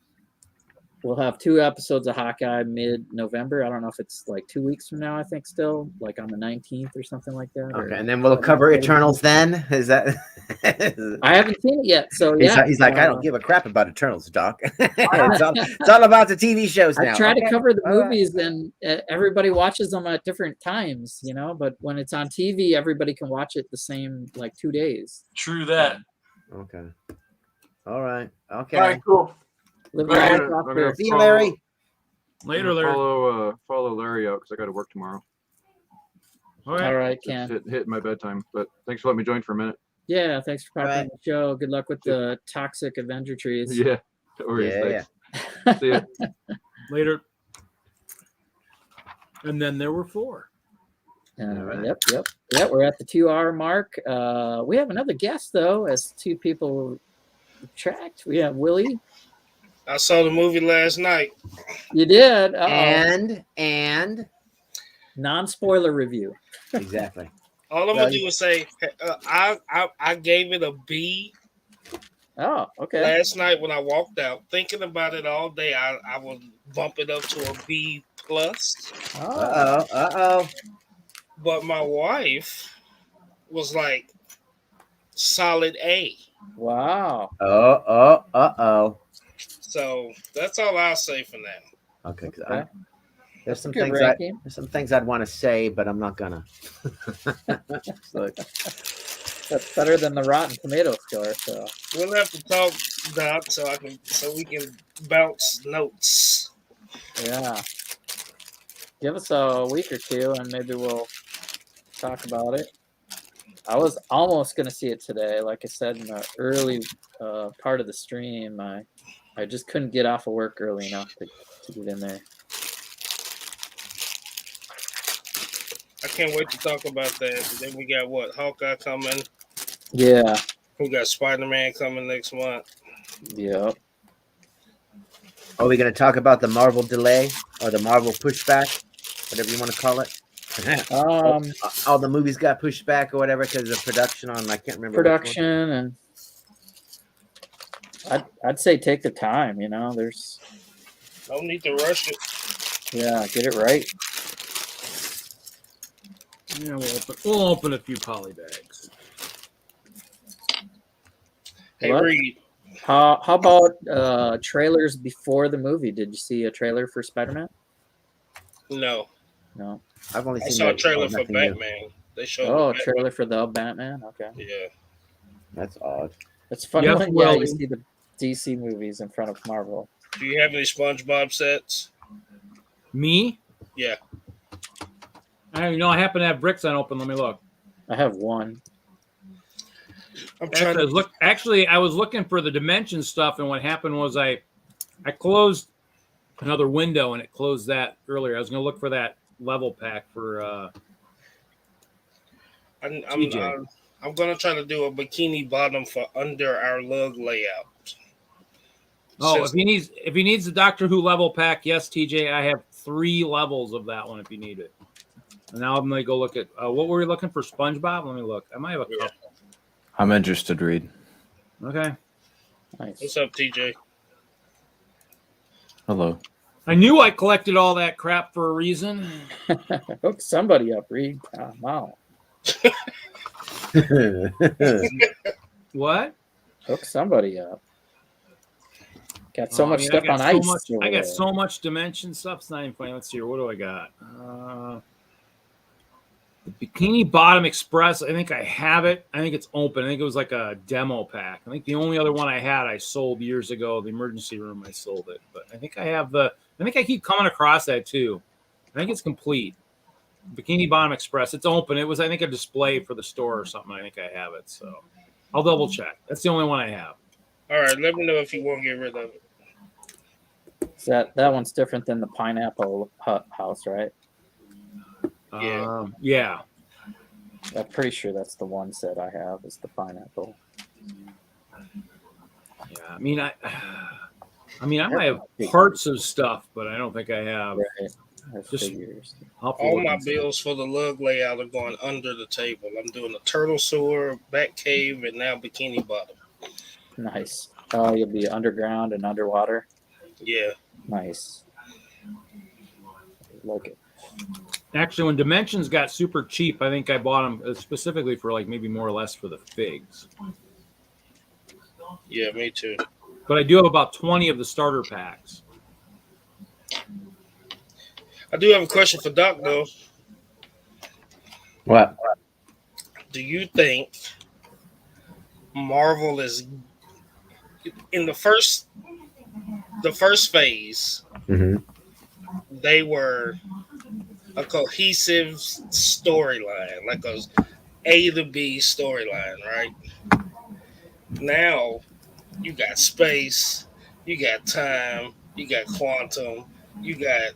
we'll have 2 episodes of Hawkeye mid-November. I don't know if it's like 2 weeks from now. I think still like on the 19th or something like that. Okay, and then we'll cover Eternals. Then is that? I haven't seen it yet, so he's, yeah. he's like, I don't give a crap about Eternals, Doc. it's all about the TV shows now. I try to cover the All right. movies, and everybody watches them at different times, you know. But when it's on TV, everybody can watch it the same like 2 days. True that. Okay. All right. Okay. All right, cool. Live All your right. life off I'm there. gonna See you, Larry. Later, Larry. Follow Larry out because I got to work tomorrow. All right. All right, Just Ken. hit my bedtime. But thanks for letting me join for a minute. Yeah, thanks for popping All on the show. Good luck with the toxic Avenger trees. Yeah. No worries, Yeah. thanks. See ya. Later. And then there were 4. Yep. We're at the 2-hour mark. We have another guest though, as 2 people tracked. We have Willie. I saw the movie last night. You did. And non-spoiler review. exactly. All I'm gonna do is say I gave it a B Oh, okay. last night when I walked out. Thinking about it all day, I will bump it up to a B plus. Oh. Uh-oh. But my wife was like solid A. Wow. Uh-oh. So that's all I'll say for now. Okay. 'Cause Okay. there's some Good things ranking. there's some things I'd want to say, but I'm not gonna. Look, that's better than the Rotten Tomato score. So We'll have to talk, Doc, so we can bounce notes. yeah, give us a week or 2, and maybe we'll talk about it. I was almost gonna see it today, like I said in the early part of the stream. I just couldn't get off of work early enough to get in there. I can't wait to talk about that. Then we got what? Hawkeye coming. Yeah. We got Spider-Man coming next month. Yep. Are we gonna talk about the Marvel delay or the Marvel pushback, whatever you want to call it? All the movies got pushed back or whatever because of production on. I can't remember. Production, and I'd say take the time. You know, there's No need to rush it. get it right. Yeah, we'll open a few poly bags. Hey, What? Reed. How about trailers before the movie? Did you see a trailer for Spider-Man? No, No. I've only I seen saw a that- trailer for nothing new. Batman. They showed. Oh, a the Batman. trailer for the Batman. Okay, Yeah. That's odd. it's funny Yes, when well- you see the DC movies in front of Marvel. Do you have any SpongeBob sets? Me? Yeah. I happen to have bricks unopened. Let me look. I have one. I'm trying Actually, I was looking for the dimension stuff, and what happened was I closed another window, and it closed that earlier. I was going to look for that level pack for TJ. I'm gonna try to do a bikini bottom for under our lug layout. Oh, Since- if he needs the Doctor Who level pack, yes, TJ, I have 3 levels of that one if you need it. And now I'm gonna go look at what were we looking for? SpongeBob? Let me look. I might have a Yeah. couple. I'm interested, Reed. Okay. Nice. What's up, TJ? Hello. I knew I collected all that crap for a reason. Hook somebody up, Reed. Wow. What? Hook somebody up. Got so much stuff on ice. I got so much dimension stuff. It's not even funny. Let's see here. What do I got? The Bikini Bottom Express. I think I have it. I think it's open. I think it was like a demo pack. I think the only other one I had I sold years ago. The emergency room, I sold it. But I think I have I think I keep coming across that too. I think it's complete. Bikini Bottom Express. It's open. It was, I think, a display for the store or something. I think I have it. So I'll double check. That's the only one I have. All right, let me know if you want to get rid of it. So that one's different than the Pineapple House, right? Yeah. Yeah. I'm pretty sure that's the one set I have is the Pineapple. Yeah. I mean, I might have parts of stuff, but I don't think I have. Right. That's Just- figures. All my bills for the lug layout are going under the table. I'm doing a turtle sewer, back cave, and now bikini bottom. Nice. Oh, you'll be underground and underwater. Yeah. Nice. Like it. Actually, when Dimensions got super cheap, I think I bought them specifically for like maybe more or less for the figs. Yeah, me too. But I do have about 20 of the starter packs. I do have a question for Doc though. What? Do you think Marvel is in the first phase? Mm-hmm. They were a cohesive storyline, like a A to B storyline, right? Now you got space, you got time, you got quantum, you got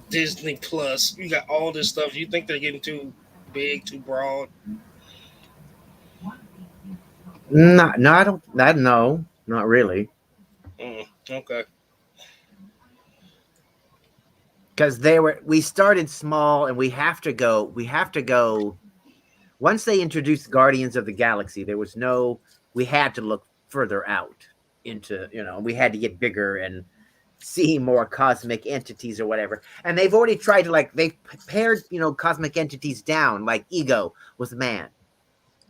Disney Plus, you got all this stuff. You think they're getting too big, too broad? No, I don't. No, not really. Okay. Because we started small, and we have to go. Once they introduced Guardians of the Galaxy, we had to look further out into, we had to get bigger and see more cosmic entities or whatever. And they've already tried to, like, they've pared, cosmic entities down, like Ego was man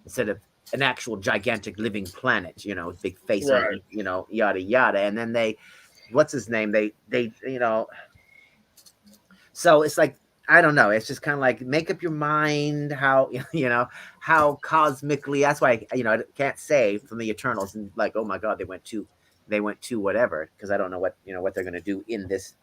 instead of an actual gigantic living planet, big face, Right. Yada, yada. And then what's his name? They so it's like, I don't know. It's just kind of like, make up your mind how, how cosmically. That's why, I can't say from the Eternals and like, oh my God, they went to whatever, because I don't know what they're going to do in this,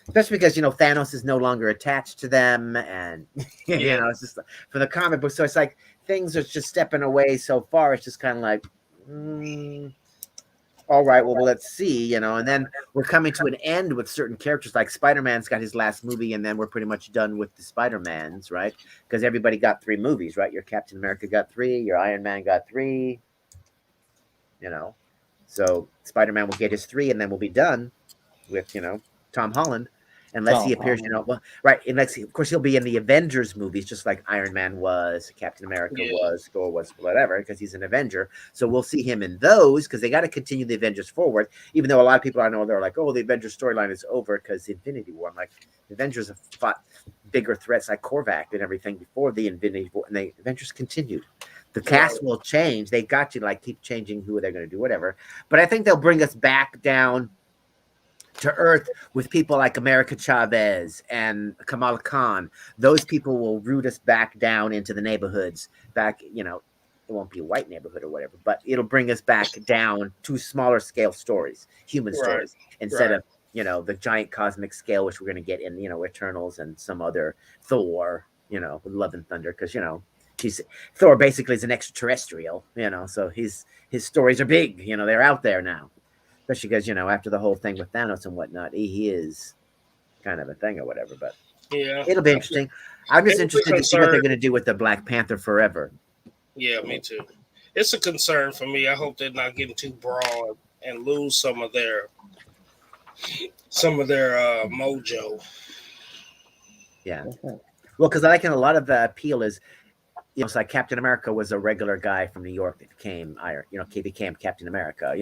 especially because, Thanos is no longer attached to them. And, it's just for the comic book. So it's like things are just stepping away so far. It's just kind of like, all right, well, let's see, and then we're coming to an end with certain characters, like Spider-Man's got his last movie, and then we're pretty much done with the Spider-Mans, right? Because everybody got 3 movies, right? Your Captain America got 3, your Iron Man got 3, so Spider-Man will get his 3, and then we'll be done with, Tom Holland. Unless he appears, right. And let's see, of course, he'll be in the Avengers movies, just like Iron Man was, Captain America was, Thor was, whatever, because he's an Avenger. So we'll see him in those, because they got to continue the Avengers forward, even though a lot of people I know, they're like, oh, the Avengers storyline is over because Infinity War. I'm like, the Avengers have fought bigger threats like Korvac and everything before the Infinity War, and the Avengers continued. The cast will change. They got to keep changing who they're going to do, whatever. But I think they'll bring us back down to earth with people like America Chavez and Kamala Khan. Those people will root us back down into the neighborhoods. Back, it won't be a white neighborhood or whatever, but it'll bring us back down to smaller scale stories, human stories, instead of the giant cosmic scale, which we're going to get in Eternals and some other Thor, with Love and Thunder, because Thor basically is an extraterrestrial, so his stories are big, they're out there now. Especially because, after the whole thing with Thanos and whatnot, he is kind of a thing or whatever. But yeah, it'll be interesting. I'm just interested to see what they're going to do with the Black Panther Forever. Yeah, me too. It's a concern for me. I hope they're not getting too broad and lose some of their mojo. Yeah. Well, because I reckon a lot of the appeal is, it's like Captain America was a regular guy from New York that became became Captain America.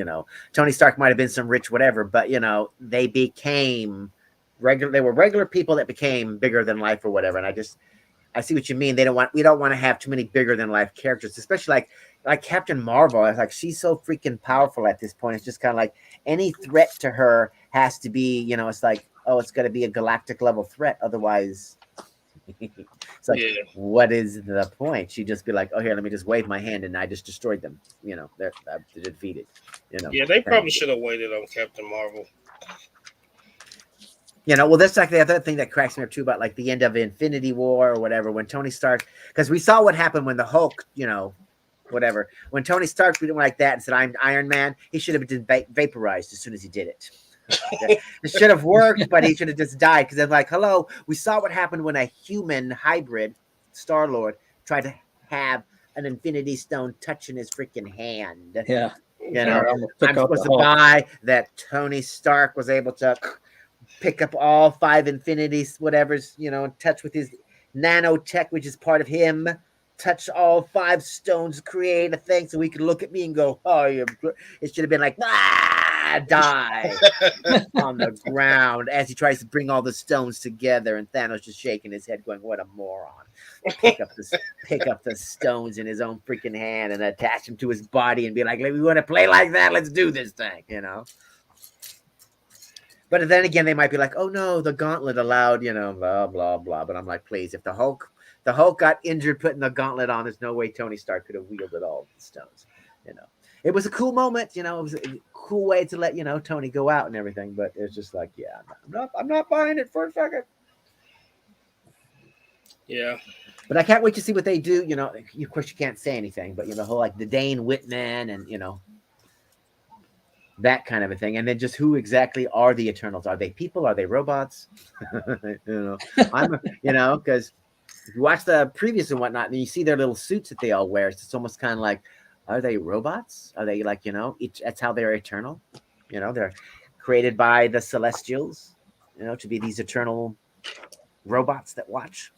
Tony Stark might have been some rich whatever, but they became regular. They were regular people that became bigger than life or whatever. And I see what you mean. We don't want to have too many bigger than life characters, especially like Captain Marvel. I was like, she's so freaking powerful at this point. It's just kind of like any threat to her has to be, it's like, oh, it's got to be a galactic level threat. Otherwise, it's like, what is the point? She'd just be like, oh, here, let me just wave my hand and I just destroyed them. They're defeated. Yeah, they probably should have waited on Captain Marvel. Well, that's like the other thing that cracks me up too about like the end of Infinity War or whatever, when Tony Stark, because we saw what happened when the Hulk, whatever, when Tony Stark did like that and said, I'm Iron Man, he should have been vaporized as soon as he did it. It should have worked, but he should have just died, because they're like, hello, we saw what happened when a human hybrid Star-Lord tried to have an Infinity Stone touching his freaking hand. Yeah. I'm supposed to buy that Tony Stark was able to pick up all 5 infinities, whatever's, touch with his nanotech, which is part of him, touch all 5 stones, create a thing so he could look at me and go, oh, it should have been like, die on the ground as he tries to bring all the stones together, and Thanos just shaking his head, going, "What a moron!" Pick up the stones in his own freaking hand and attach them to his body and be like, "We want to play like that. Let's do this thing," you know. But then again, they might be like, "Oh no, the gauntlet allowed," you know, blah blah blah. But I'm like, please, if the Hulk got injured putting the gauntlet on, there's no way Tony Stark could have wielded all the stones. You know, it was a cool moment. You know, it was a cool way to let Tony go out and everything. But it's just like, yeah, I'm not buying it for a second. Yeah. But I can't wait to see what they do. You know, of course you can't say anything, but the whole like the Dane Whitman and that kind of a thing, and then just who exactly are the Eternals? Are they people? Are they robots? Because if you watch the previous and whatnot, and you see their little suits that they all wear, it's almost kind of like, are they robots? Are they like that's how they're eternal? They're created by the Celestials, to be these eternal robots that watch.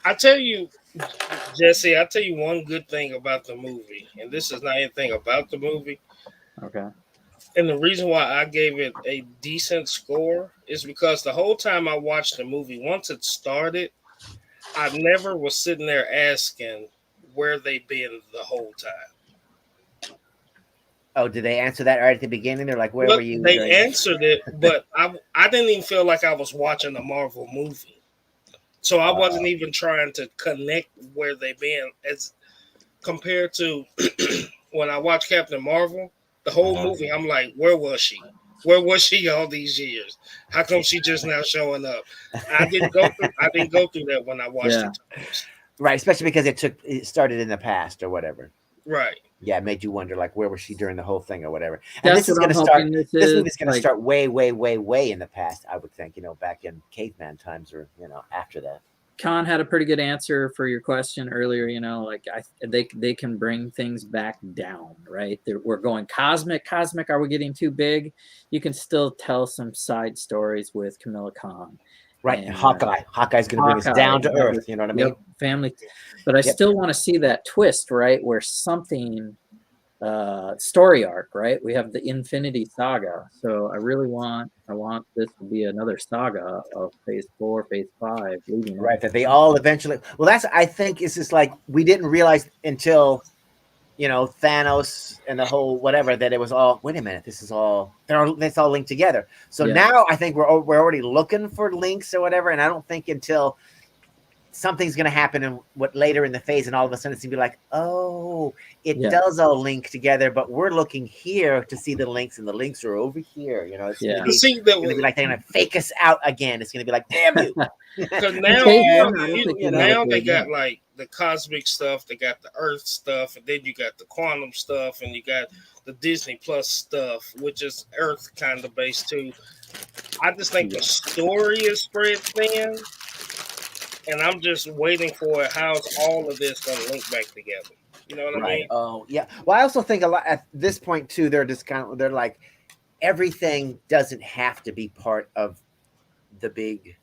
I tell you, Jesse, I'll tell you one good thing about the movie, and this is not anything about the movie. Okay. And the reason why I gave it a decent score is because the whole time I watched the movie, once it started, I never was sitting there asking where they've been the whole time. Oh, did they answer that right at the beginning? They're like, where were you? They answered it, but I didn't even feel like I was watching a Marvel movie. So I wasn't even trying to connect where they've been as compared to when I watched Captain Marvel. The whole movie, I'm like, where was she? Where was she all these years? How come she just now showing up? I didn't go through that when I watched it. Right, especially because it started in the past or whatever. Right. Yeah, it made you wonder, like, where was she during the whole thing or whatever. And this movie's going to start way, way, way, way in the past, I would think, back in caveman times or, after that. Khan had a pretty good answer for your question earlier. They can bring things back down, right? We're going cosmic. Are we getting too big? You can still tell some side stories with Camilla Khan. Right, and Hawkeye's going to bring us down to earth. You know what I mean? Family. But I still want to see that twist, right? Where something, story arc, right? We have the Infinity Saga. So I want this to be another saga of Phase 4, Phase 5. Right, that they all eventually. Well, I think it's just like we didn't realize until, Thanos and the whole whatever that it was all. Wait a minute, it's all linked together. So now I think we're already looking for links or whatever, and I don't think until something's going to happen in later in the phase, and all of a sudden it's going to be like, oh, it does all link together, but we're looking here to see the links, and the links are over here. It's going to be like they're going to fake us out again. It's going to be like, damn you. Because now they got like the cosmic stuff, they got the Earth stuff, and then you got the quantum stuff, and you got the Disney Plus stuff, which is Earth kind of based too. I just think the story is spread thin. And I'm just waiting for how's all of this going to link back together. You know what I mean? Oh, yeah. Well, I also think a lot at this point too. They're like everything doesn't have to be part of the big,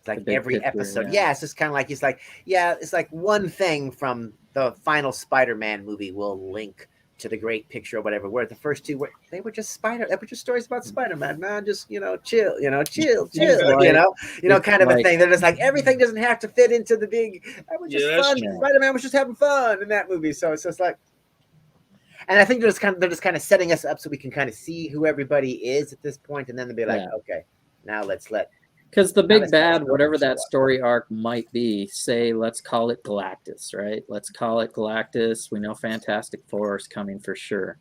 like the every picture, episode. Yeah, it's just kind of like it's like one thing from the final Spider-Man movie will link to the great picture or whatever. Where the first two they were just stories about Spider-Man, man. Just chill, kind of a thing. They're just like everything doesn't have to fit into the big. That was just fun. Spider-Man was just having fun in that movie. So it's just like, and I think they're just kind of setting us up so we can kind of see who everybody is at this point, and then they'll be like, okay, now let's because the big bad, whatever that story arc might be, let's call it Galactus, right? Let's call it Galactus. We know Fantastic Four is coming for sure.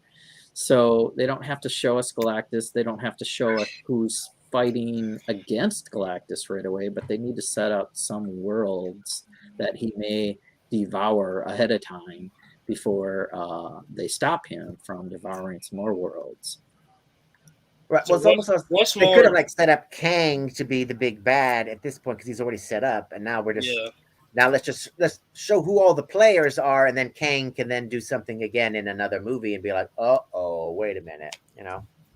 So they don't have to show us Galactus. They don't have to show us who's fighting against Galactus right away, but they need to set up some worlds that he may devour ahead of time before they stop him from devouring some more worlds. Right. So well, it's almost they could have set up Kang to be the big bad at this point because he's already set up, and now we're just now let's show who all the players are, and then Kang can then do something again in another movie and be like, oh, wait a minute,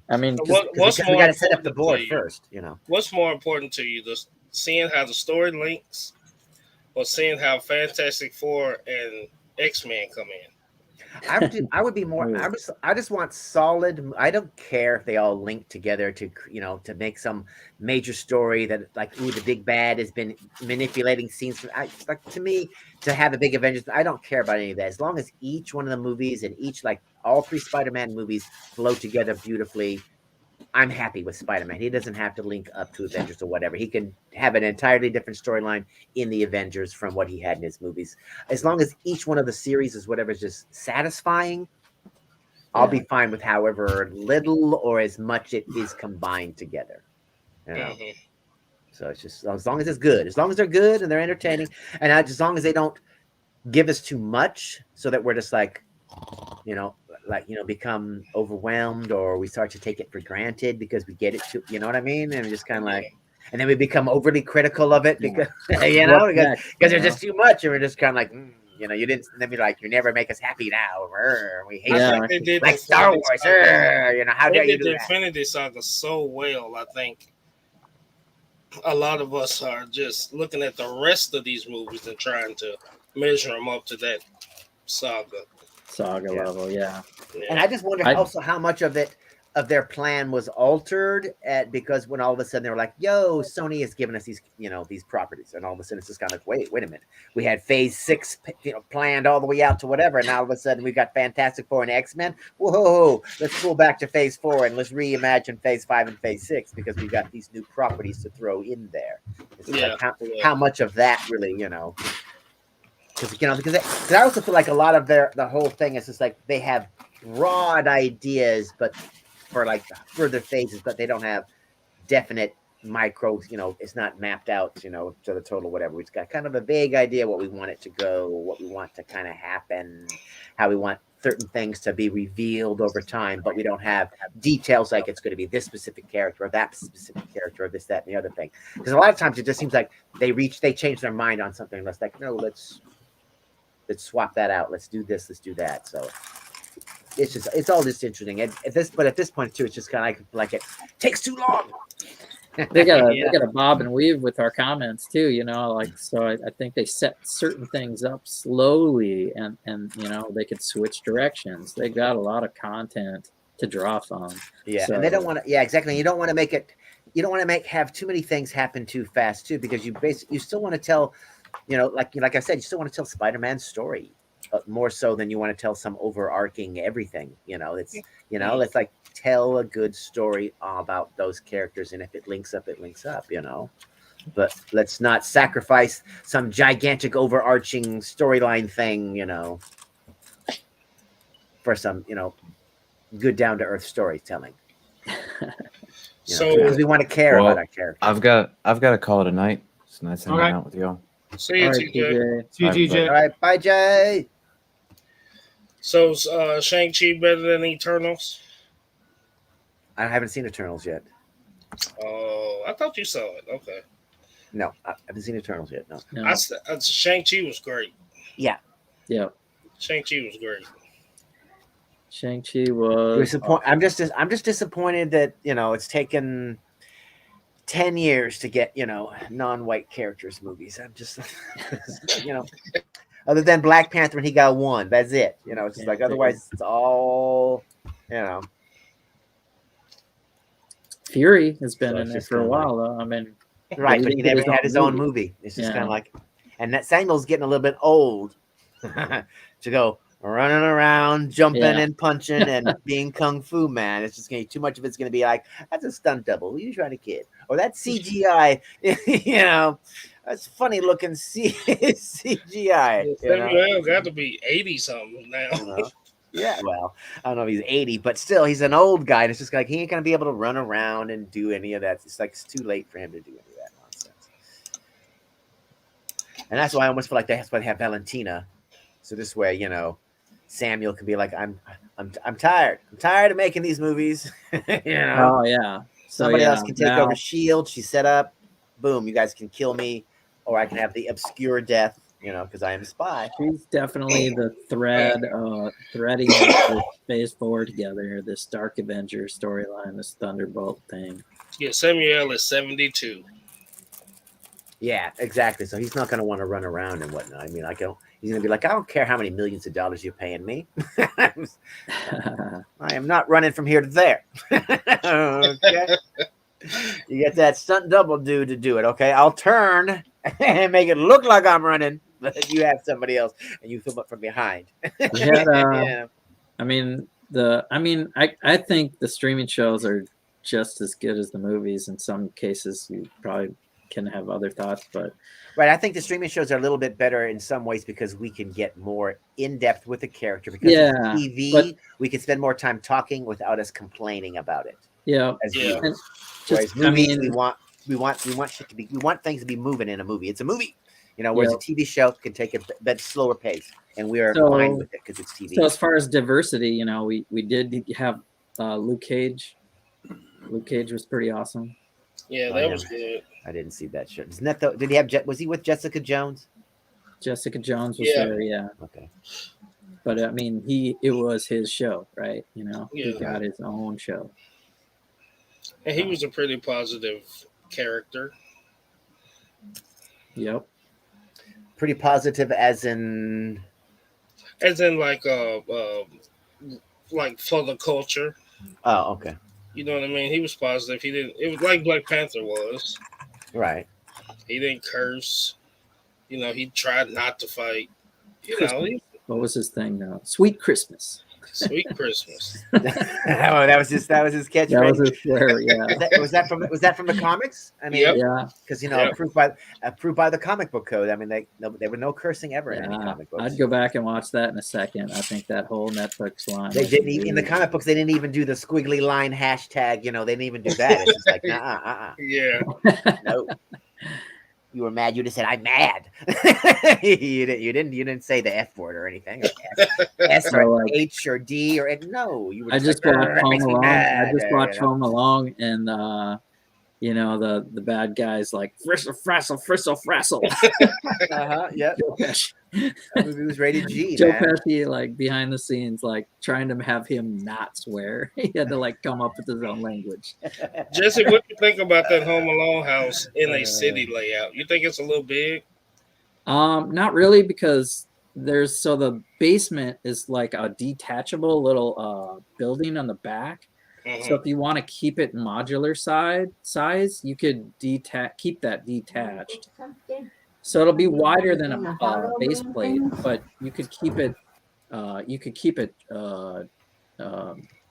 I mean, we got to set up the board first, What's more important to you, seeing how the story links, or seeing how Fantastic Four and X-Men come in? I would be more. I just want solid. I don't care if they all link together to to make some major story that like the big bad has been manipulating scenes. Like to me to have a big Avengers. I don't care about any of that as long as each one of the movies and each like all 3 Spider-Man movies flow together beautifully. I'm happy with Spider-Man. He doesn't have to link up to Avengers or whatever. He can have an entirely different storyline in the Avengers from what he had in his movies. As long as each one of the series is whatever is just satisfying, I'll be fine with however little or as much it is combined together. You know? So it's just as long as it's good. As long as they're good and they're entertaining, and as long as they don't give us too much so that we're just like, become overwhelmed or we start to take it for granted because we get it too, you know what I mean? And just kind of like, and then we become overly critical of it because, because there's just too much. And we're just kind of like, you didn't, and then be like, you never make us happy now. We hate it. Like Star Wars. How dare you do the that? Infinity Saga so well, I think a lot of us are just looking at the rest of these movies and trying to measure them up to that saga level, And I just wonder also how much of their plan was altered because when all of a sudden they were like, "Yo, Sony has given us these, these properties," and all of a sudden it's just kind of like, wait a minute, we had Phase 6, planned all the way out to whatever, and now all of a sudden we've got Fantastic Four and X-Men. Whoa, let's pull back to Phase 4 and let's reimagine Phase 5 and Phase 6 because we've got these new properties to throw in there. It's like how much of that really, because I also feel like a lot of the whole thing is just like they have broad ideas, but for like further phases, but they don't have definite micro. It's not mapped out. To the total whatever. We've got kind of a vague idea what we want it to go, what we want to kind of happen, how we want certain things to be revealed over time, but we don't have details like it's going to be this specific character or that specific character or this, that, and the other thing. Because a lot of times it just seems like they change their mind on something. Let's like, no, let's swap that out. Let's do this. Let's do that. So it's all just interesting. At this point too, it's just kind of like it takes too long. They got a bob and weave with our comments too. So I think they set certain things up slowly, and they could switch directions. They got a lot of content to draw from. Yeah, so, and they don't want to. Yeah, exactly. You don't want to make it. You don't want to have too many things happen too fast too, because you still want to tell. Like I said, you still want to tell Spider-Man's story more so than you want to tell some overarching everything. Let's like tell a good story about those characters, and if it links up, it links up. But let's not sacrifice some gigantic overarching storyline thing. For some good down to earth storytelling. Because we want to care about our characters. I've got to call it a night. It's nice hanging out with y'all. See you, TJ. See you, TJ. All right, bye, Jay. So, Shang-Chi better than Eternals? I haven't seen Eternals yet. Oh, I thought you saw it. Okay. No, I haven't seen Eternals yet. No. Shang-Chi was great. Yeah. Shang-Chi was great. Shang-Chi was. I'm just disappointed that it's taken 10 years to get non-white characters movies. I'm just other than Black Panther, and he got one. That's it. It's just like otherwise it's all Fury has been in there for a while though. I mean, right, but he never had his own movie. It's just kind of like, and that Samuel's getting a little bit old to go running around, jumping and punching and being kung fu man. It's just gonna be too much of it's gonna be like, that's a stunt double. You trying to kid. Or that's CGI, that's funny looking CGI. Samuel got to be 80 something now. Yeah, well, I don't know if he's 80, but still he's an old guy, and it's just like he ain't gonna be able to run around and do any of that. It's like it's too late for him to do any of that nonsense. And that's why I almost feel like that's why they have Valentina. So this way, Samuel can be like, I'm tired. I'm tired of making these movies. Oh yeah. Somebody else can take over S.H.I.E.L.D. She's set up. Boom, you guys can kill me, or I can have the obscure death, because I am a spy. She's definitely the threading this Phase 4 together, this Dark Avenger storyline, this Thunderbolt thing. Yeah, Samuel is 72. Yeah, exactly. So he's not going to want to run around and whatnot. I mean, he's going to be like, I don't care how many millions of dollars you're paying me. I am not running from here to there. Okay. You get that stunt double dude to do it. Okay. I'll turn and make it look like I'm running, but you have somebody else and you film it from behind. Yeah. I think the streaming shows are just as good as the movies. In some cases, you probably can have other thoughts, but right. I think the streaming shows are a little bit better in some ways because we can get more in depth with the character. Because with TV, we can spend more time talking without us complaining about it. Yeah. Whereas movies, we want shit to be. We want things to be moving in a movie. It's a movie, whereas a TV show can take a bit slower pace, and we are fine with it because it's TV. So as far as diversity, we did have Luke Cage. Luke Cage was pretty awesome. Yeah, that was good. I didn't see that show. Isn't that did he have? Was he with Jessica Jones? Jessica Jones was there. Yeah. Okay. But I mean, it was his show, right? He got his own show. And he was a pretty positive character. Yep. Pretty positive, as in like for the culture. Oh, okay. You know what I mean? He was positive. He didn't. It was like Black Panther was. Right. He didn't curse. He tried not to fight. What was his thing now? Sweet Christmas. Sweet Christmas. Oh, that was his catchphrase. That was his swear, yeah. Was that from the comics? I mean, yeah, because approved by the comic book code. I mean, there were no cursing ever in any comic books. I'd go back and watch that in a second. I think that whole Netflix line. They didn't even, in the comic books. They didn't even do the squiggly line hashtag. They didn't even do that. It's just like Yeah. No. You were mad. You just said, "I'm mad." you didn't say the F word or anything. S or H or D or no. You were. I just watched Home Alone. Home Alone, and the bad guys like fristle frassle. Yep. Joe Pesci. That movie was rated G. Joe Pesci, like behind the scenes, like trying to have him not swear. He had to like come up with his own language. Jesse, what do you think about that Home Alone house in a city layout? You think it's a little big? Not really, because the basement is like a detachable little building on the back. Mm-hmm. So if you want to keep it modular size, you could keep that detached. So it'll be wider than a base plate, but you could keep it.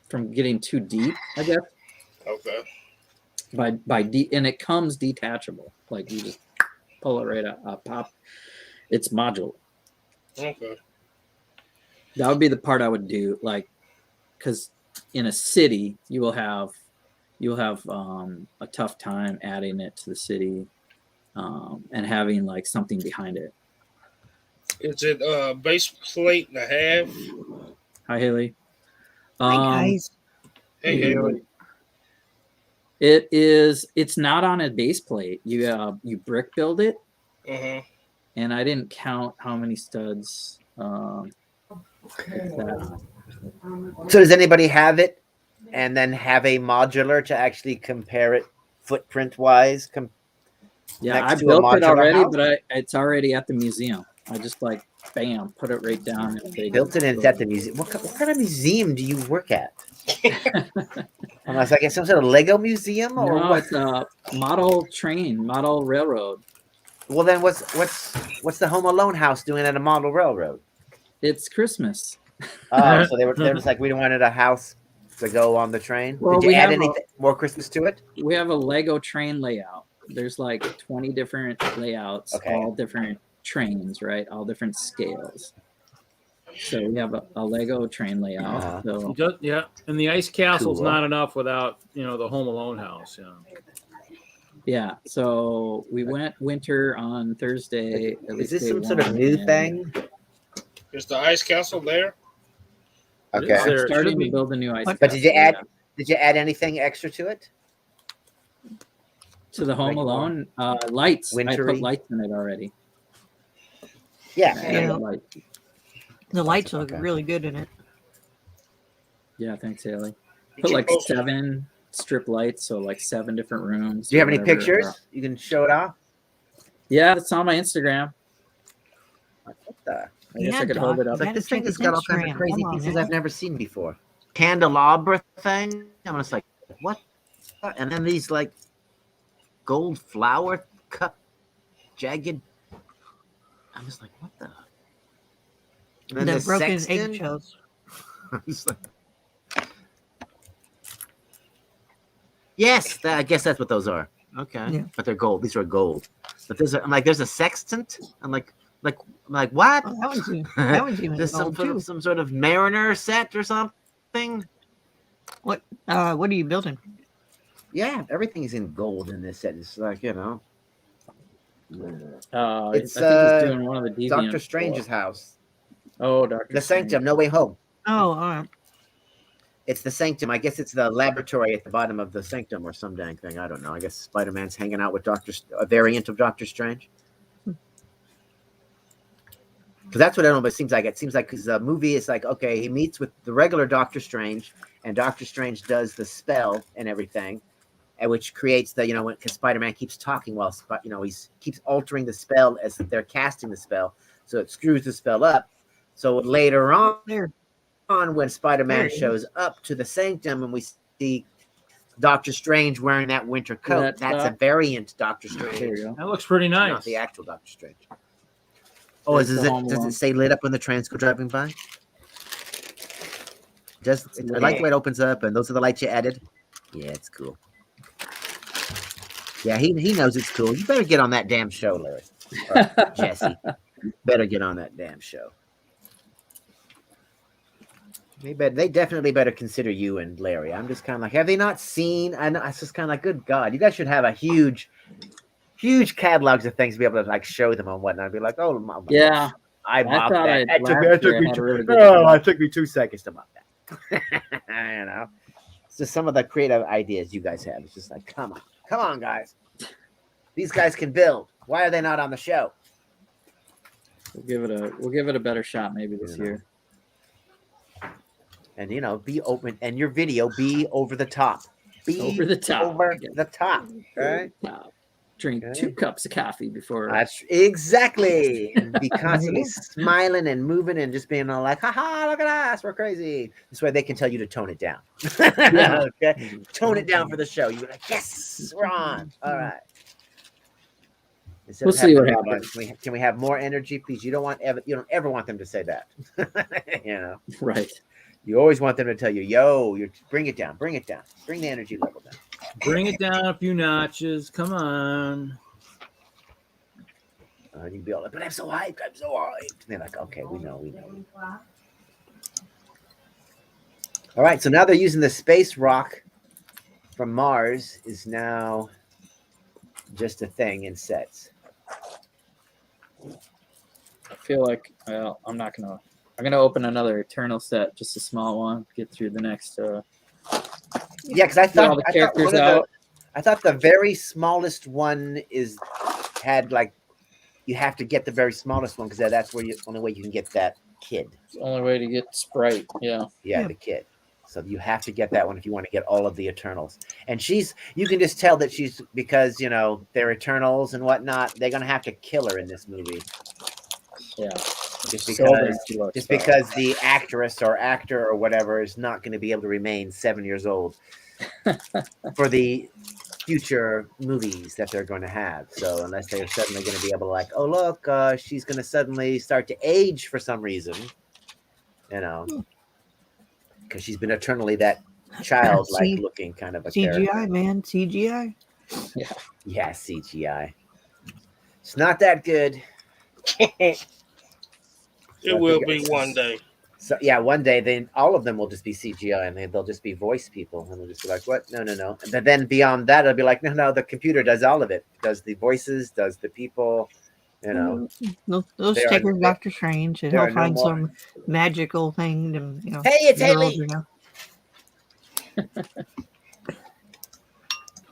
From getting too deep, I guess. Okay. And it comes detachable. Like you just pull it right up, pop. It's modular. Okay. That would be the part I would do, like, because in a city you'll have a tough time adding it to the city, and having like something behind it. Is it base plate and a half? Hi, Haley. Hi guys. Hey, Haley. It's not on a base plate. You brick build it. Mm-hmm. And I didn't count how many studs. So does anybody have it, and then have a modular to actually compare it footprint wise? Yeah, I built it already, but it's already at the museum. I just like bam, put it right down. And built it and it's at the museum. What kind of museum do you work at? I was like, it's some sort of Lego museum, or no, what? It's a model railroad. Well, then what's the Home Alone house doing at a model railroad? It's Christmas. Oh, so they're just like, we wanted a house to go on the train. Well, Did you add anything more Christmas to it? We have a Lego train layout. There's like 20 different layouts, all different trains, right? All different scales. So we have a Lego train layout. Yeah, and the ice castle's not enough without the Home Alone house. Yeah. Yeah, so we went winter on Thursday. Is this some sort of new thing? Is the ice castle there? Okay. I'm starting to build a new ice castle. But did you add anything extra to it? To the Home Alone lights. Wintry? I put lights in it already. Yeah. The lights look really good in it. Yeah, thanks, Haley. Put like 7 strip lights, so like 7 different rooms. Do you have any pictures? You can show it off. Yeah, it's on my Instagram. What the? I guess I could hold it up. It's like gotta this thing check has his got all kinds of Instagram. crazy Come on, pieces man. I've never seen before. Candelabra thing. I'm just like, what? And then these like gold flower cup jagged. I'm just like, what the? And then The the broken sexton. eggshells. I'm just like, yes, I guess that's what those are. Okay, Yeah. but they're gold. These are gold. But I'm like, there's a sextant. I'm like what? Oh, that one's even This gold too. some sort of mariner set or something. What are you building? Yeah, everything is in gold in this set. It's like, you know, It's It's, I think he's doing one of the deviant. Doctor Strange's house. Oh, Doctor. The Sanctum, No Way Home. Oh, all right. It's the Sanctum. I guess it's the laboratory at the bottom of the Sanctum or some dang thing. I don't know. I guess Spider-Man's hanging out with a variant of Doctor Strange. Because that's what I don't know, but it seems like because the movie is like, okay, he meets with the regular Doctor Strange, and Doctor Strange does the spell and everything, and which creates the, because Spider-Man keeps talking while, he keeps altering the spell as they're casting the spell, so it screws the spell up. So later on, when Spider-Man shows up to the Sanctum and we see Doctor Strange wearing that winter coat, that's a variant Doctor Strange. There you go. That looks pretty nice. Not the actual Doctor Strange. Oh, does it say lit up when the trains go driving by? I like the way it opens up, and those are the lights you added. Yeah, it's cool. Yeah, he knows it's cool. You better get on that damn show, Larry. Or Jesse. Better get on that damn show. They definitely better consider you and Larry. I'm just kind of like, have they not seen? I know, it's just kind of like, good God, you guys should have a huge catalogs of things to be able to like show them and whatnot. I'd be like, oh, my Yeah. I mocked thought that. it took me 2 seconds to mock that. It's just some of the creative ideas you guys have. It's just like, come on, guys. These guys can build. Why are they not on the show? We'll give it a better shot maybe this year. And be open, and your video be over the top. Be Over the top. Over the top. Right? Drink 2 cups of coffee before. That's exactly. And be constantly smiling and moving and just being all like, haha, look at us, we're crazy. This way they can tell you to tone it down. Yeah. Okay. Tone it down for the show. You're like, yes, we're on. All right. Instead We'll of see what having happens. Can we have more energy, please? You don't ever want them to say that. Right. You always want them to tell you, yo, bring it down, bring the energy level down. Bring it down a few notches. Come on. You can be all like, but I'm so hyped. And they're like, okay, we know. All right, so now they're using the space rock from Mars is now just a thing in sets. I feel like I'm gonna open another Eternal set, just a small one. Get through the next. Yeah, because I Get all thought the characters out. I thought the very smallest one had like you have to get the very smallest one because that's where only way you can get that kid. It's the only way to get Sprite. Yeah. Yeah, the kid. So you have to get that one if you want to get all of the Eternals. And you can just tell that she's, because they're Eternals and whatnot. They're gonna have to kill her in this movie. Yeah. Just So because the actress or actor or whatever is not going to be able to remain 7 years old for the future movies that they're going to have. So unless they're suddenly going to be able to like, oh, look, she's going to suddenly start to age for some reason, because she's been eternally that childlike looking kind of a CGI, character. man. CGI. Yeah, CGI. It's not that good. It will be one day. So yeah, one day then all of them will just be CGI and they'll just be voice people and they'll just be like, what? No. And then beyond that, it'll be like, no, the computer does all of it. Does the voices, does the people, Those There take are- her to Doctor Strange and there he'll are no find more. some magical thing to, Hey, it's get her Haley. over,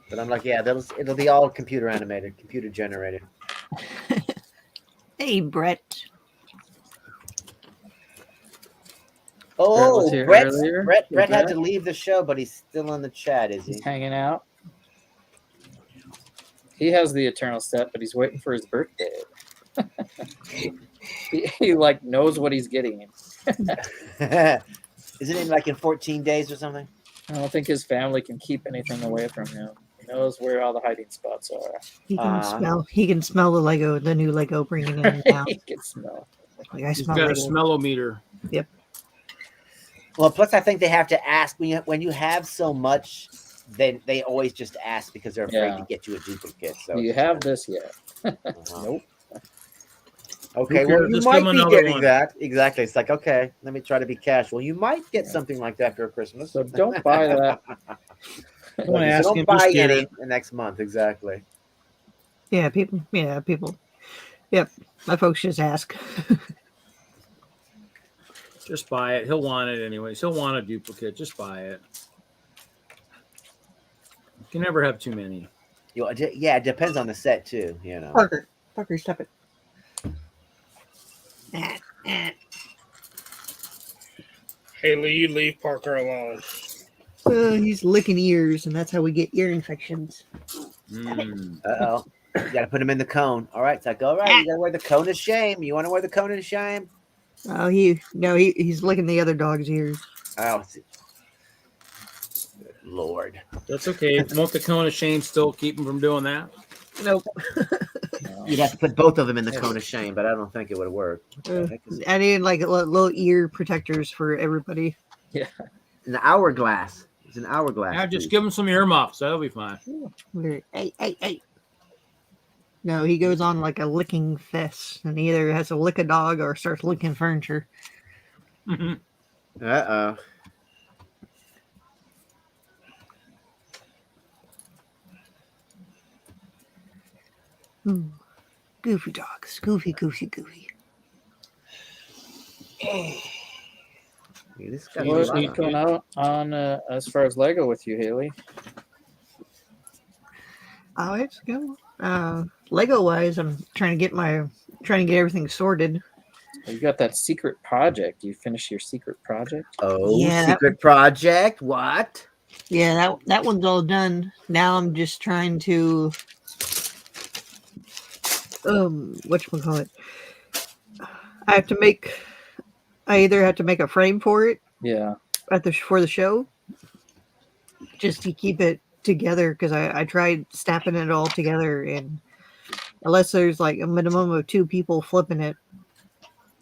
But I'm like, yeah, it'll be all computer animated, computer generated. Hey, Brett. Oh, was here Brett earlier. had Brett? to leave the show, but he's still in the chat, is he? He's hanging out. He has the eternal set, but he's waiting for his birthday. he like knows what he's getting. Isn't it like in 14 days or something? I don't think his family can keep anything away from him. He knows where all the hiding spots are. He can smell. He can smell the new Lego bringing in now. He can smell. Like I He's smell got a Lego. smellometer. Yep. Well, plus I think they have to ask when you have so much. Then they always just ask because they're afraid to get you a duplicate. So Do you have this yet? Nope. Okay, Who well, cares? you Just might give 'em be another getting one. that. Exactly. It's like, okay, let me try to be casual. You might get something like that for Christmas. So don't buy that. Don't ask Don't him, buy just get any it. the next month. Exactly. Yeah, people. Yeah, people. Yep. My folks just ask. Just buy it. He'll want it anyways. He'll want a duplicate. Just buy it. You can never have too many. Yeah, it depends on the set too. You know. Parker, stop it. Haley, you leave Parker alone. He's licking ears, and that's how we get ear infections. Uh-oh. You got to put him in the cone. All right. It's like, all right, you got to wear the cone of shame. You want to wear the cone of shame? Oh, he's licking the other dog's ears. Oh, good Lord. That's okay. Won't the cone of shame still keep him from doing that? Nope. You'd have to put both of them in the cone of shame, but I don't think it would work. I need like little ear protectors for everybody. Yeah. An hourglass. It's an hourglass. Yeah, just give him some earmuffs. That'll be fine. Hey. No, he goes on like a licking fest and he either has to lick a dog or starts licking furniture. Uh-oh. Goofy dogs. Goofy. This guy's What's going out on as far as Lego with you, Haley? Oh, it's good. Lego wise, I'm trying to get everything sorted. You got that secret project. You finished your secret project? Oh, Yeah, secret project. What? Yeah, that one's all done. Now I'm just trying to whatchamacallit. I either have to make a frame for it. Yeah. For the show. Just to keep it together because I tried snapping it all together, and unless there's like a minimum of 2 people flipping it,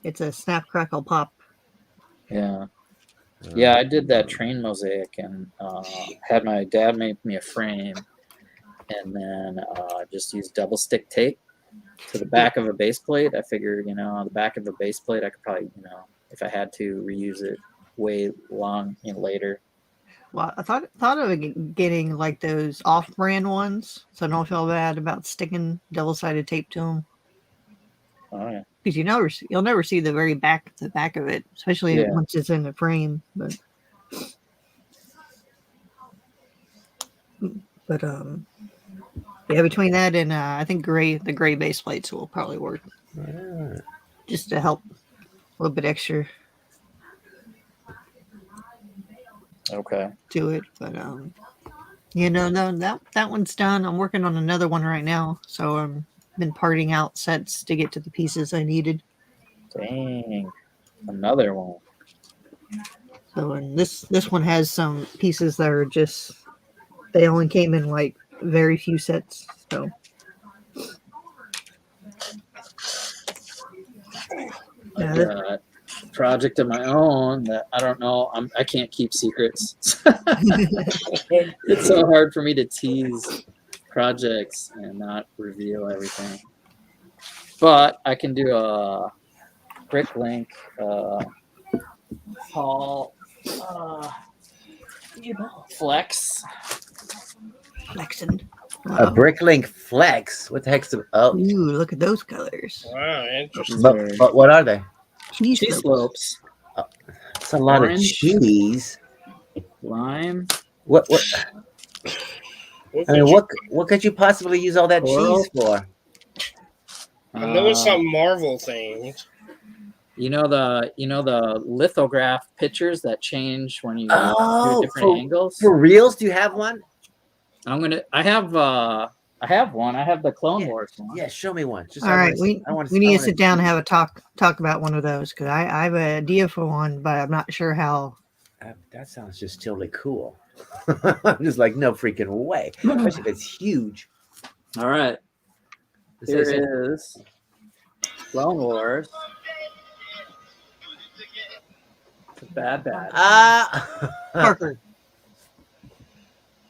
it's a snap crackle pop. Yeah. Yeah, I did that train mosaic and had my dad make me a frame, and then just used double stick tape to the back of a base plate. I figured, on the back of a base plate, I could probably, if I had to, reuse it way long later. Well, I thought of getting like those off-brand ones, so I don't feel bad about sticking double-sided tape to them. Oh yeah. Because you'll never see the very back of it, especially once it's in the frame. But yeah, between that and I think the gray base plates will probably work, just to help a little bit extra. Okay. To it, but that one's done. I'm working on another one right now, so been parting out sets to get to the pieces I needed. Dang, another one. So and this one has some pieces that are they only came in like very few sets. So yeah, project of my own that I don't know. I can't keep secrets. It's so hard for me to tease projects and not reveal everything. But I can do a Bricklink haul flex. Flexing. A Bricklink flex. What the heck's the? Oh, ooh, look at those colors. Wow, interesting. But what are they? Cheese slopes. It's a lot Orange. of cheese. Lime. What? I mean, what could you possibly use all that Coral? cheese for? I know it's some Marvel thing. You know the lithograph pictures that change when you do different angles. For reals? Do you have one? I I have one. I have the Clone Wars one. Yeah, show me one. Just All right, we need to sit down and have a talk about one of those because I have an idea for one, but I'm not sure how. That sounds just totally cool. I'm just like, no freaking way. Especially if it's huge. All right. Here is Clone Wars. It's a bad. Parker.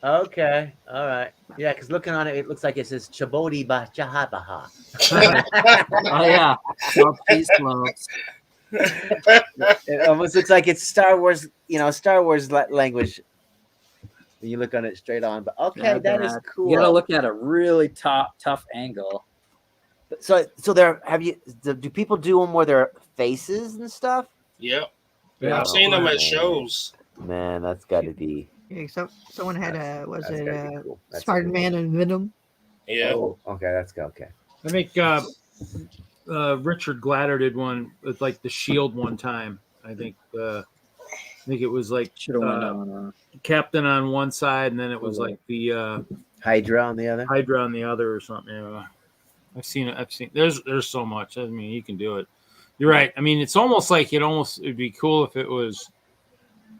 Okay. All right. Yeah, because looking on it, it looks like it says Chabodi Bajahabaha. Oh yeah. South Peace Slopes. It almost looks like it's Star Wars, Star Wars language. When you look on it straight on, but okay, that is cool. You gotta look at a really tough angle. So there, do people do them where their faces and stuff? Yep. Yeah. I've seen them at shows. Man, that's got to be. Yeah, so someone had That's gotta be cool. That's Spider-Man and Venom. Yeah. Oh, okay, that's good. Okay. I think Richard Gladder did one with like the Shield one time. I think it was like Captain on one side, and then it was like the Hydra on the other. Hydra on the other, or something. Yeah. I've seen it. There's so much. I mean, you can do it. You're right. I mean, it's almost like it'd be cool if it was.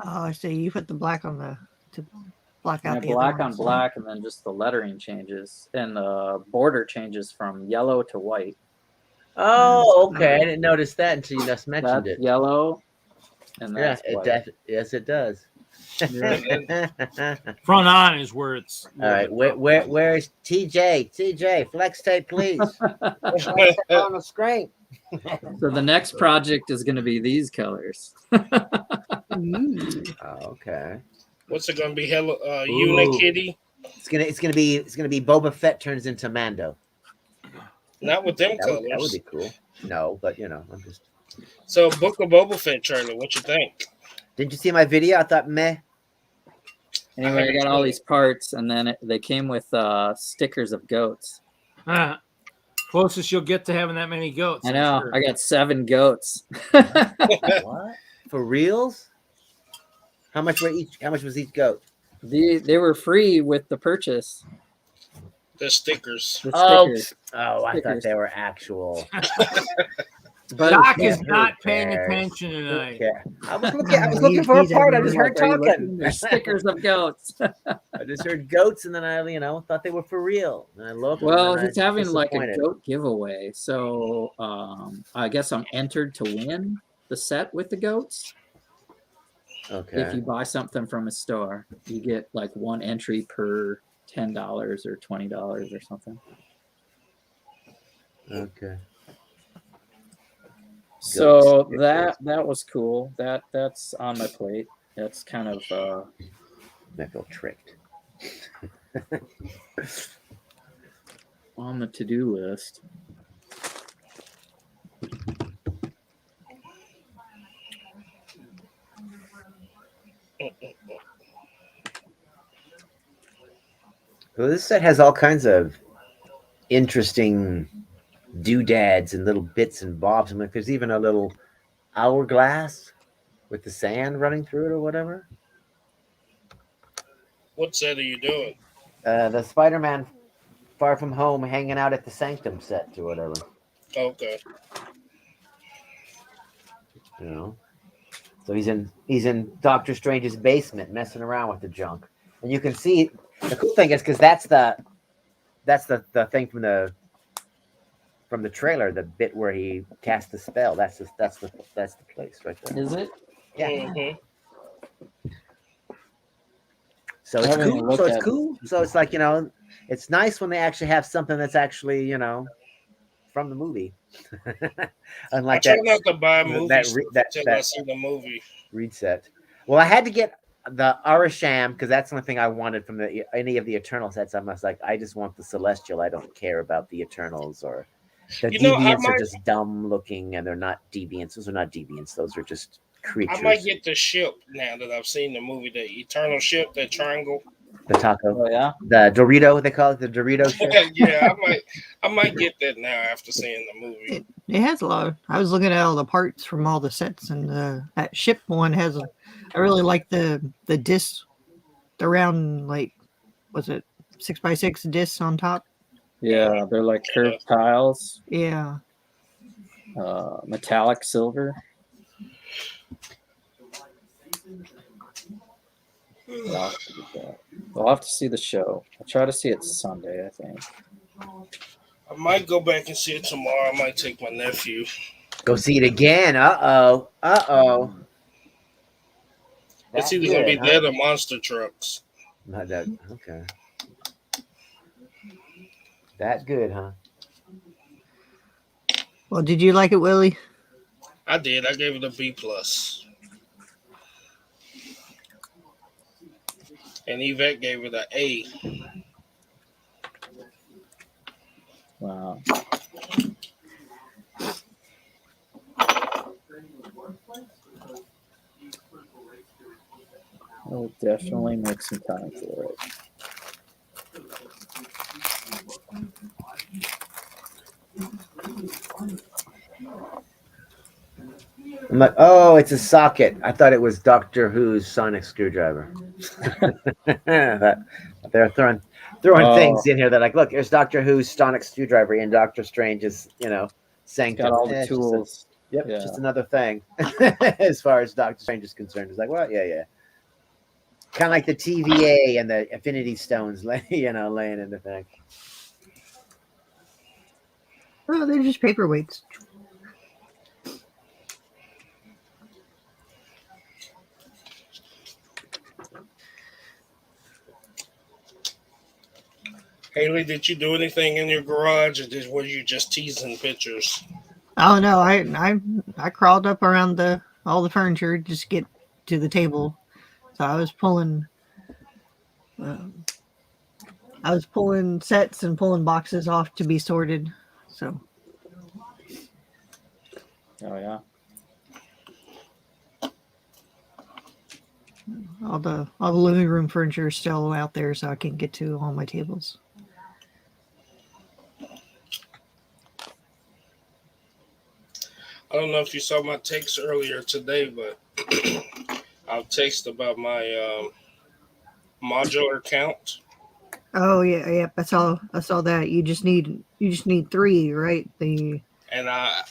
Oh, I see. You put the black on to block out the black other on ones. black, and then just the lettering changes and the border changes from yellow to white. Oh, okay. I didn't notice that until you just mentioned That's it. yellow, and that's white. Yes, it does. Front on is where it's. All right, where's TJ? TJ, flex tape, please. On the screen. So the next project is going to be these colors. Okay. What's it gonna be? Hello, Unikitty? It's gonna be Boba Fett turns into Mando. Not with them That colors. would be cool. No, but I'm just. So, Book of Boba Fett trailer. What you think? Didn't you see my video? I thought meh. Anyway, I got all these parts, and then they came with stickers of goats. Closest you'll get to having that many goats. I know. Sure. I got 7 goats. What? For reals? How much was each goat? They were free with the purchase. The stickers. The stickers. I thought they were actual. But Doc is not paying attention tonight. I was looking for a part. I just heard talking. There's stickers of goats. I just heard goats, and then I, thought they were for real. And I looked. Well, he's having like a goat giveaway, so I guess I'm entered to win the set with the goats. Okay. If you buy something from a store, you get like 1 entry per $10 or $20 or something. Okay. So that was cool. That's on my plate. That's kind of I feel tricked. on the to-do list. Well, this set has all kinds of interesting doodads and little bits and bobs. I'm like, there's even a little hourglass with the sand running through it or whatever. What set are you doing? The Spider-Man Far From Home hanging out at the Sanctum set or whatever. Okay. So he's in Doctor Strange's basement messing around with the junk. And you can see the cool thing is because that's the thing from the trailer, the bit where he cast the spell. That's the place right there. Is it? Yeah. Mm-hmm. So it's cool. So it's like, it's nice when they actually have something that's actually, from the movie. Unlike I try not to buy movies until I see the movie. Read set. Well, I had to get the Arasham because that's the only thing I wanted from any of the Eternal sets. I just want the Celestial. I don't care about the Eternals or the Deviants are just dumb looking and they're not Deviants. Those are not Deviants. Those are just creatures. I might get the ship now that I've seen the movie, the Eternal ship, that triangle. The taco. Oh yeah. The Dorito, they call it the Dorito ship. Yeah, I might get that now after seeing the movie. It has a lot. I was looking at all the parts from all the sets, and that ship one has. I really like the disc, the round was it 6x6 discs on top. Yeah, they're like curved tiles, Yeah. metallic silver. Yeah, I'll have to get that. We'll have to see the show. I'll try to see it Sunday, I think. I might go back and see it tomorrow. I might take my nephew. Go see it again. Uh-oh. Uh-oh. It's That either going to be good, huh? that or Monster Trucks. Not that. Okay. That good, huh? Well, did you like it, Willie? I did. I gave it a B+. And Yvette gave it an A. Wow. I'll definitely make some time for it. I'm like, oh, it's a socket. I thought it was Doctor Who's sonic screwdriver. They're throwing things in here. They're like, look, there's Doctor Who's sonic screwdriver in Doctor Strange's, sanctum. Got all the tools. Just another thing. As far as Doctor Strange is concerned, it's like, well, yeah. Kind of like the TVA and the Infinity Stones, laying in the thing. Oh, they're just paperweights. Haley, did you do anything in your garage, or were you just teasing pictures? Oh no, I crawled up around all the furniture just to get to the table. So I was pulling sets and pulling boxes off to be sorted. So. Oh yeah. All the living room furniture is still out there, so I can get to all my tables. I don't know if you saw my text earlier today, but I'll text about my modular count. Oh yeah. I saw that. You just need 3, right? And I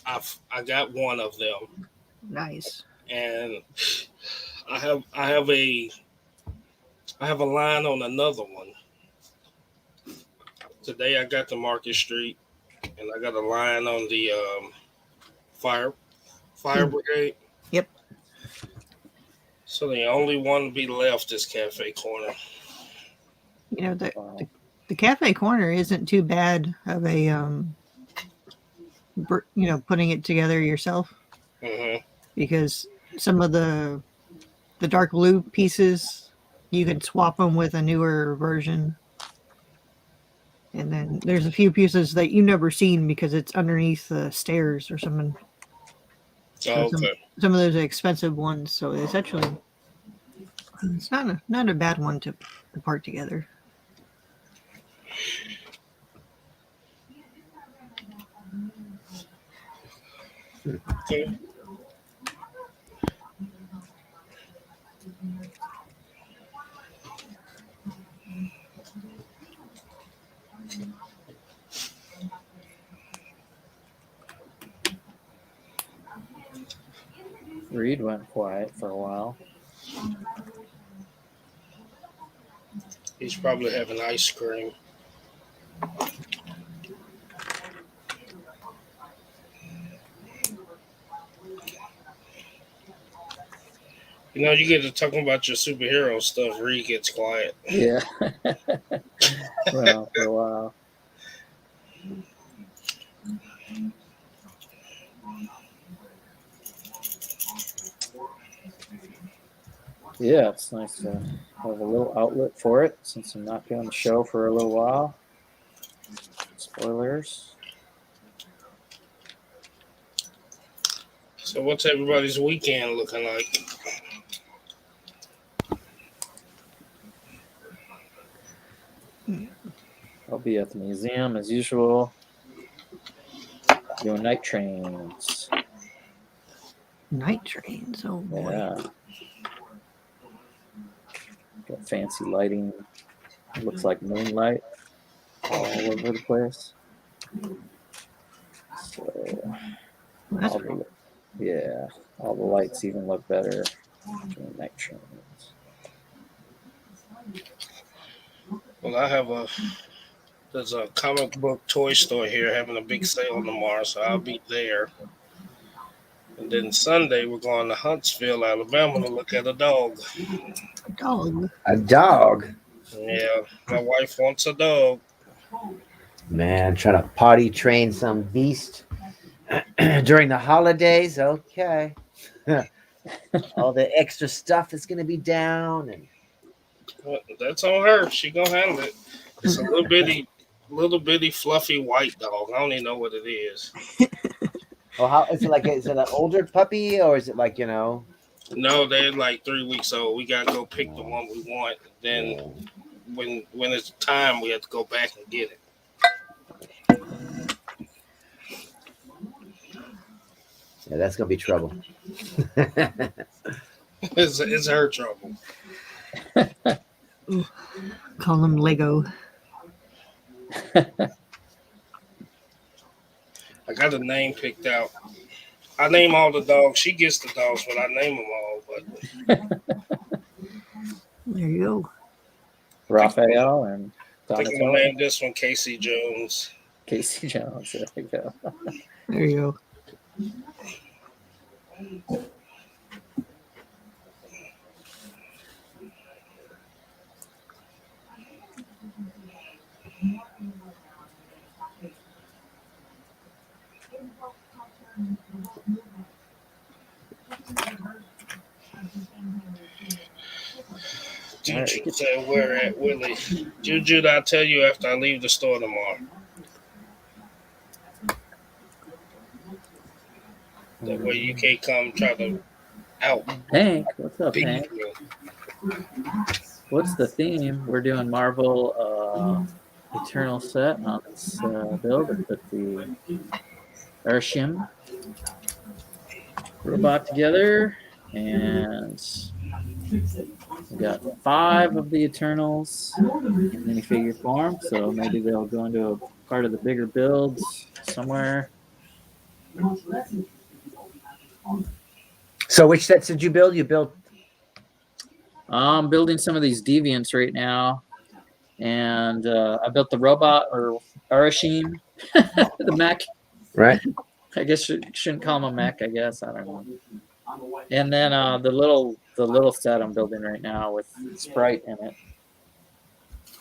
got one of them. Nice. And I have a line on another one. Today I got the Market Street, and I got a line on the fire brigade. Yep. So the only one to be left is Cafe Corner. The Cafe Corner isn't too bad of a putting it together yourself. Mm-hmm. Because some of the dark blue pieces, you could swap them with a newer version. And then there's a few pieces that you've never seen because it's underneath the stairs or something. Oh, okay. Some of those are expensive ones, so it's not a bad one to part together. Okay. Reed went quiet for a while. He's probably having ice cream. You get to talking about your superhero stuff, Reed gets quiet. Yeah. Well, for a while. Yeah, it's nice to have a little outlet for it since I'm not doing the show for a little while. Spoilers. So what's everybody's weekend looking like? I'll be at the museum as usual. Doing night trains. Night trains, oh boy. Yeah. Got fancy lighting. It looks like moonlight. all over the place. So That's all the, yeah, all the lights even look better doing night trains. Well, there's a comic book toy store here having a big sale tomorrow, so I'll be there. And then Sunday we're going to Huntsville, Alabama to look at a dog. dog. A dog. Yeah, my wife wants a dog. Man, trying to potty train some beast during the holidays. Okay. All the extra stuff is going to be down. And Well, that's on her. She gonna handle it. It's a little bitty fluffy white dog. I don't even know what it is. well, how is it like? Is it an older puppy or is it like, No, they're like 3 weeks old. We gotta go pick the one we want. Then when it's time, we have to go back and get it. Yeah, that's going to be trouble. It's her trouble. Call them Lego. I got a name picked out. I name all the dogs. She gets the dogs, but I name them all. But There you go. Raphael and I think I'm Donatello. gonna name this one Casey Jones. Casey Jones. There we go. There you go. Juju said we're at Willie. Juju, I'll tell you after I leave the store tomorrow. That way you can't come try to out. Hank, what's up, beat Hank? me. What's the theme? We're doing Marvel Eternal set on this build. I put the Urshim robot together, and we got 5 of the Eternals in minifigure form, so maybe they'll go into a part of the bigger builds somewhere. So which sets did you build? You built I'm building some of these deviants right now, and I built the robot or Arashim, the mech. right. I guess shouldn't call him a mech. I guess I don't know. And then the little set I'm building right now with Sprite in it,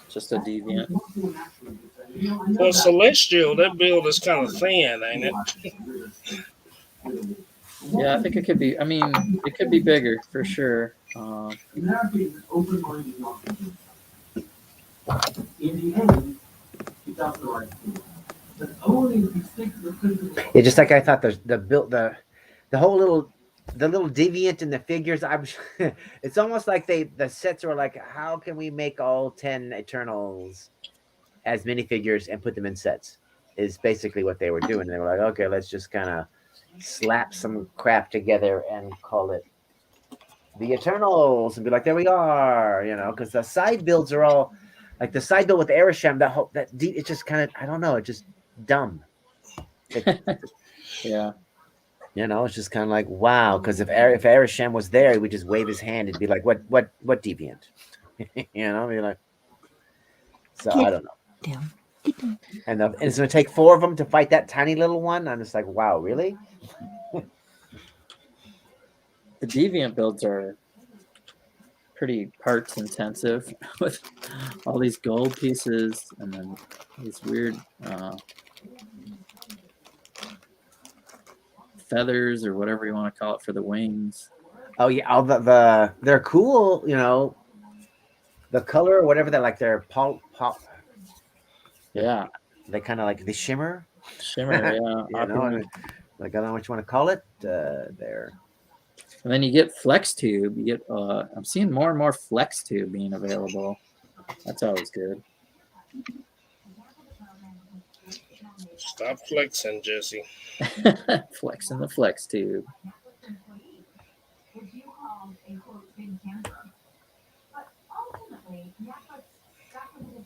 just a deviant. For Celestial, that build is kind of thin, ain't it? Yeah, I think it could be. I mean, it could be bigger for sure. Yeah, just like I thought the whole little deviant in the figures. It's almost like the sets were like, how can we make all 10 Eternals as minifigures and put them in sets? Is basically what they were doing. They were like, okay, let's just kind of slap some crap together and call it the Eternals and be like, there we are, because the side builds are all like the side build with Arishem. It's just kind of, I don't know, it's just dumb. Yeah. It's just kind of like, wow, because if Arishem was there, he would just wave his hand and be like, what deviant? Be like, so I don't know. Damn. And it's going to take 4 of them to fight that tiny little one. I'm just like, wow, really? The deviant builds are pretty parts intensive with all these gold pieces and then these weird feathers or whatever you want to call it for the wings. Oh yeah, all they're cool, the color or whatever, they're like they're pop. Yeah, they kind of like they shimmer. Yeah, like I don't know what you want to call it. There. And then you get flex tube. You get I'm seeing more and more flex tube being available. That's always good. Stop flexing, Jesse. Flexing the flex tube.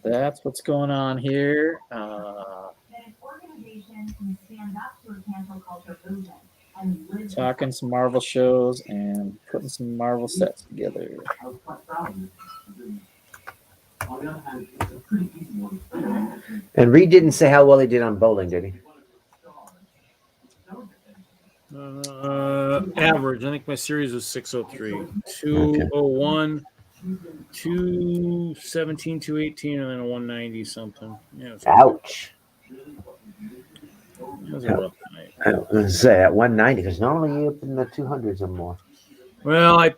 that's what's going on here. Talking some Marvel shows and putting some Marvel sets together. And Reed didn't say how well he did on bowling, did he? Average. I think my series was 603. 201, 217, 218, and then a 190 something. Yeah, Ouch. It was a rough night. I was going to say at 190 because normally you're up in the 200s or more. Well, I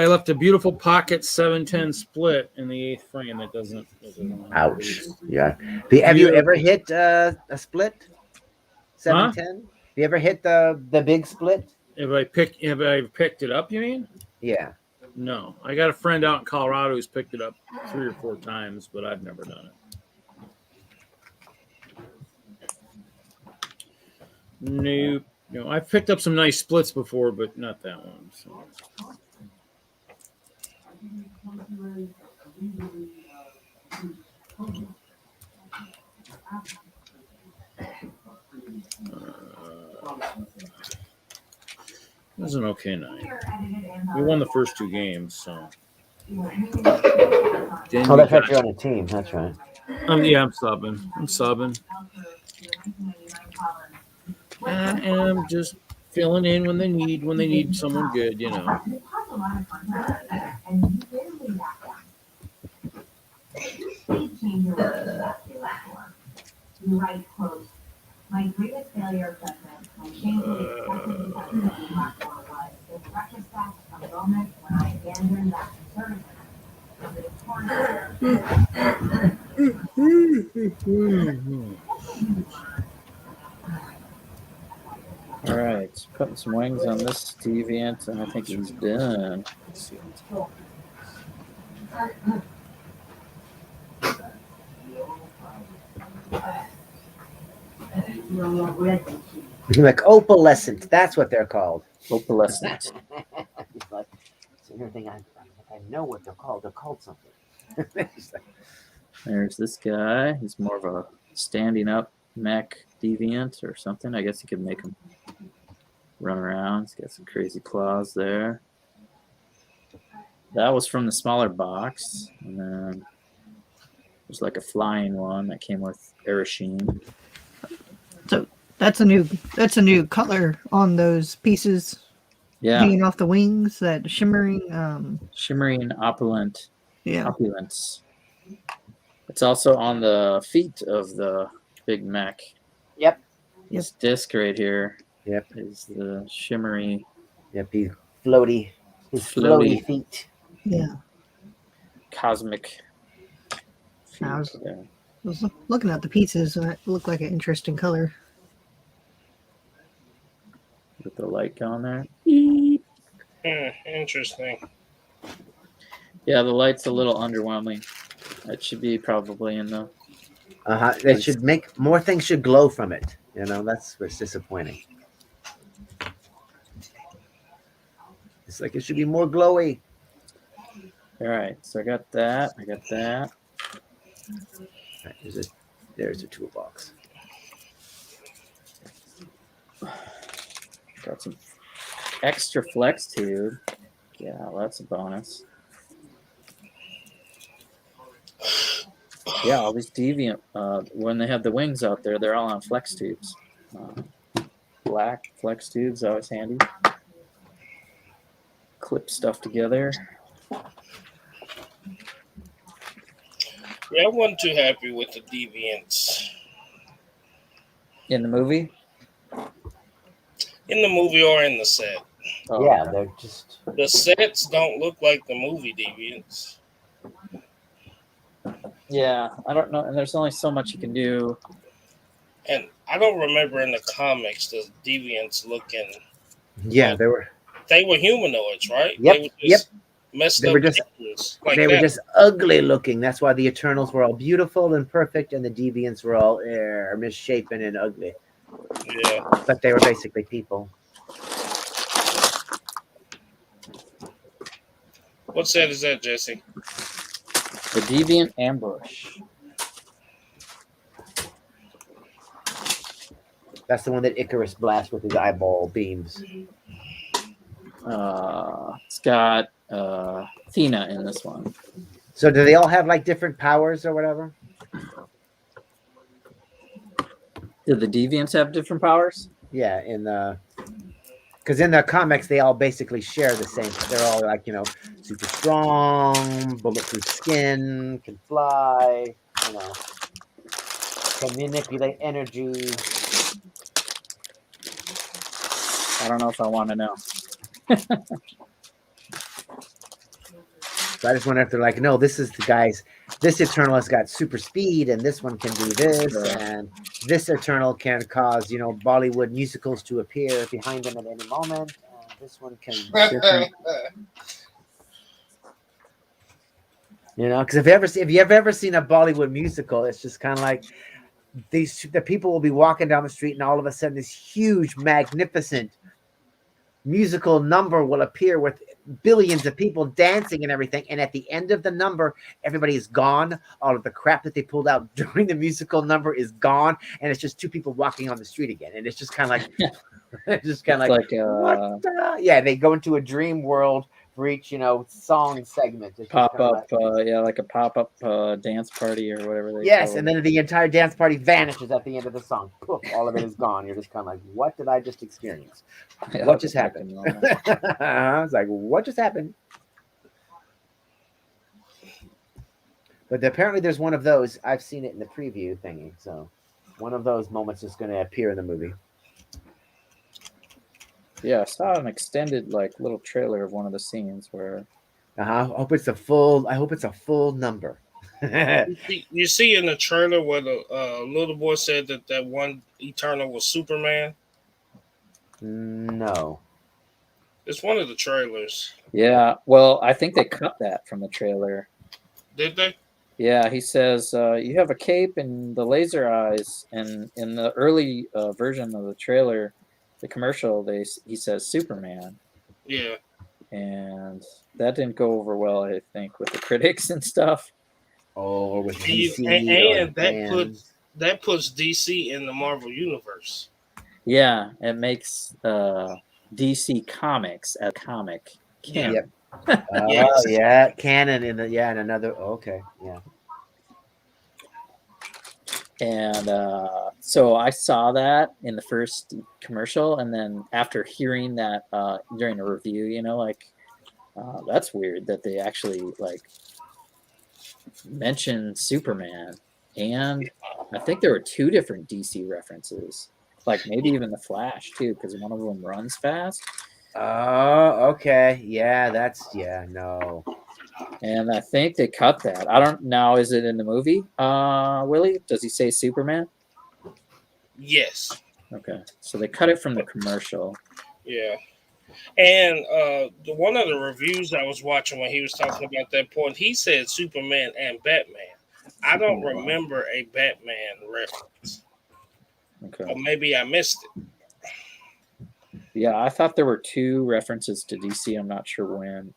left a beautiful pocket 710 split in the 8th frame. That doesn't Ouch. Yeah. Have you ever hit a split? 710? Have you ever hit the big split? Have I picked it up, you mean? Yeah. No. I got a friend out in Colorado who's picked it up 3 or 4 times, but I've never done it. Nope. No, I've picked up some nice splits before, but not that one. So. It was an okay night. We won the first 2 games, so. Oh, that's right. You're on a team. That's right. Yeah, I'm subbing. I'm just filling in when they need someone good, you know. My greatest failure of judgment, my shamefully accepted was in retrospect a moment when I abandoned that All right, putting some wings on this deviant, and I think he's done. Let's see what's going Like opalescent. That's what they're called. Opalescent. It's like, it's another thing I know what they're called. They're called something. There's this guy. He's more of a standing up mech deviant or something. I guess you could make him run around. He's got some crazy claws there. That was from the smaller box. And then there's like a flying one that came with Arasheen. So that's a new color on those pieces. Yeah. Hanging off the wings, that shimmering opulent. Yeah. Opulence. It's also on the feet of the big mech. Yep. This disc right here. Yep. Is the shimmery. Yep. His floaty feet. Yeah. Cosmic. I was looking at the pieces and it looked like an interesting color. With the light going there. Interesting. Yeah, the light's a little underwhelming. It should be probably in the. It should make more things should glow from it. You know, that's what's disappointing. It's like it should be more glowy. All right, so I got that. Right, there's a toolbox. Got some extra flex tube. Yeah, that's a bonus. Yeah, all these deviant, when they have the wings out there, they're all on flex tubes. Black flex tubes, always handy. Clip stuff together. Yeah, I wasn't too happy with the deviants. In the movie? In the movie or in the set. Oh, yeah, they're just... The sets don't look like the movie deviants. Yeah, I don't know. And there's only so much you can do. And I don't remember in the comics the deviants looking... Yeah, they were humanoids, right? Yep, They were just They were just ugly looking. That's why the Eternals were all beautiful and perfect, and the Deviants were all misshapen and ugly. Yeah. But they were basically people. What set is that, Jesse? The Deviant Ambush. That's the one that Icarus blasts with his eyeball beams. It's got Athena in this one. So do they all have like different powers or whatever? Do the deviants have different powers? Yeah, in the because in the comics they all basically share the same. They're all like, you know, super strong, bulletproof skin, can fly, you know, can manipulate energy. I don't know if I want to know. So I just wonder if they're like, no, this is the guys. This Eternal has got super speed, and this one can do this, and this Eternal can cause, you know, Bollywood musicals to appear behind them at any moment. And this one can, you know, because if you've ever seen a Bollywood musical, it's just kind of like the people will be walking down the street, and all of a sudden, this huge, magnificent musical number will appear with billions of people dancing and everything, and at the end of the number everybody is gone. All of the crap that they pulled out during the musical number is gone, and it's just two people walking on the street again, and it's just kind of like it's just kind of like what the? Yeah, they go into a dream world for each, you know, song segment. It's Pop up like a pop-up dance party or whatever they yes, call and it. then the entire dance party vanishes at the end of the song. Poof, all of it is gone. You're just kind of like, what did I just experience? Yeah, What just happened? I was like, what just happened? But apparently there's one of those. I've seen it in the preview thingy. So one of those moments is going to appear in the movie. Yeah, I saw an extended like little trailer of one of the scenes where I hope it's a full number. You see in the trailer where the little boy said that one Eternal was Superman? No. It's one of the trailers. Yeah, well, I think they cut that from the trailer. Did they? Yeah, he says you have a cape and the laser eyes, and in the early version of the trailer, the commercial, he says Superman. Yeah. And that didn't go over well, I think, with the critics and stuff. Oh, with DC, and that puts DC in the Marvel universe. Yeah, it makes DC Comics a comic canon. Yep. Yes. Yeah, canon in another. Okay, yeah. And so I saw that in the first commercial, and then after hearing that during a review, you know, like that's weird that they actually like mentioned Superman, and I think there were two different DC references, like maybe even the Flash too, because one of them runs fast. Oh, okay, yeah, no. And I think they cut that. I don't know. Is it in the movie, Willie? Does he say Superman? Yes. Okay. So they cut it from the commercial. Yeah. And one of the reviews I was watching when he was talking about that point, he said Superman and Batman. I don't remember a Batman reference. Okay. Or maybe I missed it. Yeah, I thought there were two references to DC. I'm not sure when.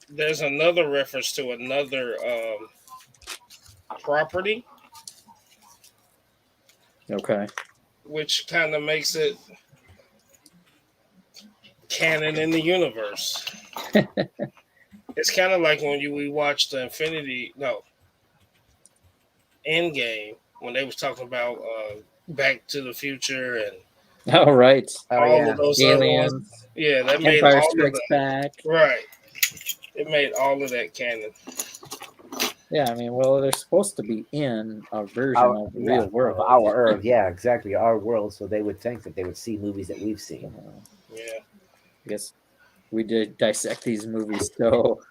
There's another reference to another property. Okay. Which kind of makes it canon in the universe. It's kind of like when we watched the Endgame, when they was talking about Back to the Future and all right, all of those aliens. Ones. Yeah, that made Empire all Strikes of that. Back. Right. It made all of that canon. Yeah, I mean, well, they're supposed to be in a version of the real world. Of our Earth, yeah, exactly, our world. So they would think that they would see movies that we've seen. Yeah. I guess we did dissect these movies so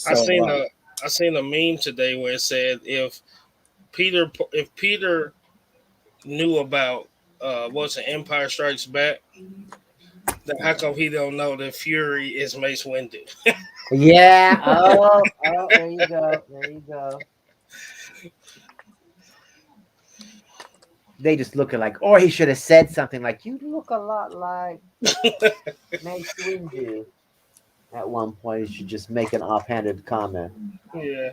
I seen a meme today where it said if Peter knew about what's an Empire Strikes Back, then how come he don't know that Fury is Mace Windu? Yeah. Oh, there you go. There you go. They just look like, or he should have said something like, "You look a lot like Mace Windu." At one point, he should just make an offhanded comment. Yeah.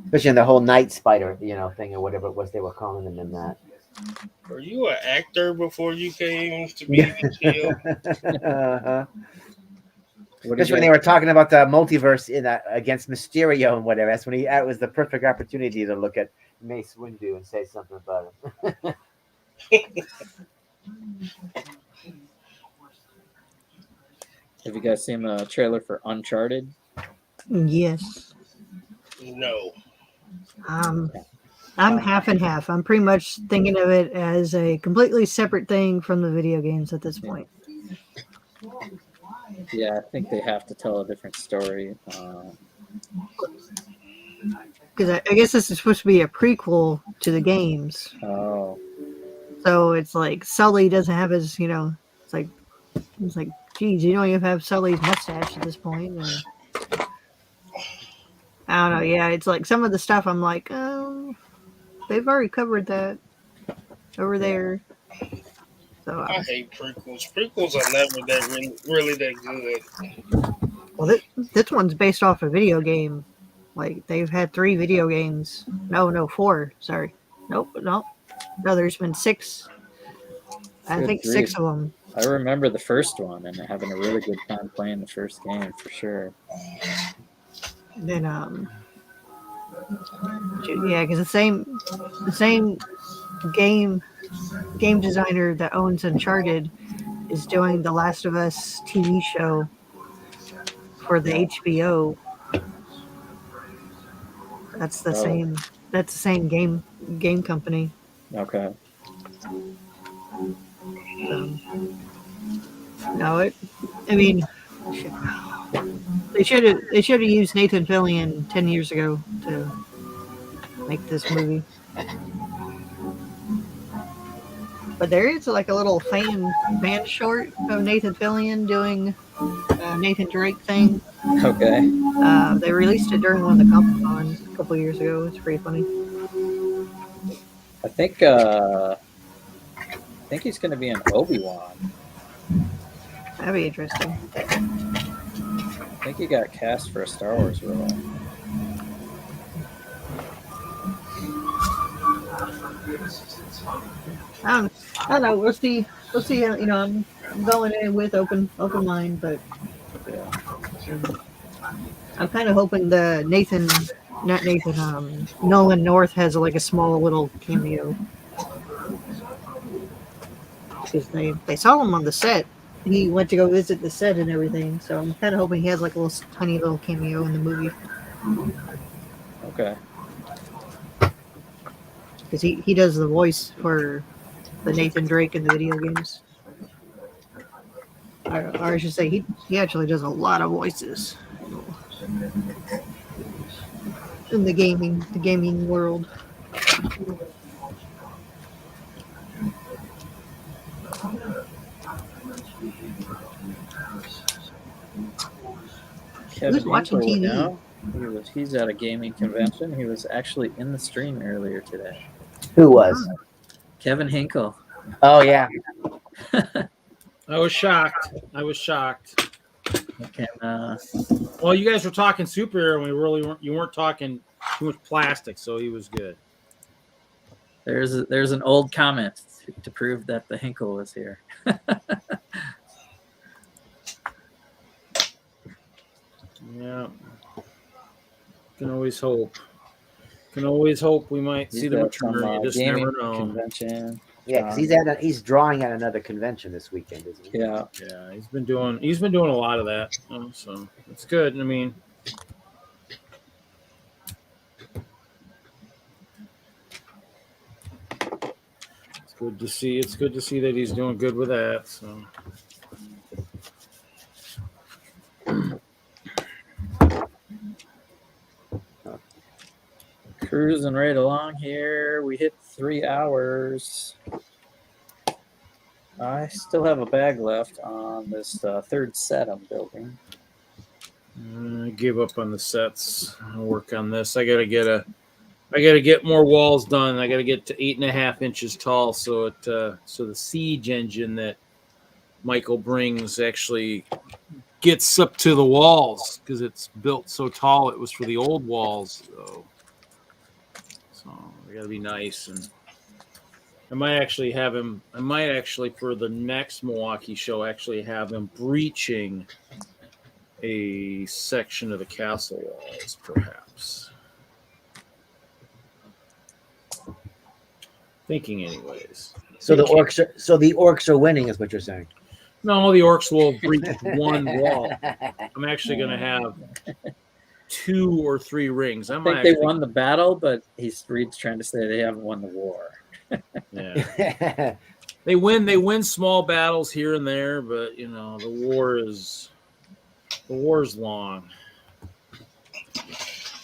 especially in the whole night spider, thing or whatever it was they were calling them in that. Were you an actor before you came to be the GM? Uh-huh. What do Especially you when they guys- were talking about the multiverse in that against Mysterio and whatever. That's when it was the perfect opportunity to look at Mace Windu and say something about him. Have you guys seen the trailer for Uncharted? Yes. No. I'm half and half. I'm pretty much thinking of it as a completely separate thing from the video games at this point. Yeah, I think they have to tell a different story. Because I guess this is supposed to be a prequel to the games. Oh, So it's like Sully doesn't have his, it's like, geez, you don't even have Sully's mustache at this point. And I don't know. Yeah, it's like some of the stuff I'm like, oh, they've already covered that over there. So I hate prequels. Prequels are never that really that good. well, this one's based off a video game. Like they've had 3 video games. No, 4. Sorry. No. There's been 6. I Good think grief. 6 of them. I remember the first one and having a really good time playing the first game for sure. And then yeah, because the same game designer that owns Uncharted is doing the Last of Us TV show for the HBO. That's the same. That's the same game company. Okay. No, I mean, they should have used Nathan Fillion 10 years ago to make this movie. But there is like a little fan short of Nathan Fillion doing Nathan Drake thing. Okay. They released it during one of the Comic-Cons a couple years ago. It's pretty funny. I think he's going to be in Obi-Wan. That'd be interesting. I think he got cast for a Star Wars role. I don't know. We'll see. I'm going in with open mind, but Yeah. I'm kind of hoping Nolan North has like a small little cameo because they saw him on the set. He went to go visit the set and everything, so I'm kind of hoping he has like a little tiny little cameo in the movie Okay. because he does the voice for the Nathan Drake in the video games. Or I should say, he actually does a lot of voices in the gaming world. Kevin Who's watching Hinkle TV? now. He's at a gaming convention. He was actually in the stream earlier today. Who was? Kevin Hinkle. Oh yeah. I was shocked. Can, Well, you guys were talking superhero, and you weren't talking too much plastic, so he was good. there's an old comment to prove that the Hinkle was here. Yeah. Can always hope. We might see the at some, return. You just gaming never know. convention. Yeah, because he's drawing at another convention this weekend, isn't he? Yeah. Yeah, he's been doing a lot of that. So it's good. I mean, it's good to see. It's good to see that he's doing good with that. So. Cruising right along here. We hit 3 hours. I still have a bag left on this third set I'm building. I gave up on the sets. I'll work on this. I gotta get more walls done. I gotta get to 8.5 inches tall, so the siege engine that Michael brings actually gets up to the walls because it's built so tall. It was for the old walls, so So we got to be nice, and I might actually have him. I might actually for the next Milwaukee show actually have him breaching a section of the castle walls, perhaps. Thinking, anyways. So the orcs are winning, is what you're saying. No, the orcs will breach one wall. I'm actually going to have 2 or 3 rings. I think they won the battle, but Reed's trying to say they haven't won the war. Yeah. They win small battles here and there, but you know, the war is long.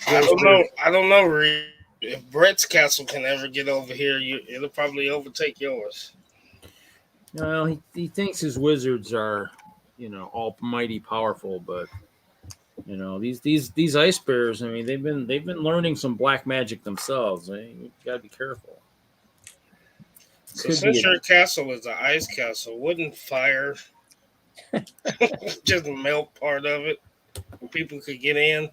I don't know, Reed. If Brett's castle can ever get over here, it'll probably overtake yours. Well, he thinks his wizards are, you know, almighty powerful, but you know, these ice bears, I mean, they've been learning some black magic themselves. You gotta be careful. So since your castle is an ice castle, wouldn't fire just melt part of it? People could get in.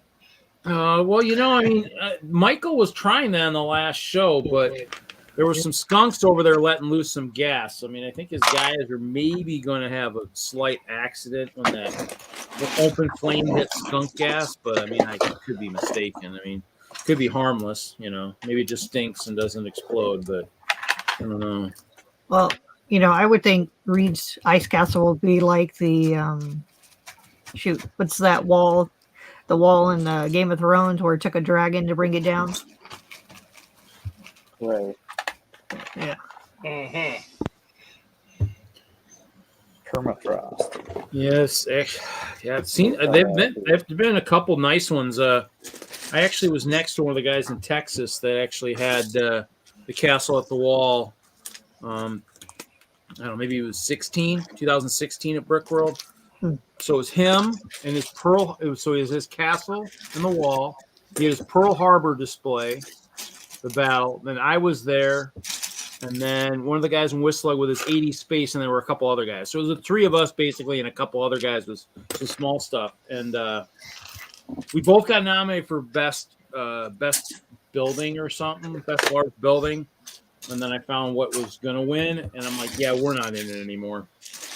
Well, you know, I mean, Michael was trying that in the last show, but there were some skunks over there letting loose some gas. I mean, I think his guys are maybe going to have a slight accident when the open flame hits skunk gas, but I mean, I could be mistaken. I mean, it could be harmless, you know. Maybe it just stinks and doesn't explode, but I don't know. Well, you know, I would think Reed's ice castle will be like the what's that wall? The wall in Game of Thrones where it took a dragon to bring it down. Right. Yeah. Mm-hmm. Permafrost. Yes. Yeah, I've seen. There've been a couple nice ones. I actually was next to one of the guys in Texas that actually had the castle at the wall. I don't know, maybe it was 2016 at Brickworld. So it was him and his so it was his castle and the wall. He had his Pearl Harbor display, the battle. Then I was there, and then one of the guys in WISLUG with his 80 space, and there were a couple other guys. So it was the 3 of us basically, and a couple other guys with some small stuff. And we both got nominated for best building or something, best large building. And then I found what was going to win, and I'm like, yeah, we're not in it anymore.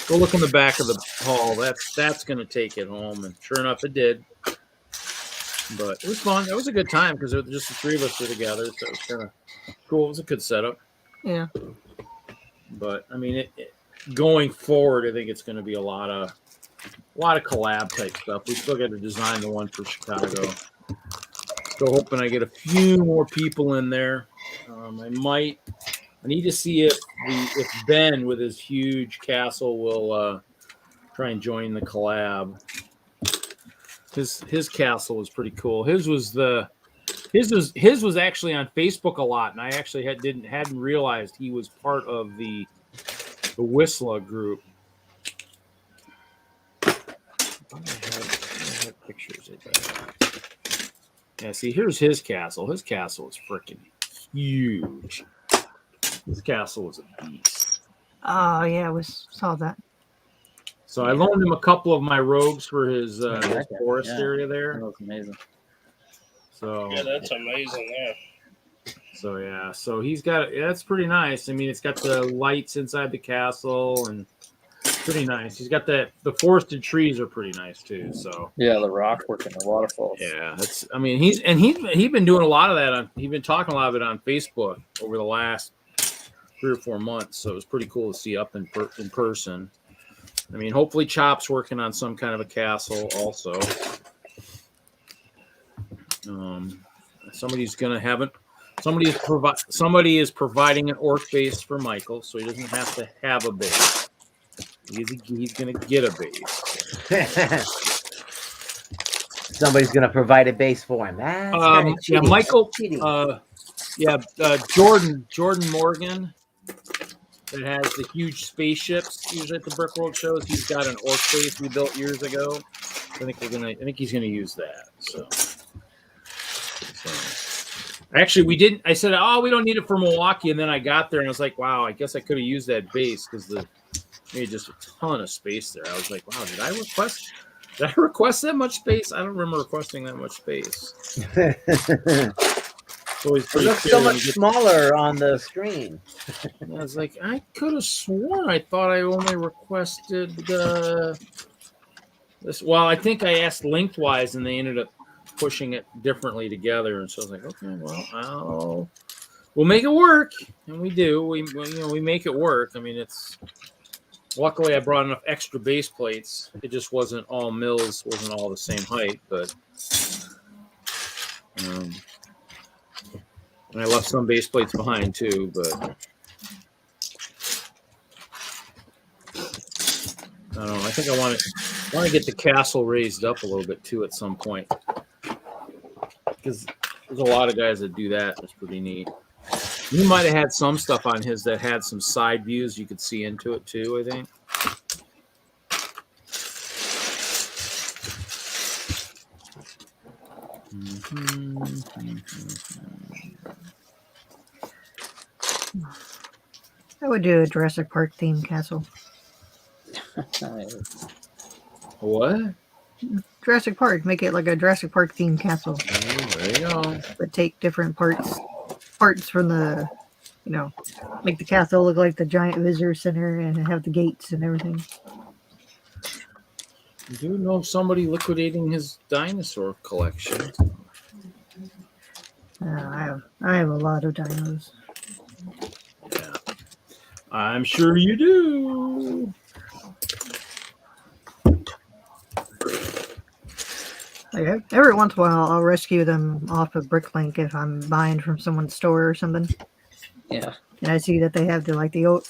Go look in the back of the hall. That's going to take it home. And sure enough, it did. But it was fun. It was a good time because just the 3 of us were together. So it was kind of cool. It was a good setup. Yeah. But, I mean, going forward, I think it's going to be a lot of collab type stuff. We still got to design the one for Chicago. Still hoping I get a few more people in there. I need to see if Ben with his huge castle will try and join the collab. His castle was pretty cool. His was actually on Facebook a lot, and I actually hadn't realized he was part of the WISLUG group. I have pictures of that. Yeah, see, here's his castle. His castle is freaking huge. His castle was a beast. Oh yeah, saw that. So I loaned him a couple of my rogues for his forest area there. That was amazing. So yeah, that's amazing there. So yeah, so he's got that's pretty nice. I mean, it's got the lights inside the castle and pretty nice. He's got the forested trees are pretty nice too. So yeah, the rock work and the waterfalls. Yeah, that's. I mean, he's been doing a lot of that he's been talking a lot of it on Facebook over the last 3 or 4 months. So it was pretty cool to see up in person. I mean, hopefully Chop's working on some kind of a castle also. Somebody is providing an orc base for Michael, so he doesn't have to have a base. He's going to get a base. Somebody's going to provide a base for him. Yeah, Michael. Jordan Morgan, that has the huge spaceships usually at the Brickworld shows. He's got an orc base we built years ago. I think he's gonna use that. So actually, we didn't. I said, "Oh, we don't need it for Milwaukee," and then I got there and I was like, "Wow, I guess I could have used that base because made just a ton of space there." I was like, "Wow, did I request that much space? I don't remember requesting that much space." It's always It pretty looks so cool when much you get- smaller on the screen. I was like, I could have sworn I thought I only requested this. Well, I think I asked lengthwise, and they ended up pushing it differently together. And so I was like, okay, well, we'll make it work, and we do. We make it work. I mean, it's luckily I brought enough extra base plates. It just wasn't all mills, wasn't all the same height, but. And I left some base plates behind too, but I don't know. I think I want to get the castle raised up a little bit too at some point, because there's a lot of guys that do that. It's pretty neat. You might have had some stuff on his that had some side views you could see into it too, I think. I would do a Jurassic Park themed castle. What? Jurassic Park. Make it like a Jurassic Park themed castle. Oh, there you go. But take different parts from the, make the castle look like the giant visitor center and have the gates and everything. You do know somebody liquidating his dinosaur collection. I have a lot of dinos. Yeah. I'm sure you do. Like, every once in a while, I'll rescue them off of Bricklink if I'm buying from someone's store or something. Yeah. And I see that they have the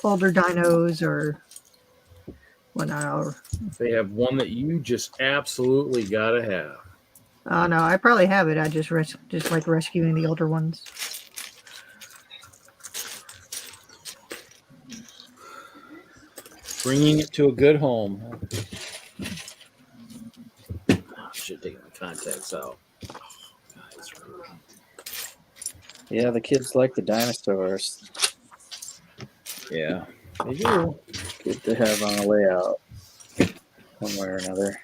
older dinos or whatnot. If they have one that you just absolutely gotta have. Oh no, I probably have it. I just like rescuing the older ones. Bringing it to a good home. Should take my contacts out. Yeah, the kids like the dinosaurs. Yeah, they do. Good to have on a layout, one way or another.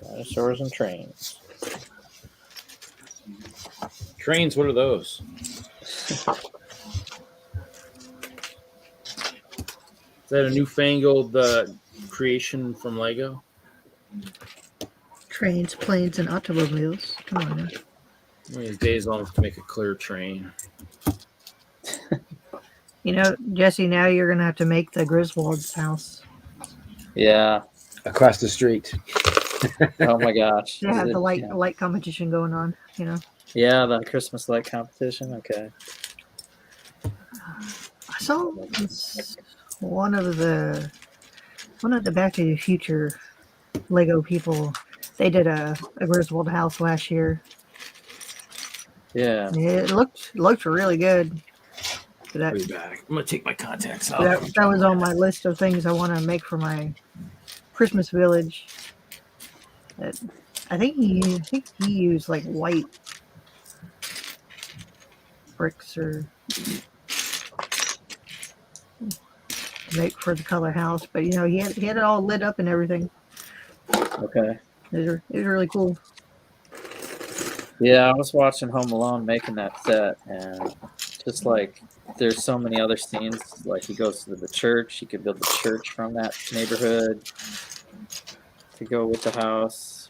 Dinosaurs and trains. Trains, what are those? Is that a newfangled creation from Lego? Trains, planes, and automobiles. Come on now. One of these days I'll have to make a clear train. Jesse, now you're gonna have to make the Griswold's house. Yeah. Across the street. Oh my gosh. They have the light competition going on. Yeah, the Christmas light competition. Okay. I saw one of the Back to the Future Lego people. They did a Griswold house last year. Yeah. It looked really good. I'll be back. I'm gonna take my contacts out. That was on my list of things I want to make for my Christmas village. I think he used like white bricks or make for the color house, but he had it all lit up and everything. Okay. It was really cool. Yeah, I was watching Home Alone making that set, and just like there's so many other scenes. Like he goes to the church, he could build the church from that neighborhood to go with the house.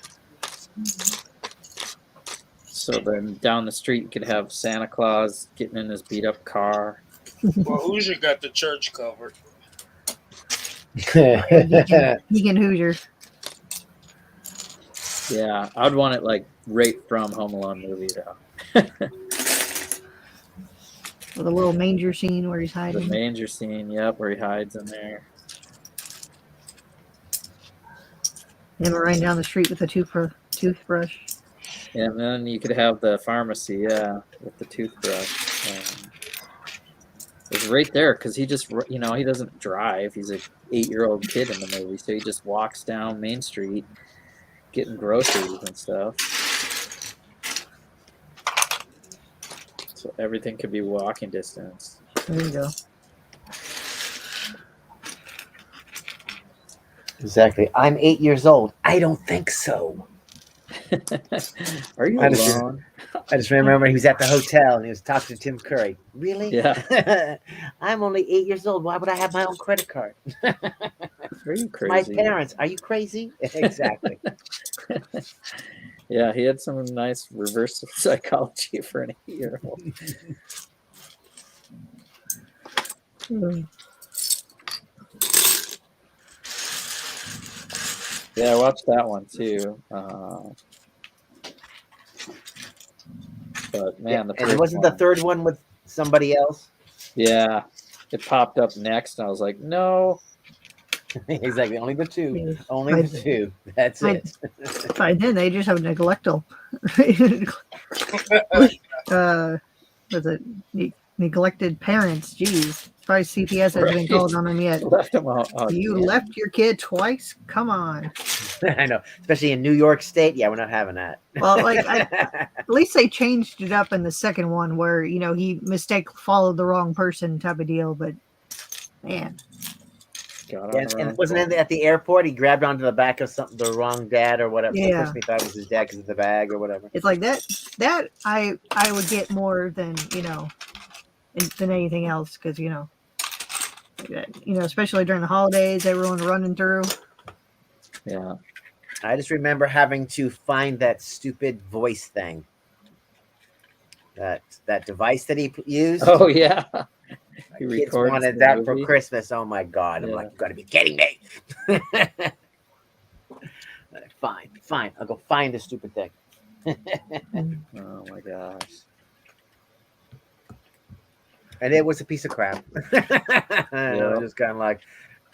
So then down the street, you could have Santa Claus getting in his beat up car. Well, Hoosier got the church covered. Deacon Hoosier. Yeah, I'd want it like right from Home Alone movie though. With a little manger scene where he's The hiding. manger scene, yep, where he hides in there. Him running down the street with a toothbrush. And then you could have the pharmacy, yeah, with the toothbrush. It's right there because he just, he doesn't drive. He's an 8-year-old kid in the movie, so he just walks down Main Street getting groceries and stuff. So everything could be walking distance. There you go. Exactly. I'm 8 years old. I don't think so. Are you I just- alone? I just remember he was at the hotel and he was talking to Tim Curry. Really? Yeah. I'm only 8 years old. Why would I have my own credit card? Are you My crazy? parents. Are you crazy? Exactly. Yeah, he had some nice reverse psychology for an 8-year-old. Yeah, I watched that one too. But man, the And it first wasn't the one, third one with somebody else. yeah, it popped up next, and I was like, no. Exactly. Only the two. Yeah. Only I- the two. That's I- it. By then, they just have neglectal. Was it neglected parents? Geez, probably CPS hasn't been called on them yet. Left him out. Oh, You damn. left your kid twice? Come on. I know. Especially in New York State. Yeah, we're not having that. Well, like at least they changed it up in the second one where he followed the wrong person type of deal. But man, Got Yeah, on the and wrong wasn't phone. it at the airport? He grabbed onto the back of something, the wrong dad or whatever. The Yeah. person he thought was his dad because of the bag or whatever. it's like that. That I would get more than than anything else because especially during the holidays, everyone running through. Yeah. I just remember having to find that stupid voice thing. That device that he used. Oh yeah. He Kids records wanted the that for movie. Christmas. Oh my god! I'm Yeah. like, you got to be kidding me. Fine. I'll go find the stupid thing. Oh my gosh. And it was a piece of crap. I Yeah. was just kind of like,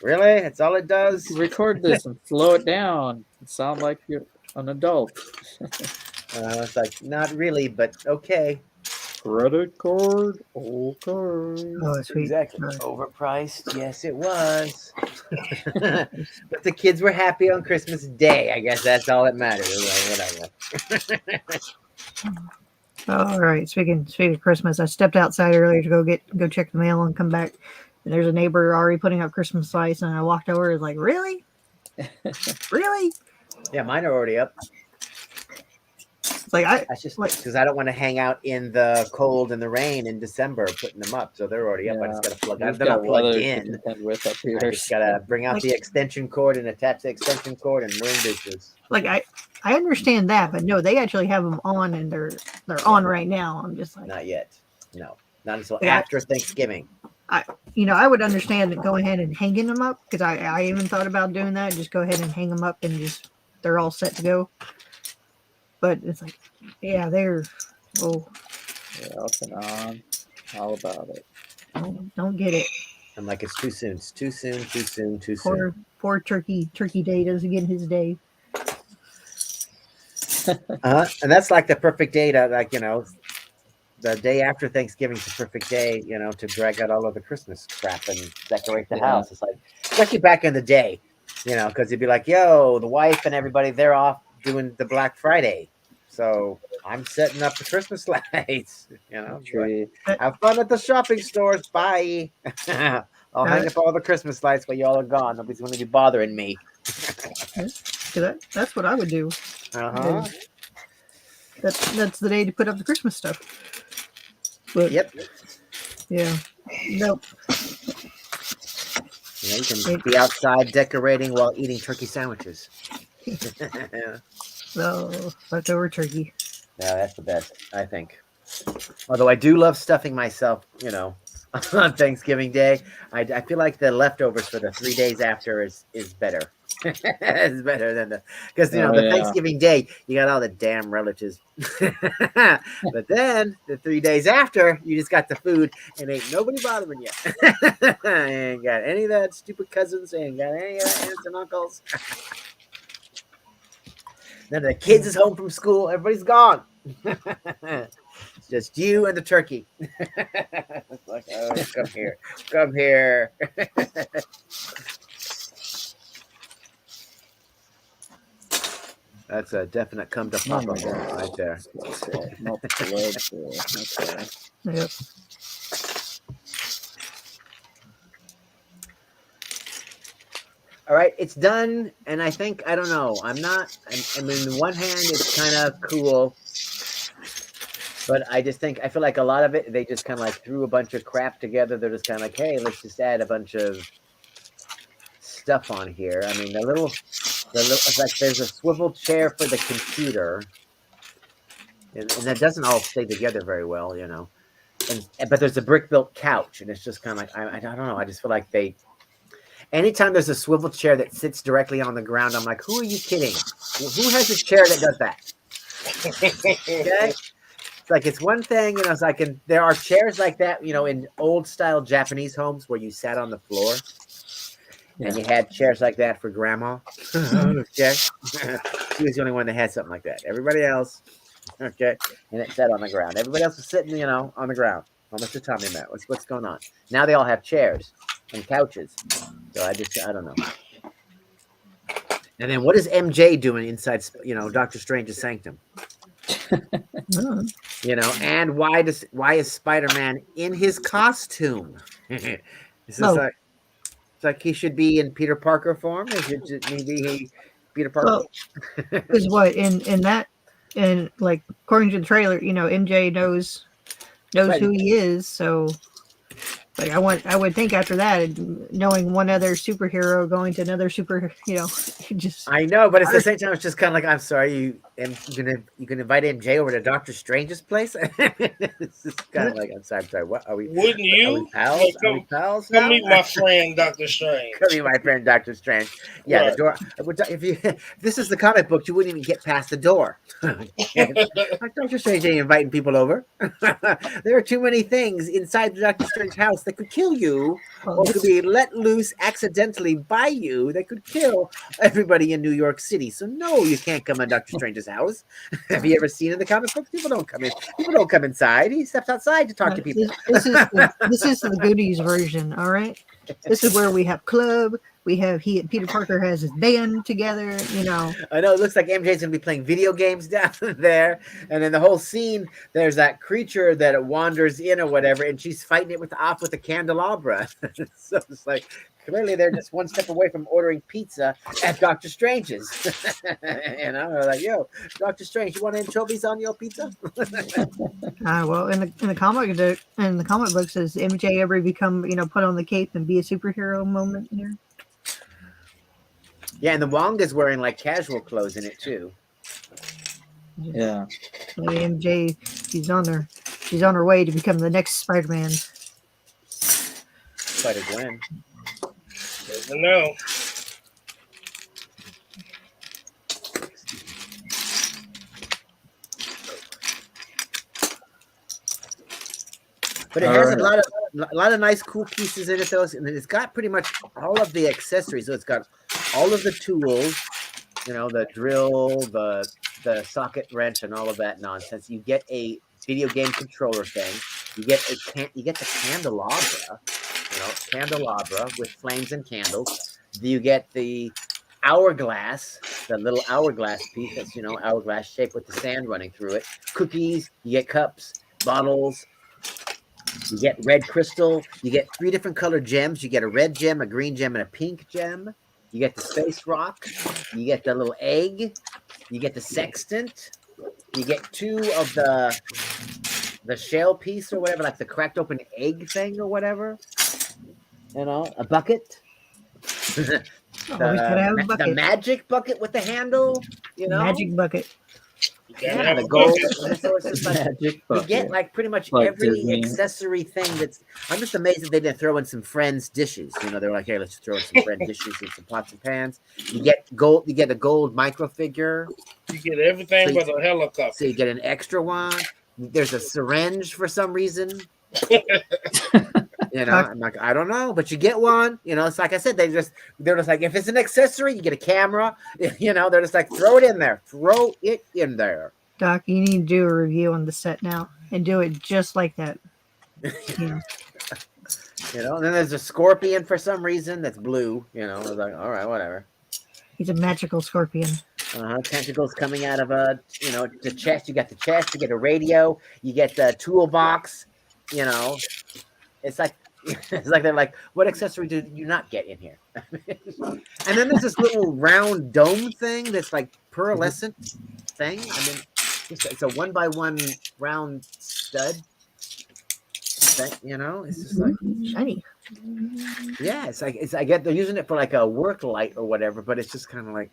really? That's all it does? Record this and slow it down. Sound like you're an adult. It's like, not really, but okay. Credit card. Okay. Oh, sweet. Exactly. Overpriced. Yes, it was. But the kids were happy on Christmas Day. I guess that's all that matters. Like, whatever. All right. Speaking of Christmas, I stepped outside earlier to go check the mail and come back. And there's a neighbor already putting up Christmas lights, and I walked over. And was like, really, really? Yeah, mine are already up. It's like That's just because I don't want to hang out in the cold and the rain in December putting them up. So they're already up. I just got to plug We've out. They're not got plugged weather to in. contend with up here. I just got to bring out the extension cord and attach the extension cord, and we're in business. like I understand that, but no, they actually have them on, and they're on right now. I'm just like, Not yet. No, not until Yeah. after Thanksgiving. I would understand going ahead and hanging them up because I even thought about doing that. Just go ahead and hang them up, and just they're all set to go. But it's like, yeah, they're Yeah, up and on. All about it. don't get it. I'm like, it's too soon. It's too soon. Too soon. Too soon. Poor Turkey Day doesn't get his day. And that's like the perfect day to, like, the day after Thanksgiving's the perfect day, to drag out all of the Christmas crap and decorate the Yeah. house. It's like, especially back in the day, because you'd be like, yo, the wife and everybody, they're off doing the Black Friday. So I'm setting up the Christmas lights, Tree. Have fun at the shopping stores. Bye. I'll hang up all the Christmas lights while y'all are gone. Nobody's going to be bothering me. That's what I would do. Uh-huh. That's the day to put up the Christmas stuff. But Yep. yeah, nope. You can be outside decorating while eating turkey sandwiches. No, leftover turkey. Yeah, that's the best, I think. Although I do love stuffing myself, on Thanksgiving Day. I feel like the leftovers for the 3 days after is better. It's better than because the yeah. Thanksgiving Day you got all the damn relatives, but then the 3 days after you just got the food and ain't nobody bothering you. Ain't got any of that stupid cousins, ain't got any of that aunts and uncles. Then the kids is home from school, everybody's gone. It's just you and the turkey. It's like, oh, come here. That's a definite come to Papa right there. Multiple legs there. Okay. Yep. All right, it's done, and I think I don't know. I'm not. I mean, on the one hand, it's kind of cool, but I just think I feel like a lot of it they just kind of like threw a bunch of crap together. They're just kind of like, hey, let's just add a bunch of stuff on here. I mean, it's like there's a swivel chair for the computer, and that doesn't all stay together very well, you know. But there's a brick built couch, and it's just kind of like I don't know. I just feel like they. Anytime there's a swivel chair that sits directly on the ground, I'm like, who are you kidding? Who has a chair that does that? Okay? It's like it's one thing, you know. It's like there are chairs like that, you know, in old style Japanese homes where you sat on the floor, and you had chairs like that for grandma. Okay, she was the only one that had something like that. Everybody else, okay, and it sat on the ground. Everybody else was sitting, you know, on the ground. Oh, Mr. Tommy Matt, what's going on? Now they all have chairs and couches. So I don't know. And then what is MJ doing inside, you know, Doctor Strange's sanctum? You know, and why is Spider-Man in his costume? It's like he should be in Peter Parker form. Is it maybe Peter Parker? Because what in that, and like according to the trailer, you know, MJ knows right. Who he is, so. Like I would think after that, knowing one other superhero going to another you know, just. I know, but at the same time, it's just kind of like, I'm sorry, you can invite MJ over to Doctor Strange's place. It's just kind of like, I'm sorry. What are we? Wouldn't you? Are we pals? Come, are we pals come now? meet my friend Doctor Strange. Come meet my friend Doctor Strange. Yeah, Right. the door. If this is the comic book, you wouldn't even get past the door. Like Doctor Strange ain't inviting people over. There are too many things inside the Doctor Strange house that could kill you, or could be let loose accidentally by you that could kill everybody in New York City. So no, you can't come in Doctor Strange's house. Have you ever seen in the comic books? People don't come in. People don't come inside. He steps outside to talk to people. This is the goodies version. All right. This is where we have club. We have Peter Parker has his band together, you know. I know it looks like MJ's gonna be playing video games down there, and then the whole scene, there's that creature that wanders in or whatever, and she's fighting it with a candelabra. So it's like clearly they're just one step away from ordering pizza at Doctor Strange's. You know, they're like, yo, Doctor Strange, you want anchovies on your pizza? Well, in the comic books, does MJ ever become, you know, put on the cape and be a superhero moment here? Yeah, and the Wonga's wearing like casual clothes in it too. Yeah. Maybe MJ, she's on her way to become the next Spider-Man. Spider-Gwen. Never know. But it has a lot of nice, cool pieces in it, though, and it's got pretty much all of the accessories. So it's got all of the tools, you know, the drill, the socket wrench, and all of that nonsense. You get a video game controller thing. You get the candelabra with flames and candles. You get the hourglass, the little hourglass piece that's, you know, hourglass shape with the sand running through it. Cookies. You get cups, bottles. You get red crystal. You get 3 different colored gems. You get a red gem, a green gem, and a pink gem. You get the space rock. You get the little egg. You get the sextant. You get 2 of the shell piece or whatever, like the cracked open egg thing or whatever. You know, a bucket. The magic bucket with the handle. You know, magic bucket. Yeah, the gold. So it's just like, you get like pretty much like every Disney. Accessory thing that's. I'm just amazed that they didn't throw in some Friends dishes. You know, they're like, hey, let's throw in some Friends dishes and some pots and pans. You get gold. You get a gold micro figure. You get everything but a helicopter. So you get an extra one. There's a syringe for some reason. You know, I'm like, I don't know, but you get one. You know, it's like I said, they're just like, if it's an accessory, you get a camera. You know, they're just like, throw it in there. Throw it in there. Doc, you need to do a review on the set now and do it just like that. Yeah. You know, and then there's a scorpion for some reason that's blue. You know, I was like, all right, whatever. He's a magical scorpion. Tentacles coming out of the chest. You got the chest. You get a radio. You get the toolbox. You know, it's like they're like, what accessory do you not get in here? And then there's this little round dome thing that's like pearlescent thing. I mean, it's a 1x1 round stud. You know, it's just like shiny. Yeah, it's like I get they're using it for like a work light or whatever, but it's just kind of like.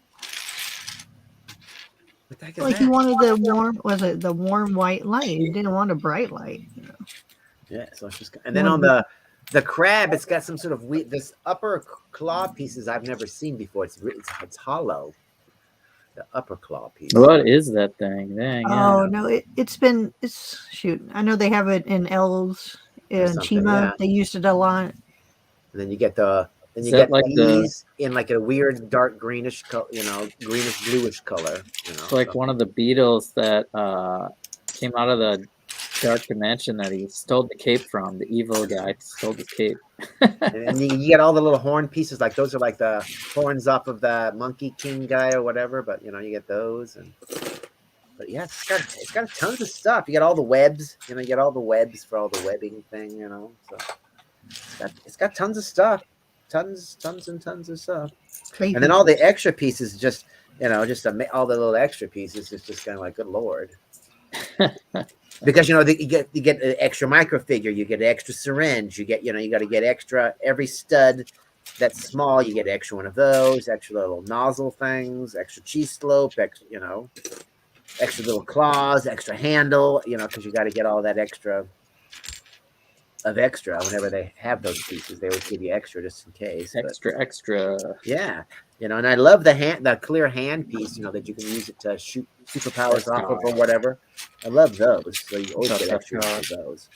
What the heck is Like that? you wanted the warm white light. You didn't want a bright light. You know? Yeah, so it's just and then on the crab, it's got some sort of this upper claw pieces I've never seen before. It's hollow. The upper claw piece. What is that thing? Dang, Oh yeah. no, it's shoot. I know they have it in elves in something, Chima. yeah. They used it a lot. And then you get the Is that like these in like a weird dark greenish color, greenish bluish color. It's like one of the beetles that came out of the dark dimension that he stole the cape from. The evil guy stole the cape. And you get all the little horn pieces, like those are like the horns off of the Monkey King guy or whatever. But you get those, but yeah, it's got tons of stuff. You get all the webs, you get all the webs for all the webbing thing, So it's got tons of stuff, tons and tons of stuff. Clay And then all the extra pieces, just all the little extra pieces is just kind of like, good lord. Because you get an extra micro figure, you get an extra syringe, you got to get extra every stud that's small, you get extra one of those, extra little nozzle things, extra cheese slope, extra little claws, extra handle, because you got to get all that extra whenever they have those pieces. They always give you extra just in case. Extra. Yeah. And I love the clear hand piece, that you can use it to shoot superpowers off of or whatever. I love those. So you always get extra of those.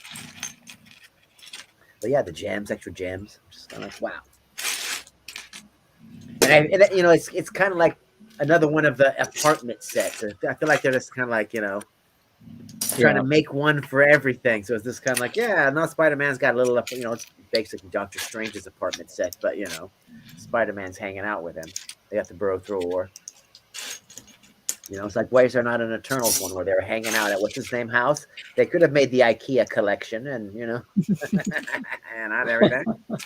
But yeah, the gems, extra gems. I'm just kind of like, wow. And it's kind of like another one of the apartment sets. I feel like they're just kind of like, trying to make one for everything. So it's just kind of like, yeah, now Spider-Man's got a little, it's basically Doctor Strange's apartment set, but Spider-Man's hanging out with him. They got the Bro Thor. It's like, why is there not an Eternals one where they were hanging out at what's his name house? They could have made the IKEA collection and and not everything. Well,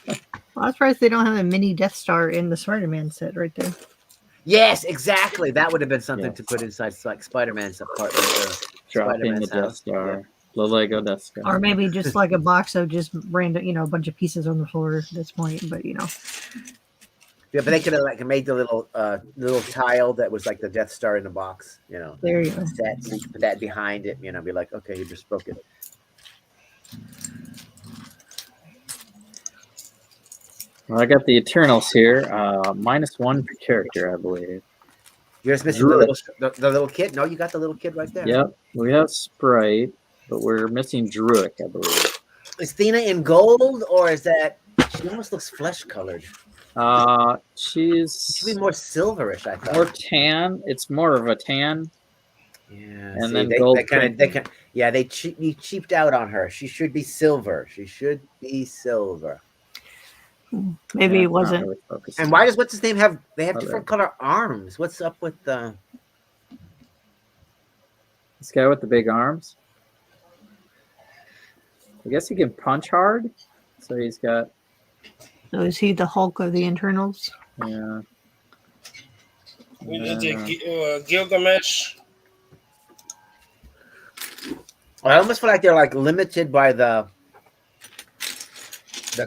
I'm surprised they don't have a mini Death Star in the Spider-Man set right there. Yes, exactly. That would have been something to put inside like Spider-Man's apartment. Dropping the Death Star. The Lego Death Star. Or maybe just like a box of just random, a bunch of pieces on the floor at this point. But Yeah, but they could have made the little tile that was like the Death Star in the box, There you go. Set, so you could put that behind it, be like, okay, you just broke it. Well, I got the Eternals here. -1 per character, I believe. You're just missing the little kid? No, you got the little kid right there. Yep. We have Sprite, but we're missing Druid, I believe. Is Thena in gold, or is that she almost looks flesh colored? She should be more silverish, I thought. More tan. It's more of a tan. Yeah. And then gold. They cheaped out on her. She should be silver. Maybe it wasn't. Really and why does what's his name have? They have different color arms. What's up with the? This guy with the big arms. I guess he can punch hard. So he's got. So is he the Hulk of the Internals? Yeah. We did Gilgamesh. I almost feel like they're like limited by the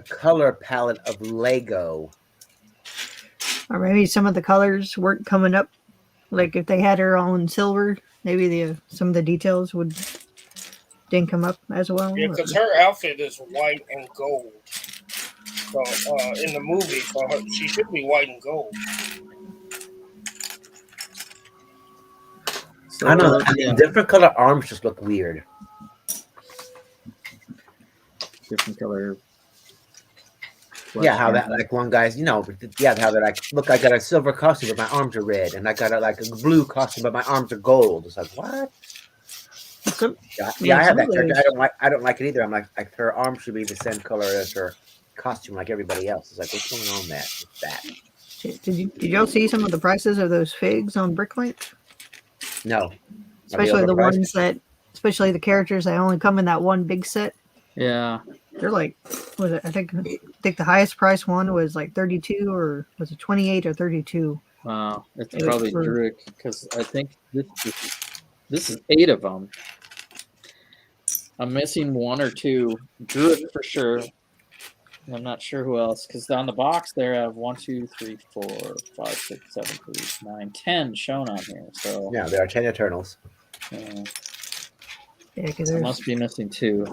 color palette of Lego. Or maybe some of the colors weren't coming up. Like if they had her on silver, maybe some of the details didn't come up as well. Yeah, because her outfit is white and gold. So in the movie, she should be white and gold. So, I know. Different color arms just look weird. Different color. Yeah, how that like one guy's, how they're like, look, I got a silver costume, but my arms are red, and I got a blue costume, but my arms are gold. It's like, what? I have that character. I don't like it either. I'm like her arms should be the same color as her costume, like everybody else. It's like, what's going on with that? Did y'all see some of the prices of those figs on Brickworld? No. Especially the ones especially the characters that only come in that one big set. Yeah. They're like, what was it? I think the highest price one was like 32, or was it 28 or 32? Wow. It's It was probably for- Druid because I think this is 8 of them. I'm missing 1 or 2. Druid for sure. I'm not sure who else because on the box there I have 1, 2, 3, 4, 5, 6, 7, 8, 9, 10 shown on here. So Yeah, there are 10 Eternals. Yeah, because I there's must be missing 2.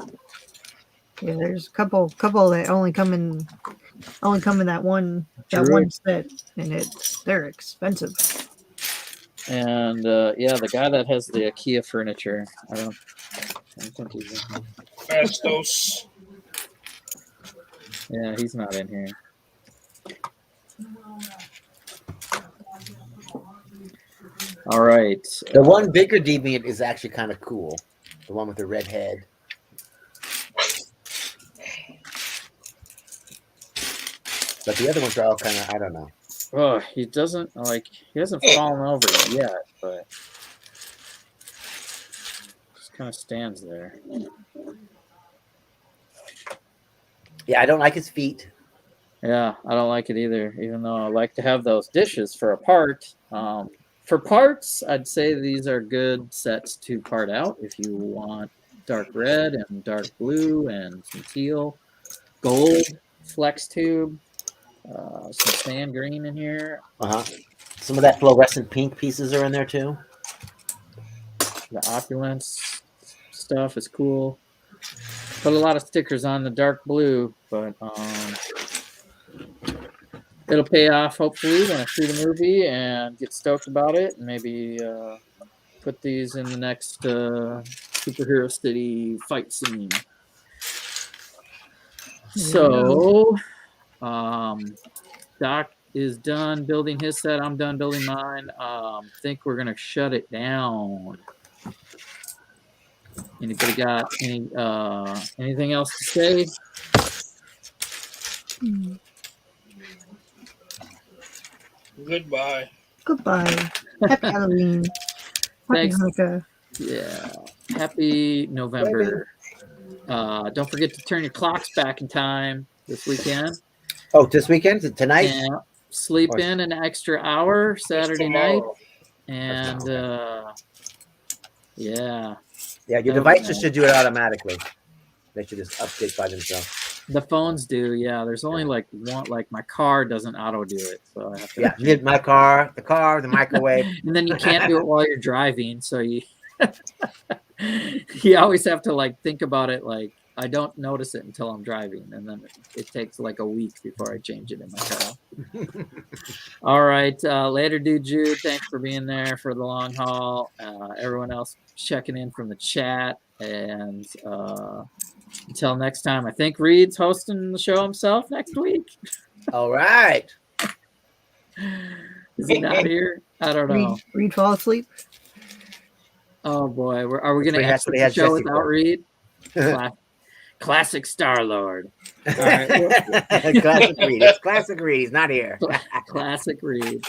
there's a couple that only come in that one Druid. set, and they're expensive. And yeah, the guy that has the IKEA furniture. I don't think he's in here. Fastos. Yeah, he's not in here. All right. The one bigger deviant is actually kind of cool. The one with the red head. But the other ones are all kind of, I don't know. Oh, he hasn't fallen over yet, but just kind of stands there. Yeah, I don't like his feet. Yeah, I don't like it either, even though I like to have those dishes for a part. For parts, I'd say these are good sets to part out if you want dark red and dark blue and some teal, gold, flex tube, some sand green in here. Some of that fluorescent pink pieces are in there too. The opulence stuff is cool. Put a lot of stickers on the dark blue, but it'll pay off hopefully when I shoot a movie and get stoked about it, and maybe put these in the next Superhero City fight scene. So Doc is done building his set. I'm done building mine. Think we're gonna shut it down. Anybody got anything else to say? Goodbye. Goodbye. Happy Halloween. Happy Thanks. Hanukkah. Yeah. Happy November. Don't forget to turn your clocks back in time this weekend. Oh, this weekend? Tonight? And sleep in an extra hour Saturday night. And yeah. Yeah, your devices should do it automatically. They should just update by themselves. The phones do, yeah. There's only like one, like my car doesn't auto do it, so I have to. Yeah, my car, the microwave, and then you can't do it while you're driving, so you you always have to like think about it. Like I don't notice it until I'm driving, and then it takes like a week before I change it in my car. All right, later, dude. Jude, thanks for being there for the long haul. Everyone else checking in from the chat, and until next time, I think Reed's hosting the show himself next week. All right. Is he not here? I don't know. Reed fall asleep. Oh boy, are we going to That's exit what he the has show Jesse without for. Reed? Classic Star Lord. All right. Classic Reed. It's classic Reed. He's not here. Classic Reed.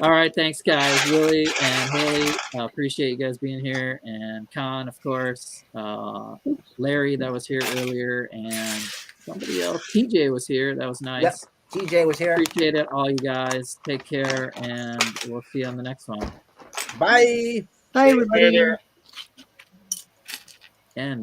All right, thanks guys, Willie and Haley. Appreciate you guys being here, and Con, of course, Larry that was here earlier, and somebody else. TJ was here. That was nice. Yep. TJ was here. Appreciate it, all you guys. Take care, and we'll see you on the next one. Bye. Bye, everybody. Later. And